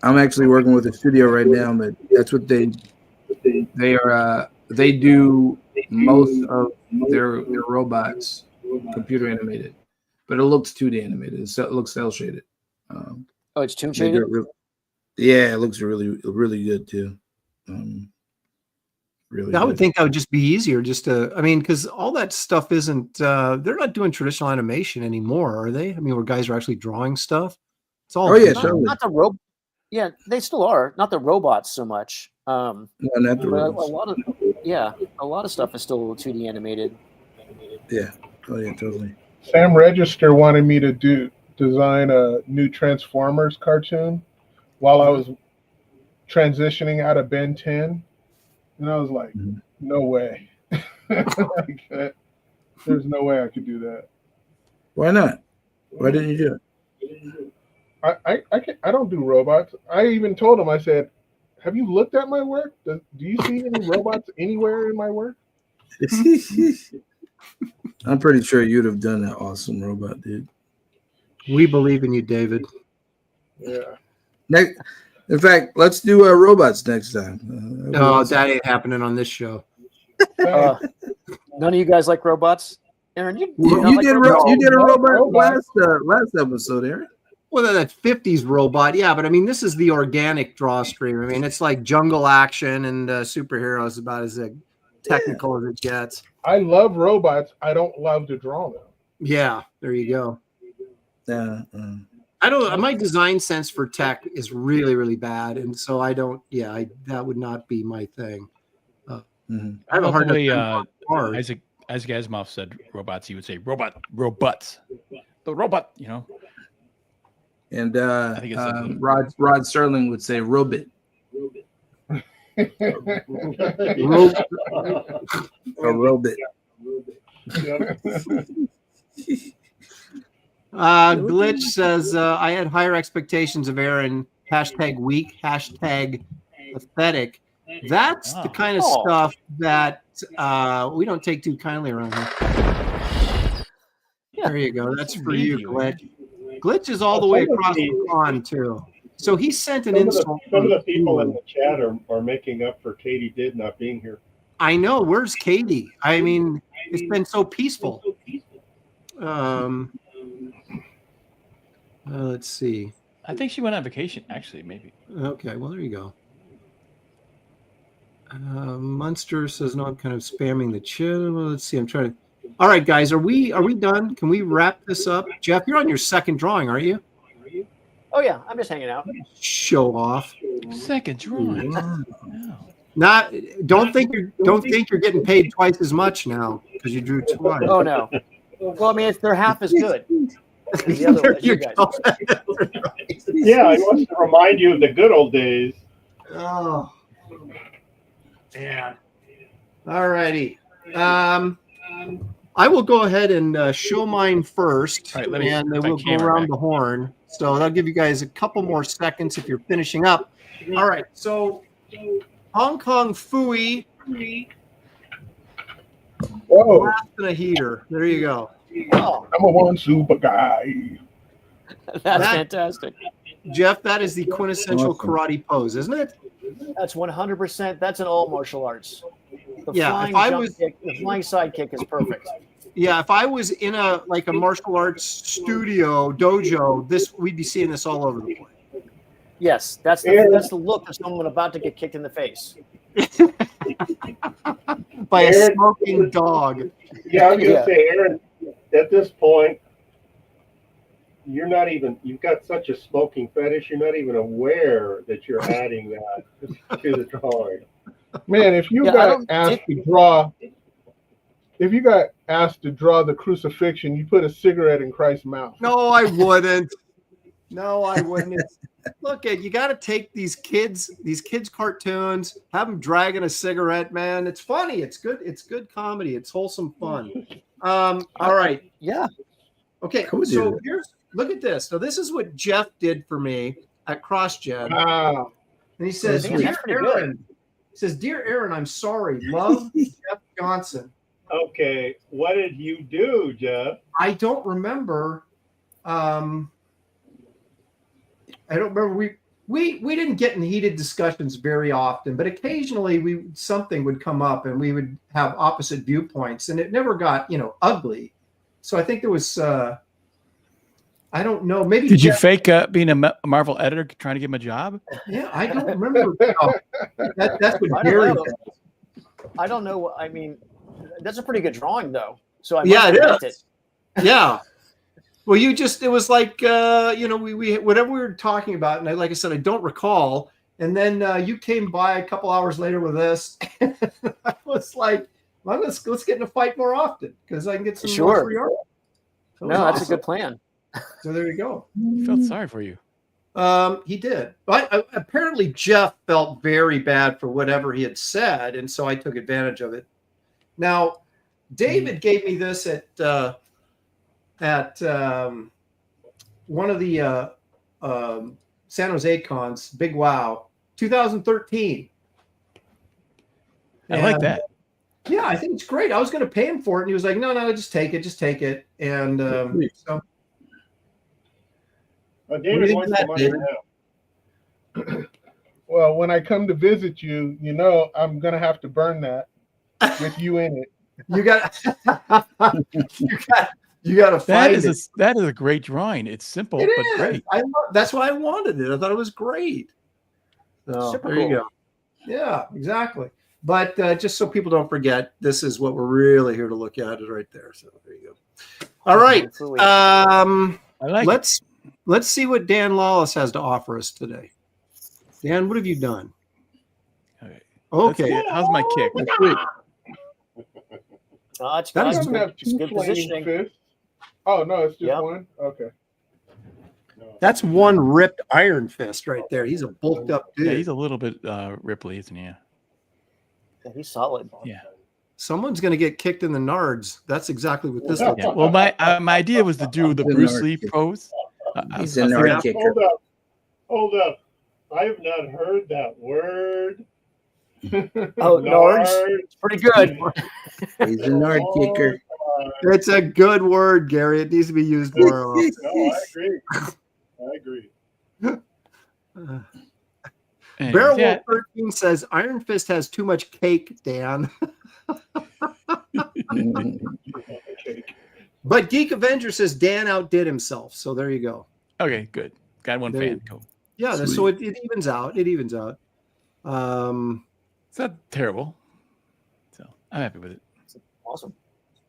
I'm actually working with a studio right now that's what they do most of their robots computer animated, but it looks 2D animated. It looks cel shaded. It's toon shaded. Yeah, it looks really, really good too. Really, I would think that would just be easier, because all that stuff isn't. They're not doing traditional animation anymore, are they? I mean, where guys are actually drawing stuff. It's all. Not the Yeah, they still are. Not the robots so much. No, not the robots. A lot of stuff is still 2D animated. Yeah. Oh yeah, totally. Sam Register wanted me to design a new Transformers cartoon while I was transitioning out of Ben 10, and I was like, no way. There's no way I could do that. Why not? Why didn't you do it? I don't do robots. I even told him, I said, have you looked at my work? Do you see any robots anywhere in my work? I'm pretty sure you'd have done that awesome robot, dude. We believe in you, David. Yeah. In fact, let's do robots next time. No, that ain't happening on this show. None of you guys like robots? Aaron, you did a robot last episode, Aaron. Well, that 50s robot, yeah, but I mean, this is the organic draw stream. I mean, it's like jungle action and superheroes, about as technical as it gets. I love robots. I don't love to draw them. Yeah, there you go. My design sense for tech is really, really bad, and so I don't. Yeah, that would not be my thing. I have a hard time. Isaac Asimov said robots. He would say robots. The robot, And I think it's Rod Serling would say robot. A robot. Glitch says, I had higher expectations of Aaron. #weak, #pathetic. That's the kind of stuff that we don't take too kindly around here. There you go. That's for you, Glitch. Glitch is all the way across the pond, too. So he sent an insult. Some of the people in the chat are making up for Katie Did not being here. I know. Where's Katie? I mean, it's been so peaceful. Let's see. I think she went on vacation, actually, maybe. Okay, well, there you go. Munster says, no, I'm kind of spamming the chat. Well, let's see. I'm trying to. All right, guys, are we done? Can we wrap this up? Jeff, you're on your second drawing, aren't you? Oh yeah, I'm just hanging out. Show off. Second drawing. Don't think you're getting paid twice as much now because you drew twice. Oh no. Well, I mean, they're half as good. The other you guys. Yeah, I want to remind you of the good old days. Oh. Man. All righty. I will go ahead and show mine first, All right, and then we'll go around the horn. So that'll give you guys a couple more seconds if you're finishing up. All right. So Hong Kong Fooey. Whoa. Blast in a heater. There you go. Oh, I'm a one super guy. that's fantastic. Jeff, that is the quintessential karate pose, isn't it? That's 100%. That's an all martial arts. The Yeah, the flying side kick is perfect. Yeah, if I was in a martial arts studio dojo, we'd be seeing this all over the place. Yes, that's the look of someone about to get kicked in the face by a smoking dog. Yeah, I was gonna say, Aaron, at this point, you've got such a smoking fetish, you're not even aware that you're adding that to the drawing. Man, if you got asked to draw the crucifixion, you put a cigarette in Christ's mouth. No, I wouldn't. Look, you got to take these kids cartoons, have them dragging a cigarette, man. It's funny. It's good. It's good comedy. It's wholesome fun. All right. Yeah. Okay. So look at this. So this is what Jeff did for me at CrossGen. Wow. And he says, Dear Aaron, I'm sorry. Love, Jeff Johnson. Okay. What did you do, Jeff? I don't remember. I don't remember. We didn't get in heated discussions very often, but occasionally something would come up and we would have opposite viewpoints, and it never got ugly. So I think there was I don't know. Maybe did you fake being a Marvel editor trying to give him a job? Yeah, I don't remember. That's what Gary did. I don't know. I mean, that's a pretty good drawing, though. So I it is. Yeah. Well, it was like, we whatever we were talking about, and like I said, I don't recall. And then you came by a couple hours later with this. And I was like, well, let's get in a fight more often because I can get some more free art. That's a good plan. So there you go. He felt sorry for you. He did. But apparently Jeff felt very bad for whatever he had said, and so I took advantage of it. Now, David gave me this at one of the San Jose cons, Big Wow, 2013. I like that. Yeah, I think it's great. I was going to pay him for it, and he was like, "No, just take it." And so, David wants the money now. Well, when I come to visit you, I'm going to have to burn that with you in it. You got to find it. That is a great drawing. It's simple, but great. That's why I wanted it. I thought it was great. So there you go. Yeah, exactly. But just so people don't forget, this is what we're really here to look at is right there. So there you go. All right. Let's see what Dan Lawless has to offer us today. Dan, what have you done? Okay. How's my kick? That is good positioning. Oh no, it's just one. Okay. That's one ripped Iron Fist right there. He's a bulked up dude. Yeah, he's a little bit Ripley, isn't he? Yeah, he's solid. Yeah. Someone's going to get kicked in the nards. That's exactly what this is. Yeah. Well, my idea was to do the Bruce Lee pose. He's a nard kicker. Hold up. I have not heard that word. Oh, nards. It's pretty good. He's a nard kicker. It's a good word, Gary. It needs to be used more often. No, I agree. Barrel 13 says Iron Fist has too much cake, Dan. But Geek Avenger says Dan outdid himself. So there you go. Okay, good. Got one fan. Cool. Yeah, so it evens out. It evens out. It's not terrible. So I'm happy with it. Awesome.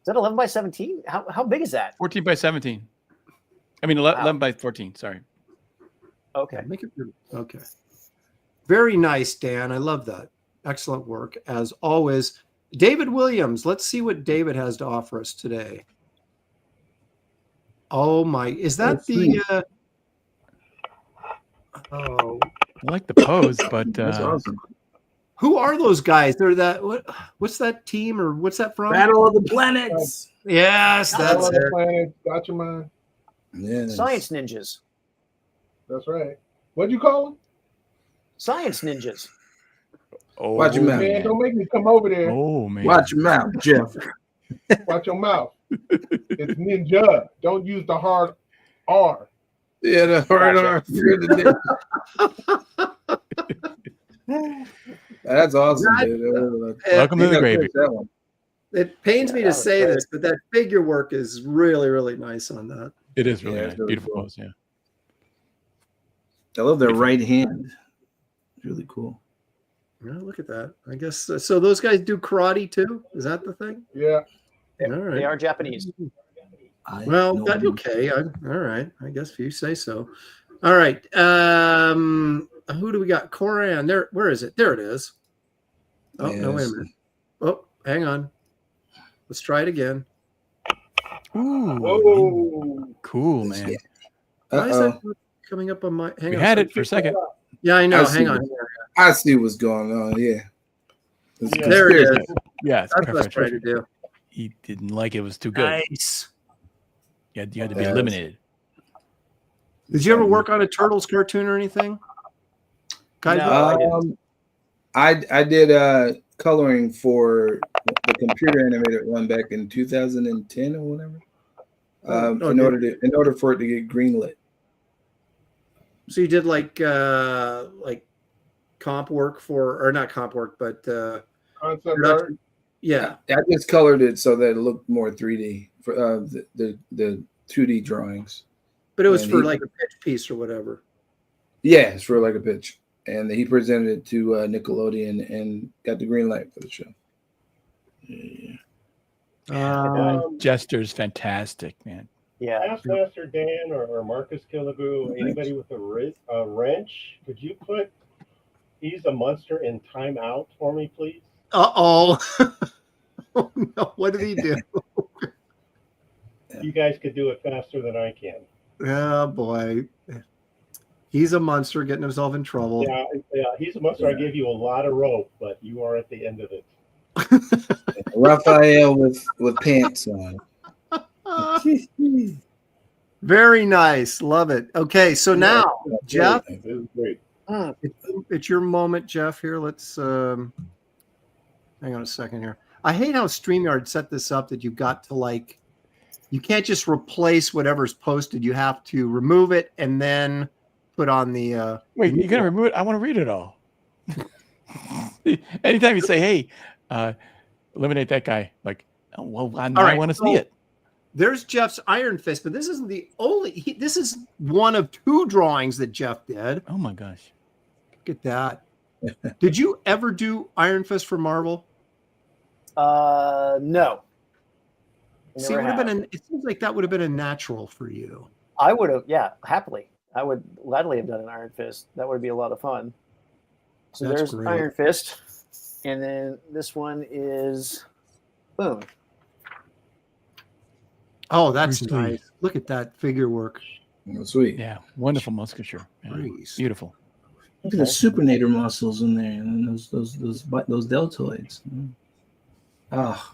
Is that 11 by 17? How big is that? 14 by 17. I mean, 11 by 14. Sorry. Okay. Make it okay. Very nice, Dan. I love that. Excellent work as always. David Williams. Let's see what David has to offer us today. Oh my! Is that the? I like the pose, but that's awesome. Who are those guys? They're that what's that team or what's that from? Battle of the Planets. Yes, that's it. Planet, got your mind. Yes. Science ninjas. That's right. What'd you call them? Science ninjas. Oh, Watch your mouth. Man, don't make me come over there. Oh man. Watch your mouth, Jeff. Watch your mouth. It's ninja. Don't use the hard R. Yeah, the hard R. That's awesome, dude. Welcome to the Graveyard. It pains me to say this, but that figure work is really, really nice on that. It is really nice. Really Beautiful cool. pose, yeah. I love their right hand. It's really cool. Well, look at that. I guess so. Those guys do karate too. Is that the thing? Yeah. All right. They are Japanese. Well, that's okay. All right. I guess if you say so. All right. Who do we got? Coran. There. Where is it? There it is. Oh no! Wait a minute. Oh, hang on. Let's try it again. Ooh, Whoa. cool, man. Why is that coming up on my? Hang We on. had it for a second. Yeah, I know. I see Hang on. I see what's going on. Yeah. There it is. Yeah, it's That's what I was perfect. trying to do. He didn't like it. It was too good. Nice. You had to be Yes. eliminated. Did you ever work on a Turtles cartoon or anything? Guys, No. I did coloring for the computer animated one back in 2010 or whatever. In order for it to get greenlit. So you did like comp work for, or not comp work, but Concept art. yeah. I just colored it so that it looked more 3D for the 2D drawings. But it was And for he- like a pitch piece or whatever. Yeah, it's for like a pitch. And he presented it to Nickelodeon and got the green light for the show. Yeah. Jester's fantastic, man. Yeah. Ask Master Dan or Marcus Killagoo, anybody with a wrench, could you put He's a Monster in timeout for me, please? Oh no! What did he do? You guys could do it faster than I can. Oh boy, he's a monster getting himself in trouble. Yeah, He's a Monster. I gave you a lot of rope, but you are at the end of it. Raphael with pants on. Very nice, love it. Okay, so now Jeff, It was great. it's your moment, Jeff. Here, let's hang on a second here. I hate how StreamYard set this up that you've got to you can't just replace whatever's posted. You have to remove it and then put on the. Wait, you're gonna remove it? I want to read it all. Anytime you say, "Hey, eliminate that guy," like, oh, well, I want to see it. There's Jeff's Iron Fist, but this isn't the only. This is one of two drawings that Jeff did. Oh my gosh! Look at that. Did you ever do Iron Fist for Marvel? No. See, it seems like that would have been a natural for you. I would have, happily. I would gladly have done an Iron Fist. That would be a lot of fun. So That's there's great. Iron Fist. And then this one is boom. Oh, that's Bruce Lee. nice. Look at that figure work. Oh, sweet. Yeah, wonderful musculature. Yeah, Jeez. beautiful. Look at the supinator muscles in there, and those deltoids. Oh,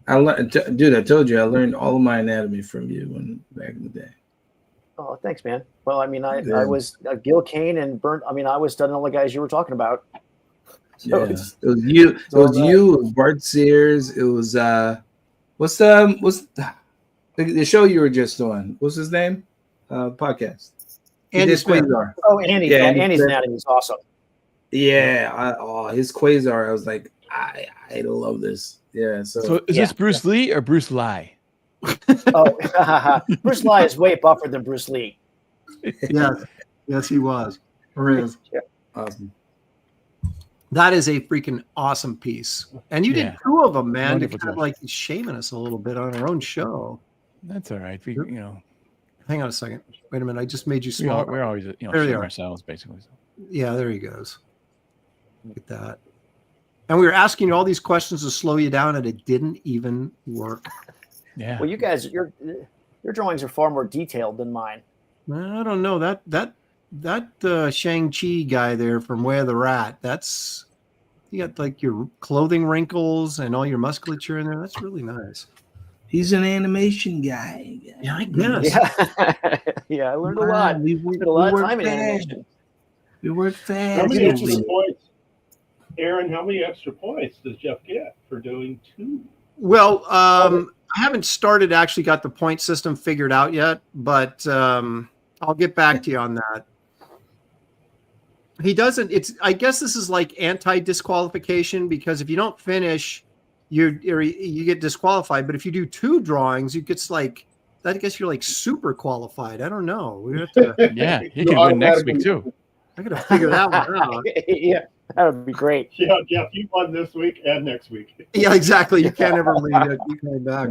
I learned, dude. I told you I learned all of my anatomy from you back in the day. Oh, thanks, man. Well, I mean, I was Gil Kane and Burnt. I mean, I was studying all the guys you were talking about. So Yeah, it was you. It was you. It was Bart Sears. It was what's the show you were just on? What's his name? Podcast. Andy Smith. Quasar. Oh, Andy. Yeah, Andy's Smith. anatomy is awesome. Yeah. His Quasar. I was like, I love this. Yeah. So is this Bruce Lee or Bruce Lie? Oh, Bruce Lee is way buffer than Bruce Lee. Yes, he was. Or is. Yeah. Awesome. That is a freaking awesome piece. And you did two of them, man. You're kind of like shaming us a little bit on our own show. That's all right. Hang on a second. Wait a minute. I just made you small. We're always There they shame are. ourselves basically. So. Yeah, there he goes. Look at that. And we were asking you all these questions to slow you down, and it didn't even work. Yeah. Well, you guys, your drawings are far more detailed than mine. I don't know that Shang-Chi guy there from Way of the Rat. That's You got like your clothing wrinkles and all your musculature in there. That's really nice. He's an animation guy. Yeah, I guess. Yeah, yeah. I learned a lot. We Spent a lot of time in fast. animation. We work How fast. many extra points, Aaron? How many extra points does Jeff get for doing 2? Well, I haven't actually got the point system figured out yet, but I'll get back to you on that. He doesn't. I guess this is like anti-disqualification, because if you don't finish, you get disqualified. But if you do 2 drawings, you get like, I guess you're like super qualified. I don't know. We have to. Yeah, he can win next week too. I gotta figure that one out. Yeah, that would be great. Yeah, Jeff, you won this week and next week. Yeah, exactly. You can't ever leave it. You coming back.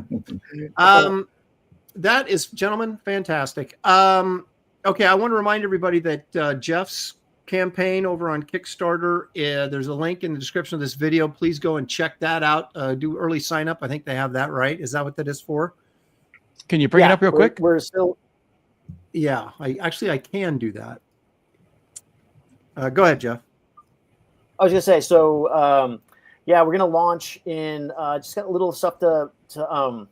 That is, gentlemen, fantastic. Okay, I want to remind everybody that Jeff's campaign over on Kickstarter, there's a link in the description of this video. Please go and check that out. Do early sign up. I think they have that right. Is that what that is for? Can you bring it up real quick? We're still. Yeah, I can do that. Go ahead, Jeff. I was gonna say, so yeah, we're gonna launch in just got a little stuff to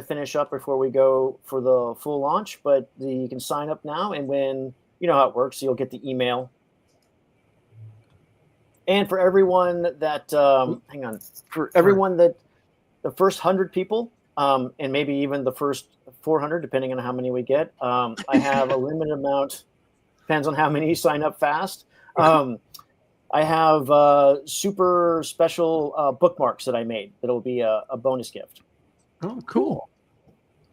finish up before we go for the full launch, but you can sign up now, and when you know how it works, you'll get the email. And for everyone that for everyone that the first 100 people, and maybe even the first 400, depending on how many we get, I have a limited amount. Depends on how many sign up fast. I have super special bookmarks that I made that'll be a bonus gift. Oh, cool.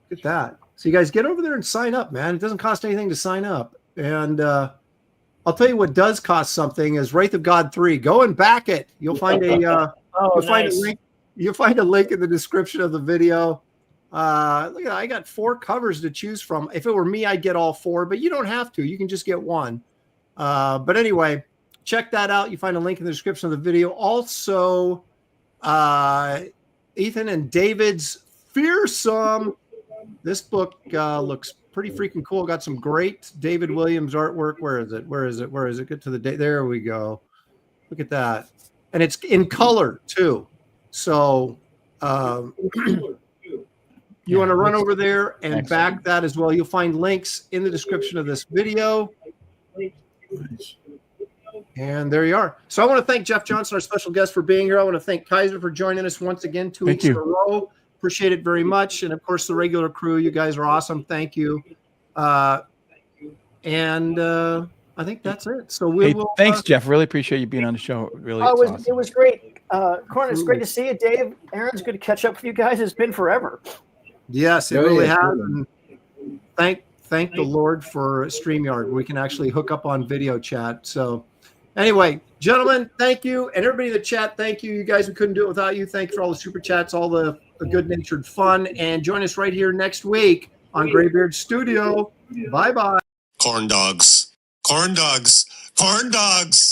Look at that. So you guys get over there and sign up, man. It doesn't cost anything to sign up. And I'll tell you what does cost something is Wraith of God 3. Go and back it. You'll find find a link. You'll find a link in the description of the video. Look at that. I got 4 covers to choose from. If it were me, I'd get all 4, but you don't have to. You can just get one. But anyway, check that out. You find a link in the description of the video. Also, Ethan and David's Fearsome. This book looks pretty freaking cool. Got some great David Williams artwork. Where is it? Where is it? Where is it? Get to the day. There we go. Look at that. And it's in color too. So you want to run over there and back that as well. You'll find links in the description of this video. And there you are. So I want to thank Jeff Johnson, our special guest, for being here. I want to thank Kizer for joining us once again 2 weeks in a row. Appreciate it very much. And of course, the regular crew, you guys are awesome. Thank you. I think that's it. So we will. Thanks, Jeff. Really appreciate you being on the show. Really, awesome. It was great. Coran, it's great to see you. Dave, Aaron's good to catch up with you guys. It's been forever. Yes, it really has. And thank the Lord for StreamYard. We can actually hook up on video chat. So anyway, gentlemen, thank you. And everybody in the chat, thank you. You guys, we couldn't do it without you. Thank you for all the super chats, all the good-natured fun. And join us right here next week on Graybeard's Studio. Bye-bye. Corn dogs. Corn dogs. Corn dogs.